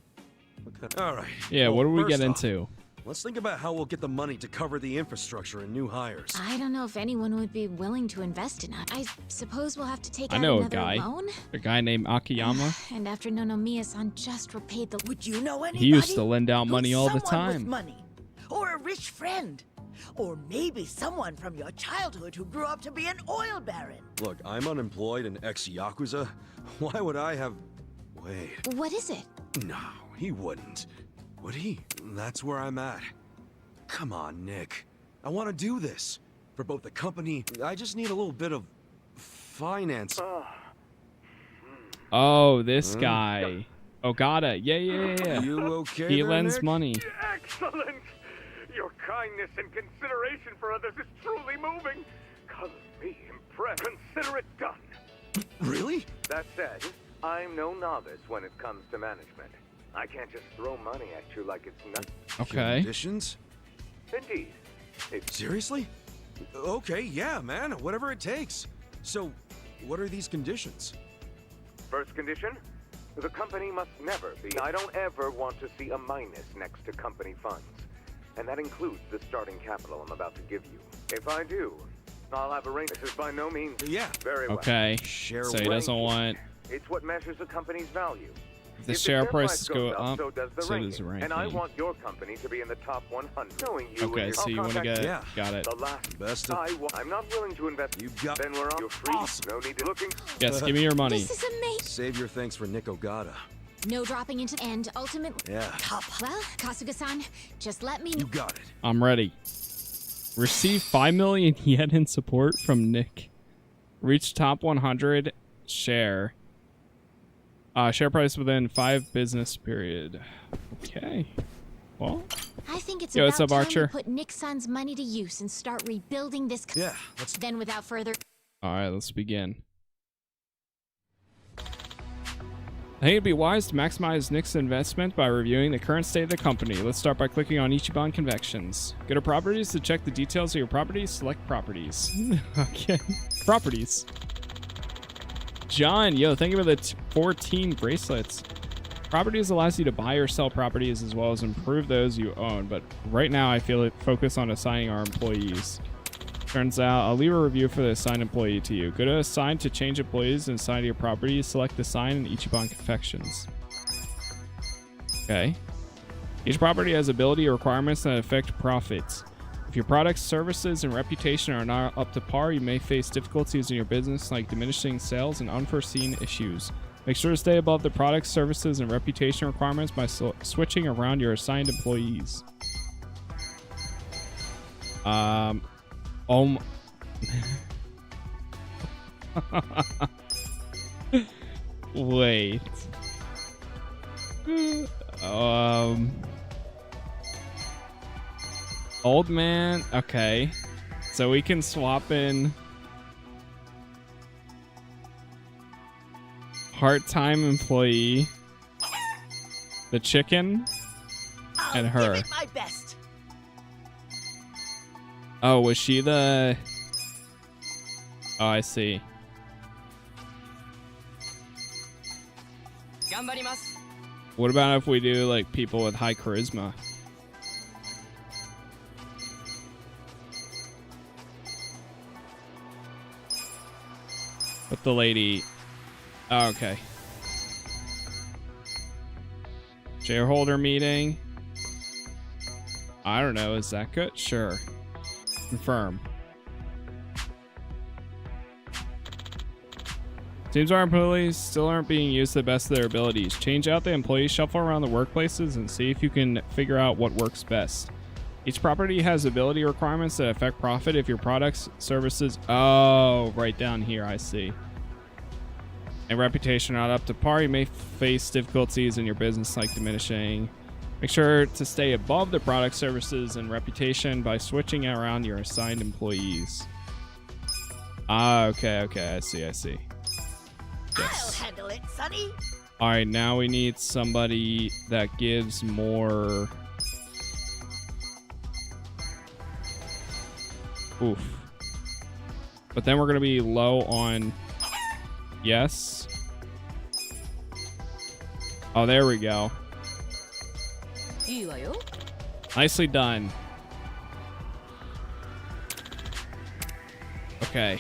All right. Yeah, Well, what do we first get off, into? Let's think about how we'll get the money to cover the infrastructure and new hires. I don't know if anyone would be willing to invest in us. I suppose we'll have to take I out know a another guy. loan? A guy named Akiyama. And after Nonomiya-san just repaid the... Would you know anybody? He used to lend out Who's money all the someone with time. money, or a rich friend, or maybe someone from your childhood who grew up to be an oil baron. Look, I'm unemployed and ex-Yakuza. Why would I have... Wait. What is it? No, he wouldn't. Would he? That's where I'm at. Come on, Nick. I want to do this. For both the company, I just need a little bit of... finance. Oh, this guy. Ogata. Yeah. You okay He there, lends Nick? money. Excellent! Your kindness and consideration for others is truly moving. Color me impressed. Consider it done. Really? That said, I'm no novice when it comes to management. I can't just throw money at you like it's nothing. Okay. Conditions? Indeed. Seriously? Okay, yeah, man. Whatever it takes. So, what are these conditions? First condition, the company must never be. I don't ever want to see a minus next to company funds. And that includes the starting capital I'm about to give you. If I do, I'll have a ring. This is by no means. Yeah. Very well. Okay. Share So he doesn't want... It's what measures a company's value. If the If share prices price go goes up, so does the so ranking. does the ranking. And I want your company to be in the top 100. Knowing you Okay, and so you want to get... Yeah. Got it. the last Best of... I'm not willing to invest. You got... Then we're on. You're free. Awesome. No need to looking. Yes, give me your money. This is amazing. Save your thanks for Nick Ogata. No dropping into and ultimately... Yeah. Well, Kasuga-san, just let me... You got it. I'm ready. Receive 5 million yen in support from Nick. Reach top 100 share. Share price within 5 business period. Okay. Well, I think it's Yo, what's about up, time Archer? we put Nick-san's money to use and start rebuilding this. Yeah, let's. Then, without further. All right, let's begin. I think it'd be wise to maximize Nick's investment by reviewing the current state of the company. Let's start by clicking on Ichiban Convections. Go to Properties to check the details of your properties. Select Properties. Okay. Properties. John, yo, thank you for the 14 bracelets. Properties allows you to buy or sell properties as well as improve those you own, but right now I feel it focus on assigning our employees. Turns out I'll leave a review for the assigned employee to you. Go to Assign to change employees and assign to your property. Select Assign in Ichiban Confections. Okay. Each property has ability requirements that affect profits. If your products, services, and reputation are not up to par, you may face difficulties in your business like diminishing sales and unforeseen issues. Make sure to stay above the products, services, and reputation requirements by switching around your assigned employees. Oh wait. Old man. Okay. So we can swap in part-time employee, the chicken, and her. Give it my best. Oh, was she the... Oh, I see. What about if we do, like, people with high charisma? With the lady... Oh, okay. Shareholder meeting. I don't know, is that good? Sure. Confirm. Seems our employees still aren't being used to the best of their abilities. Change out the employee shuffle around the workplaces and see if you can figure out what works best. Each property has ability requirements that affect profit if your products, services... Oh, right down here, I see. And reputation not up to par, you may face difficulties in your business like diminishing. Make sure to stay above the product, services, and reputation by switching around your assigned employees. Ah, okay, I see. Yes. I'll handle it, Sonny. All right, now we need somebody that gives more... Oof. But then we're going to be low on... Yes. Oh, there we go. Nicely done. Okay.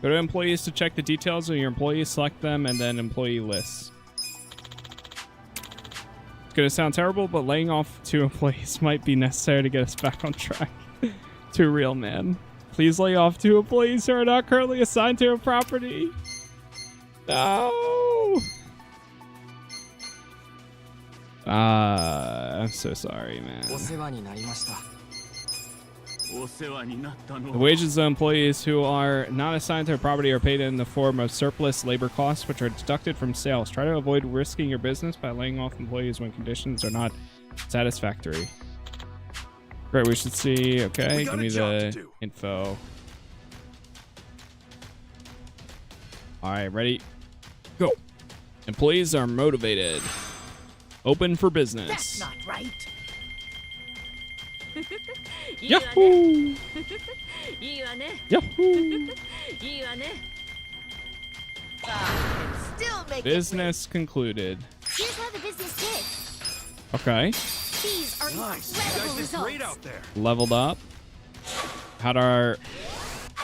Go to employees to check the details of your employees, select them, and then employee lists. It's going to sound terrible, but laying off 2 employees might be necessary to get us back on track. Too real, man. Please lay off 2 employees who are not currently assigned to a property. No! I'm so sorry, man. The wages of employees who are not assigned to a property are paid in the form of surplus labor costs, which are deducted from sales. Try to avoid risking your business by laying off employees when conditions are not satisfactory. Great, we should see. Okay, give me the info. All right, ready? Go. Employees are motivated. Open for business. That's not right. Yahoo! Yahoo! Still make Business concluded. Here's how the business did. Okay. These are Nice. You incredible guys did results. great out there. Leveled up. How'd our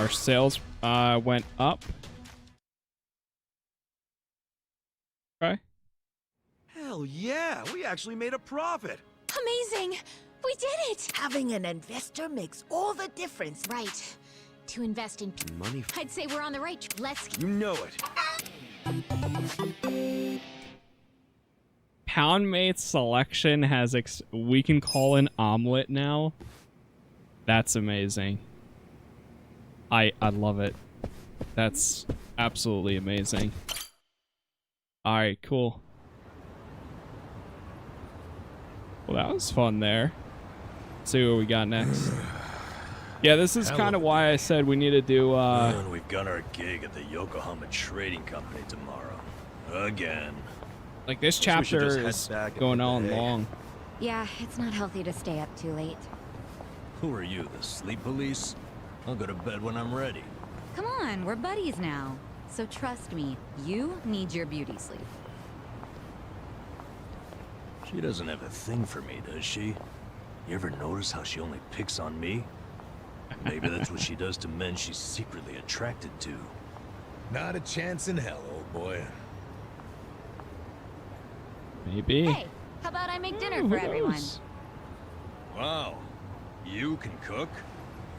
sales went up? Okay. Hell yeah, we actually made a profit. Amazing! We did it! Having an investor makes all the difference. Right. To invest in Money. I'd say we're on the right. Let's. You know it. Poundmate's selection has we can call an omelet now. That's amazing. I love it. That's absolutely amazing. All right, cool. Well, that was fun there. Let's see what we got next. Yeah, this is kind of why I said we need to do. And we've got our gig at the Yokohama Trading Company tomorrow. Again. Like this chapter is going on long. Yeah, it's not healthy to stay up too late. Who are you, the sleep police? I'll go to bed when I'm ready. Come on, we're buddies now. So trust me, you need your beauty sleep. She doesn't have a thing for me, does she? You ever notice how she only picks on me? Maybe that's what she does to men she's secretly attracted to. Not a chance in hell, old boy. Maybe. Hey, how about I make dinner for everyone? Wow, you can cook?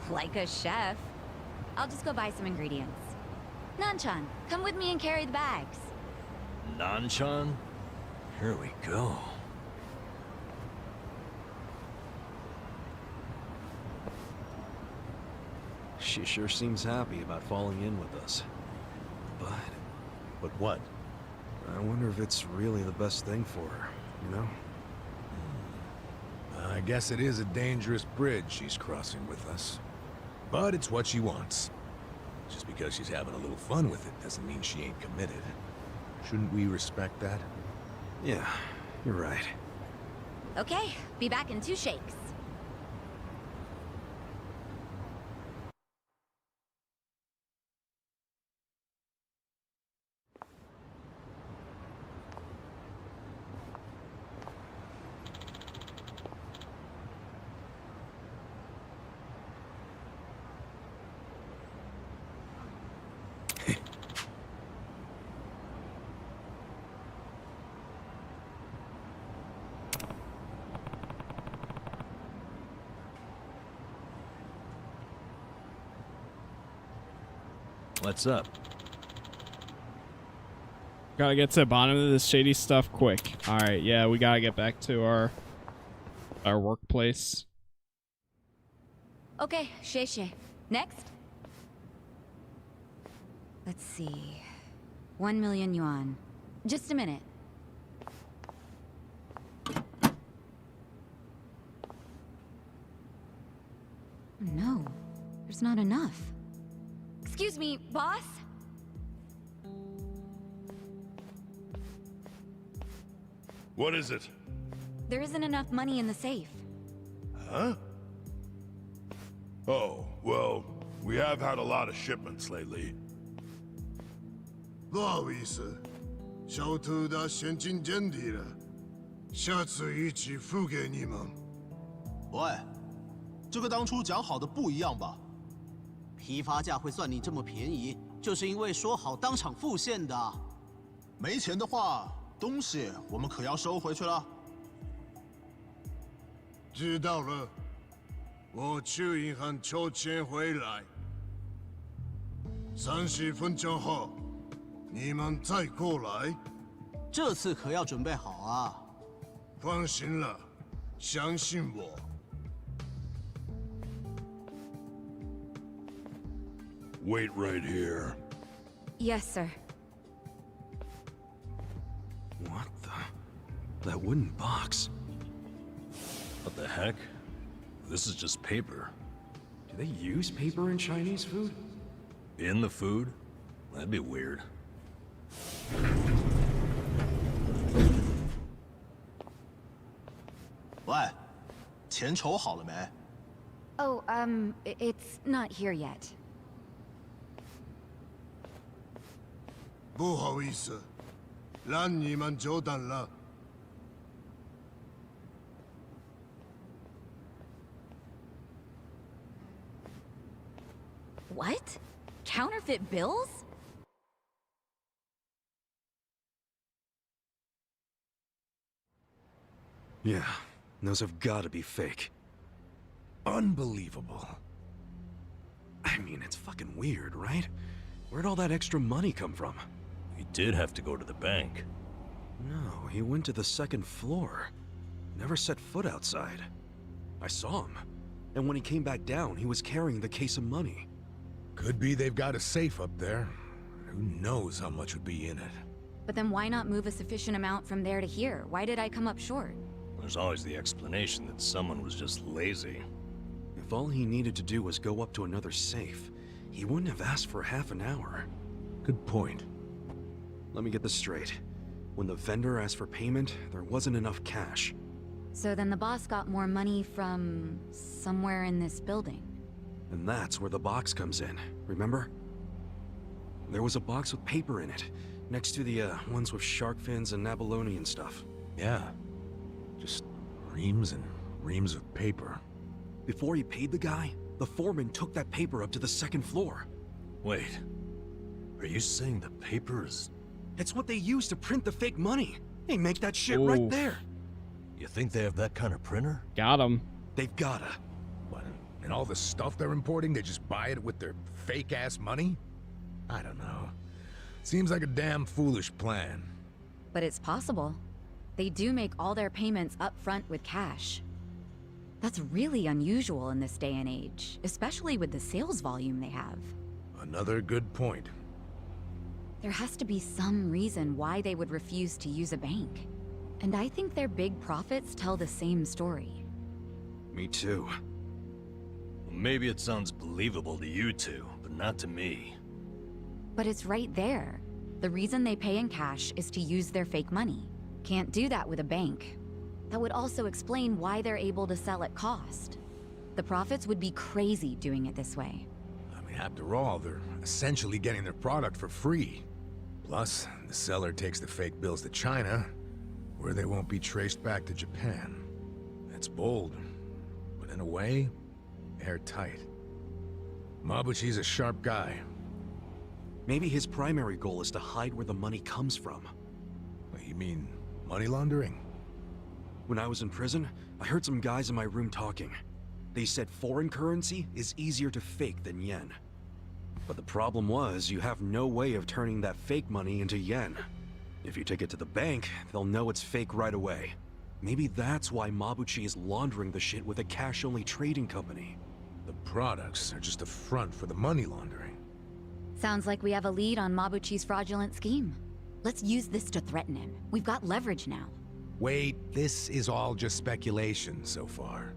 Like a chef. I'll just go buy some ingredients. Nanchan, come with me and carry the bags. Nanchan? Here we go. She sure seems happy about falling in with us. But what? I wonder if it's really the best thing for her, you know? I guess it is a dangerous bridge she's crossing with us. But it's what she wants. Just because she's having a little fun with it doesn't mean she ain't committed. Shouldn't we respect that? Yeah, you're right. Okay, be back in 2 shakes. What's up? Gotta get to the bottom of this shady stuff quick. All right, yeah, we gotta get back to our workplace. Okay, Sheshe. Next. Let's see. 1 million yuan. Just a minute. No, there's not enough. Excuse me, boss? What is it? There isn't enough money in the safe. Huh? Oh, well, we have had a lot of shipments lately. 不好意思，小偷的现金见底了，下次一起付给你们。喂，这个当初讲好的不一样吧？批发价会算你这么便宜，就是因为说好当场付现的。没钱的话，东西我们可要收回去了。知道了，我去银行抽钱回来。30分钟后，你们再过来。这次可要准备好啊！放心了，相信我。 Wait right here. Yes, sir. What the? That wooden box. What the heck? This is just paper. Do they use paper in Chinese food? In the food? That'd be weird.喂，钱筹好了没？ Oh, it's not here yet. 不好意思，让你们久等了。 What? Counterfeit bills? Yeah, those have got to be fake. Unbelievable. I mean, it's fucking weird, right? Where'd all that extra money come from? He did have to go to the bank. No, he went to the 2nd floor. Never set foot outside. I saw him. And when he came back down, he was carrying the case of money. Could be they've got a safe up there. Who knows how much would be in it? But then why not move a sufficient amount from there to here? Why did I come up short? There's always the explanation that someone was just lazy. If all he needed to do was go up to another safe, he wouldn't have asked for half an hour. Good point. Let me get this straight. When the vendor asked for payment, there wasn't enough cash. So then the boss got more money from somewhere in this building. And that's where the box comes in, remember? There was a box with paper in it, next to the ones with shark fins and abalone and stuff. Yeah. Just reams and reams of paper. Before he paid the guy, the foreman took that paper up to the second floor. Wait, are you saying the paper is... It's what they use to print the fake money. They make that shit right there. You think they have that kind of printer? Got him. They've gotta. What, and all the stuff they're importing, they just buy it with their fake-ass money? I don't know. Seems like a damn foolish plan. But it's possible. They do make all their payments up front with cash. That's really unusual in this day and age, especially with the sales volume they have. Another good point. There has to be some reason why they would refuse to use a bank. And I think their big profits tell the same story. Me too. Maybe it sounds believable to you two, but not to me. But it's right there. The reason they pay in cash is to use their fake money. Can't do that with a bank. That would also explain why they're able to sell at cost. The profits would be crazy doing it this way. I mean, after all, they're essentially getting their product for free. Plus, the seller takes the fake bills to China, where they won't be traced back to Japan. That's bold, but in a way, airtight. Mabuchi's a sharp guy. Maybe his primary goal is to hide where the money comes from. You mean money laundering? When I was in prison, I heard some guys in my room talking. They said foreign currency is easier to fake than yen. But the problem was, you have no way of turning that fake money into yen. If you take it to the bank, they'll know it's fake right away. Maybe that's why Mabuchi is laundering the shit with a cash-only trading company. The products are just a front for the money laundering. Sounds like we have a lead on Mabuchi's fraudulent scheme. Let's use this to threaten him. We've got leverage now. Wait, this is all just speculation so far.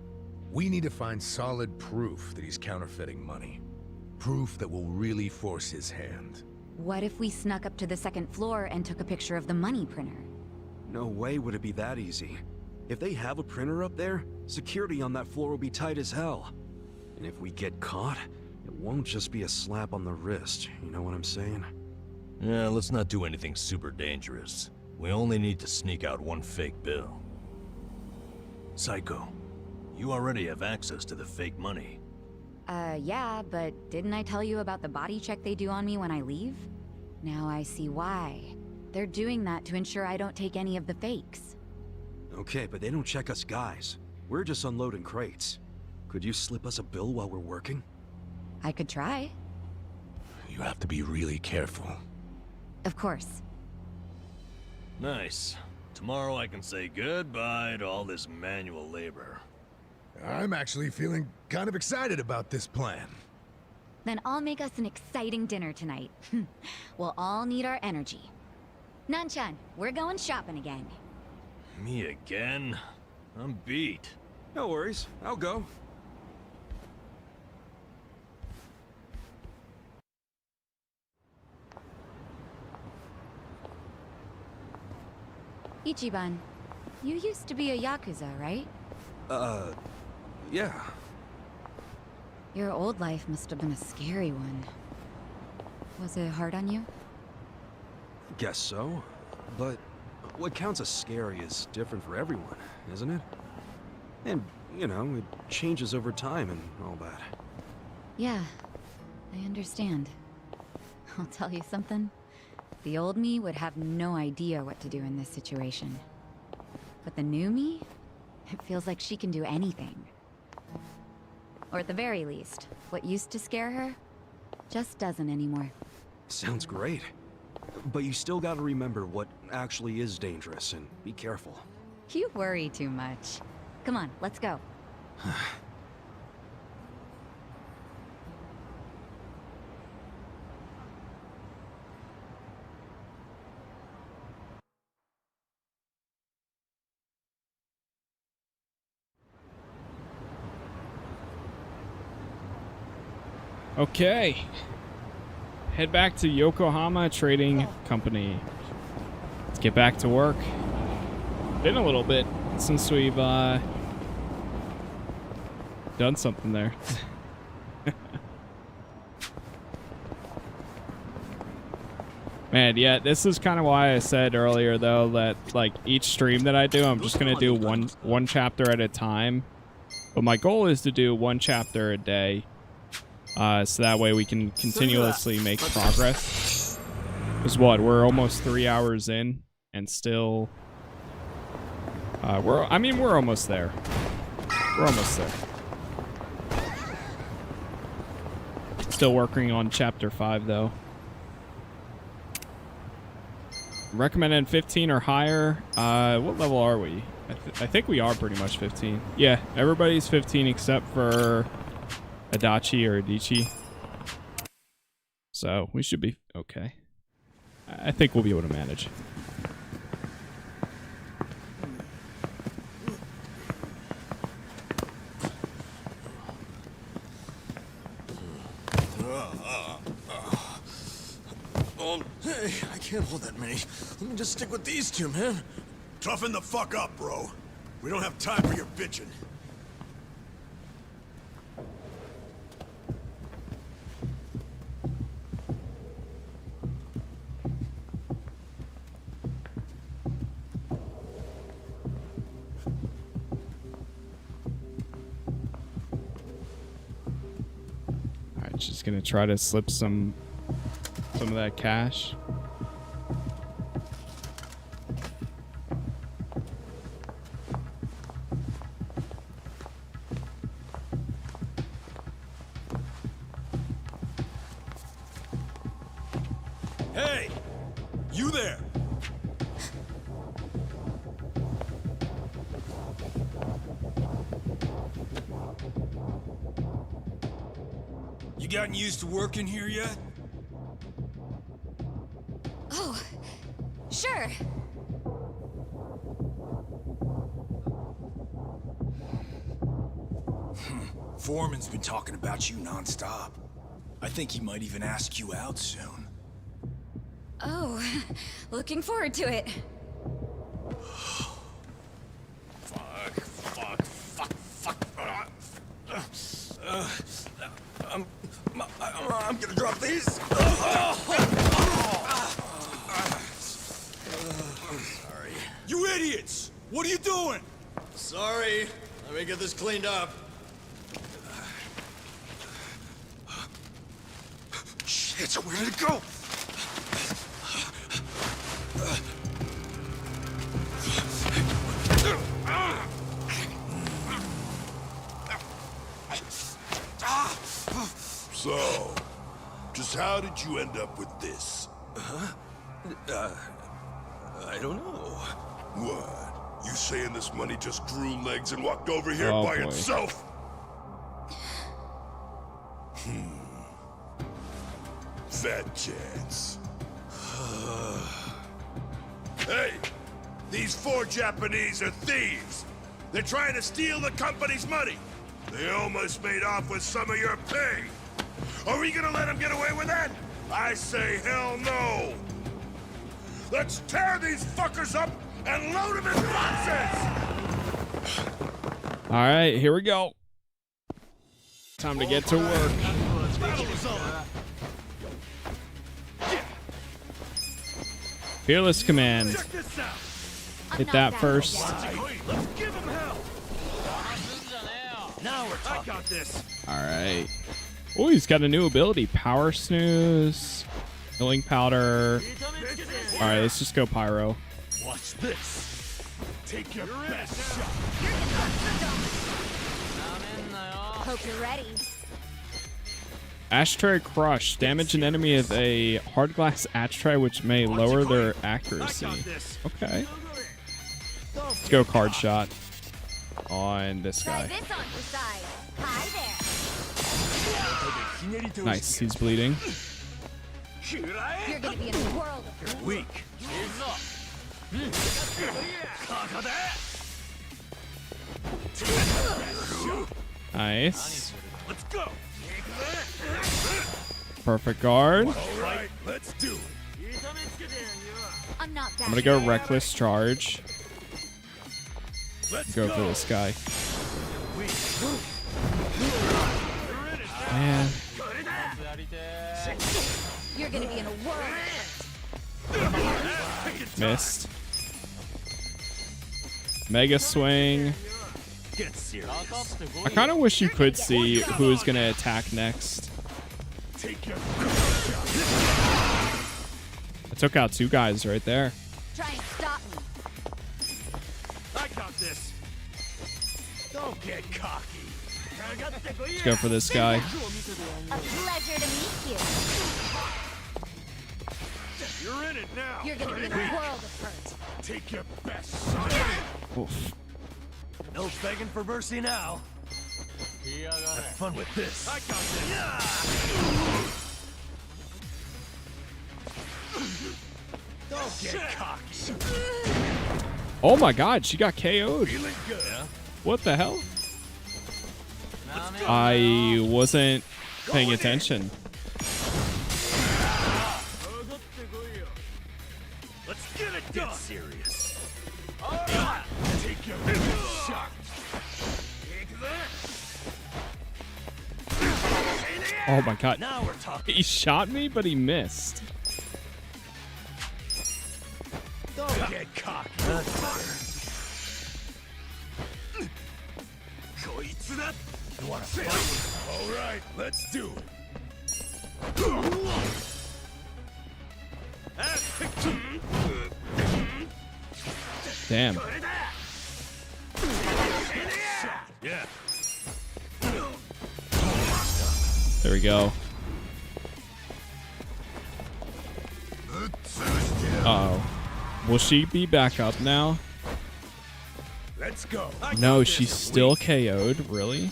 We need to find solid proof that he's counterfeiting money. Proof that will really force his hand. What if we snuck up to the second floor and took a picture of the money printer? No way would it be that easy. If they have a printer up there, security on that floor will be tight as hell. And if we get caught, it won't just be a slap on the wrist, you know what I'm saying? Yeah, let's not do anything super dangerous. We only need to sneak out one fake bill. Psycho, you already have access to the fake money. Yeah, but didn't I tell you about the body check they do on me when I leave? Now I see why. They're doing that to ensure I don't take any of the fakes. Okay, but they don't check us guys. We're just unloading crates. Could you slip us a bill while we're working? I could try. You have to be really careful. Of course. Nice. Tomorrow I can say goodbye to all this manual labor. I'm actually feeling kind of excited about this plan. Then I'll make us an exciting dinner tonight. We'll all need our energy. Nanchan, we're going shopping again. Me again? I'm beat. No worries, I'll go. Ichiban, you used to be a Yakuza, right? Yeah. Your old life must have been a scary one. Was it hard on you? Guess so. But what counts as scary is different for everyone, isn't it? And, you know, it changes over time and all that. Yeah, I understand. I'll tell you something. The old me would have no idea what to do in this situation. But the new me? It feels like she can do anything. Or at the very least, what used to scare her just doesn't anymore. Sounds great. But you still gotta remember what actually is dangerous and be careful. You worry too much. Come on, let's go. Okay. Head back to Yokohama Trading Company. Let's get back to work. Been a little bit since we've done something there. Man, yeah, this is kind of why I said earlier though that like each stream that I do, I'm just gonna do one chapter at a time. But my goal is to do one chapter a day, so that way we can continuously make progress. Because what, we're almost 3 hours in, and still, we're almost there. We're almost there. Still working on chapter 5 though. Recommended 15 or higher. What level are we? I think we are pretty much 15. Yeah, everybody's 15 except for Adachi or Adichie. So we should be okay. I think we'll be able to manage. Hey, I can't hold that many. Let me just stick with these two, man. Toughen the fuck up, bro. We don't have time for your bitching. Alright, just gonna try to slip some of that cash. Hey! You there! You gotten used to working here yet? Oh, sure. Foreman's been talking about you nonstop. I think he might even ask you out soon. Oh, looking forward to it. I'm gonna drop these. Sorry. You idiots! What are you doing? Sorry. Let me get this cleaned up. Shit, where did it go? So, just how did you end up with this? I don't know. What? You saying this money just grew legs and walked over here Oh, by boy. itself? Fat chance. Hey! These 4 Japanese are thieves! They're trying to steal the company's money! They almost made off with some of your pay! Are we gonna let them get away with that? I say hell no! Let's tear these fuckers up and load them in boxes! Alright, here we go. Time to get to work. Fearless command. Hit that first. Let's give him hell. Now we're talking. I got this. Alright. Oh, he's got a new ability. Power snooze. Healing powder. Alright, let's just go pyro. Watch this. Take your best shot. Hope you're ready. Ashtray crush. Damage an enemy with a hard glass ashtray which may lower their accuracy. Okay. Let's go card shot on this guy. Try this on your side. Hi there. Nice, he's bleeding. You're gonna be in a world of You're weak. Nice. Let's go. Perfect guard. All right, let's do it. I'm not I'm gonna go reckless charge. Let's Go for this guy. Man. You're gonna be in a whirl. Missed. Mega swing. Get serious. I kind of wish you could see who's going to attack next. I took out 2 guys right there. Try and stop me. I got this. Don't get cocky. Let's go for this guy. A pleasure to meet you. You're in it now. You're gonna be in a world of hurt. Take your best shot. Oof. No begging for mercy now. Have fun with this. I got this. Don't get cocky. Oh my god, she got KO'd. Feeling good. Yeah. What the hell? I wasn't paying attention. Let's get it done. Get serious. Take your shot. Oh my god. Now we're talking. He shot me, but he missed. Don't get cocky. That's better. You want to fight? All right, let's do it. Damn. Yeah. There we go. Uh-oh. Will she be back up now? Let's go. No, she's still KO'd. Really?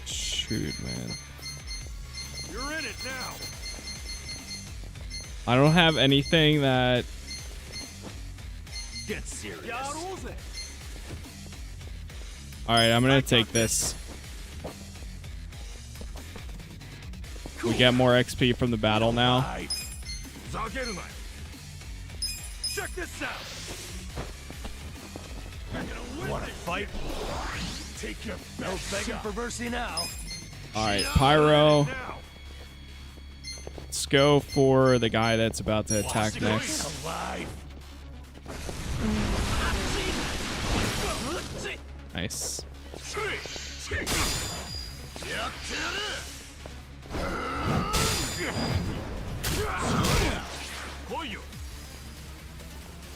Shoot, man. You're in it now. I don't have anything that... Get serious. Alright, I'm gonna take this. We get more XP from the battle now. Check this out. You want to fight? Take your best begging for mercy now. Alright, Pyro. Let's go for the guy that's about to attack next. Nice.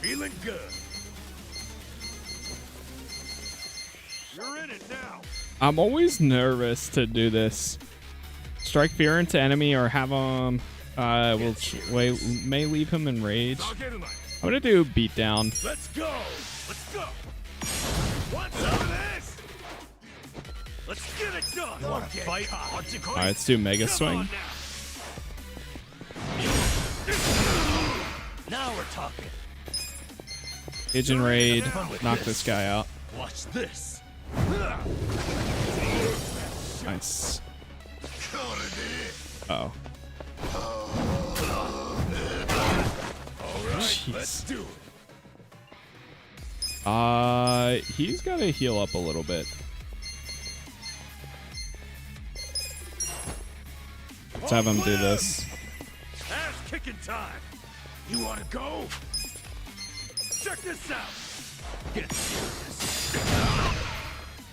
Feeling good. You're in it now. I'm always nervous to do this. Strike fear into enemy or have him may leave him enraged. I'm gonna do beatdown. Let's go. Let's go. What's up this? Let's get it done. You want to fight? Alright, let's do mega swing. Now we're talking. Pigeon raid. Knock this guy out. Watch this. Nice. Oh. Alright, let's do it. He's gotta heal up a little bit. Let's have him do this. Ass kicking time. You want to go? Check this out. Get serious.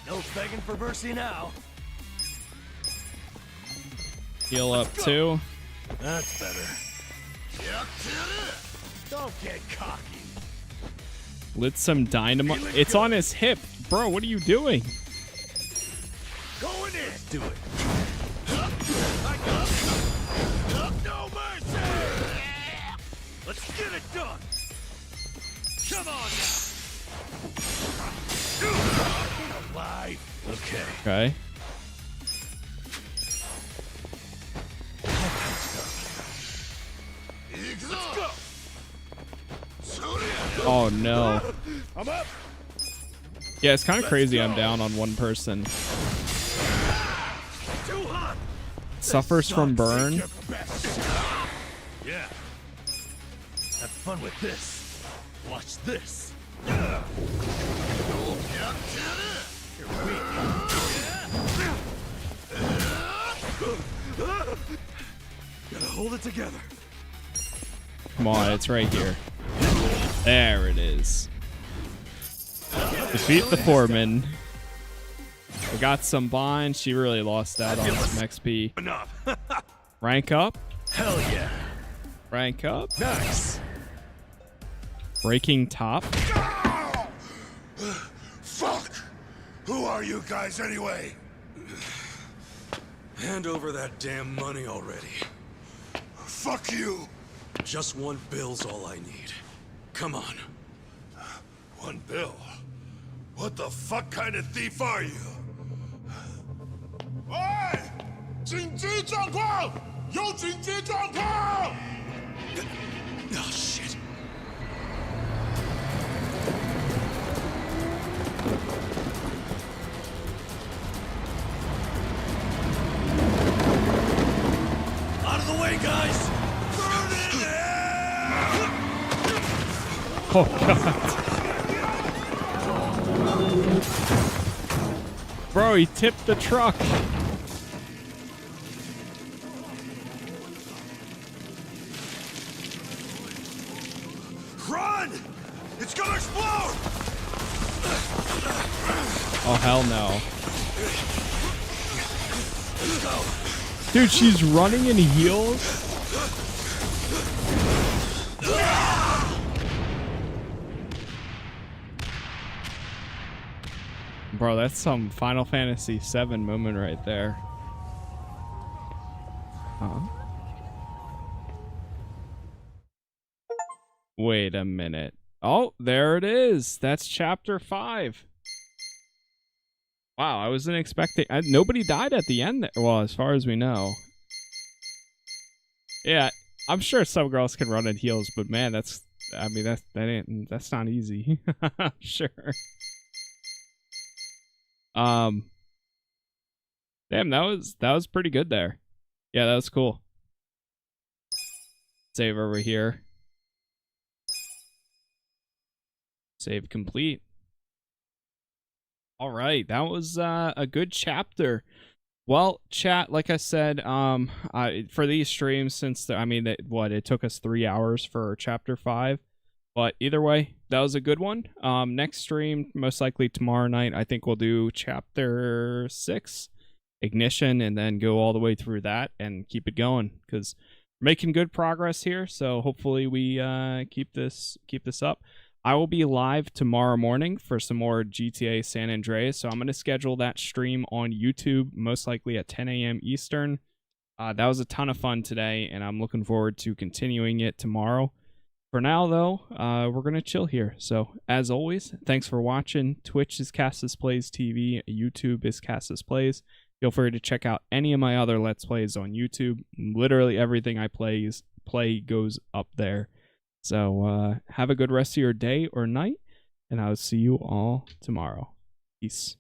No begging for mercy now. Heal up too. That's better. Don't get cocky. Lit some dynamite. It's on his hip. Bro, what are you doing? Going in. Let's do it. I got it. No mercy. Let's get it done. Come on now. Alive. Okay. Okay. Let's go. Oh no. I'm up. Yeah, it's kind of crazy I'm down on one person. Suffers from burn. Yeah. Have fun with this. Watch this. Gotta hold it together. Come on, it's right here. There it is. Defeat the foreman. We got some bond. She really lost out on some XP. Enough. Rank up. Hell yeah. Rank up. Nice. Breaking top. Fuck! Who are you guys anyway? Hand over that damn money already. Fuck you! Just 1 bill's all I need. Come on. 1 bill? What the fuck kind of thief are you? Oi! 紧急状况！有紧急状况！ Oh shit. Out of the way, guys! Oh god. Bro, he tipped the truck. Run! It's gonna explode! Oh hell no. Let's go. Dude, she's running in heels. Bro, that's some Final Fantasy VII moment right there. Huh? Wait a minute. Oh, there it is. That's chapter 5. Wow, I wasn't expecting... nobody died at the end there. Well, as far as we know. Yeah, I'm sure some girls can run in heels, but man, that's... I mean, that's not easy. Sure. Damn, that was pretty good there. Yeah, that was cool. Save over here. Save complete. All right, that was a good chapter. Well, chat, like I said, for these streams, since it took us 3 hours for chapter 5, but either way, that was a good one. Next stream, most likely tomorrow night, I think we'll do chapter 6, Ignition, and then go all the way through that and keep it going because we're making good progress here. So hopefully we keep this up. I will be live tomorrow morning for some more GTA San Andreas, so I'm going to schedule that stream on YouTube, most likely at 10 a.m. Eastern. That was a ton of fun today, and I'm looking forward to continuing it tomorrow. For now, though, we're going to chill here. So, as always, thanks for watching. Twitch is Casas Plays TV. YouTube is Casas Plays. Feel free to check out any of my other Let's Plays on YouTube. Literally everything I play goes up there. So have a good rest of your day or night, and I'll see you all tomorrow. Peace.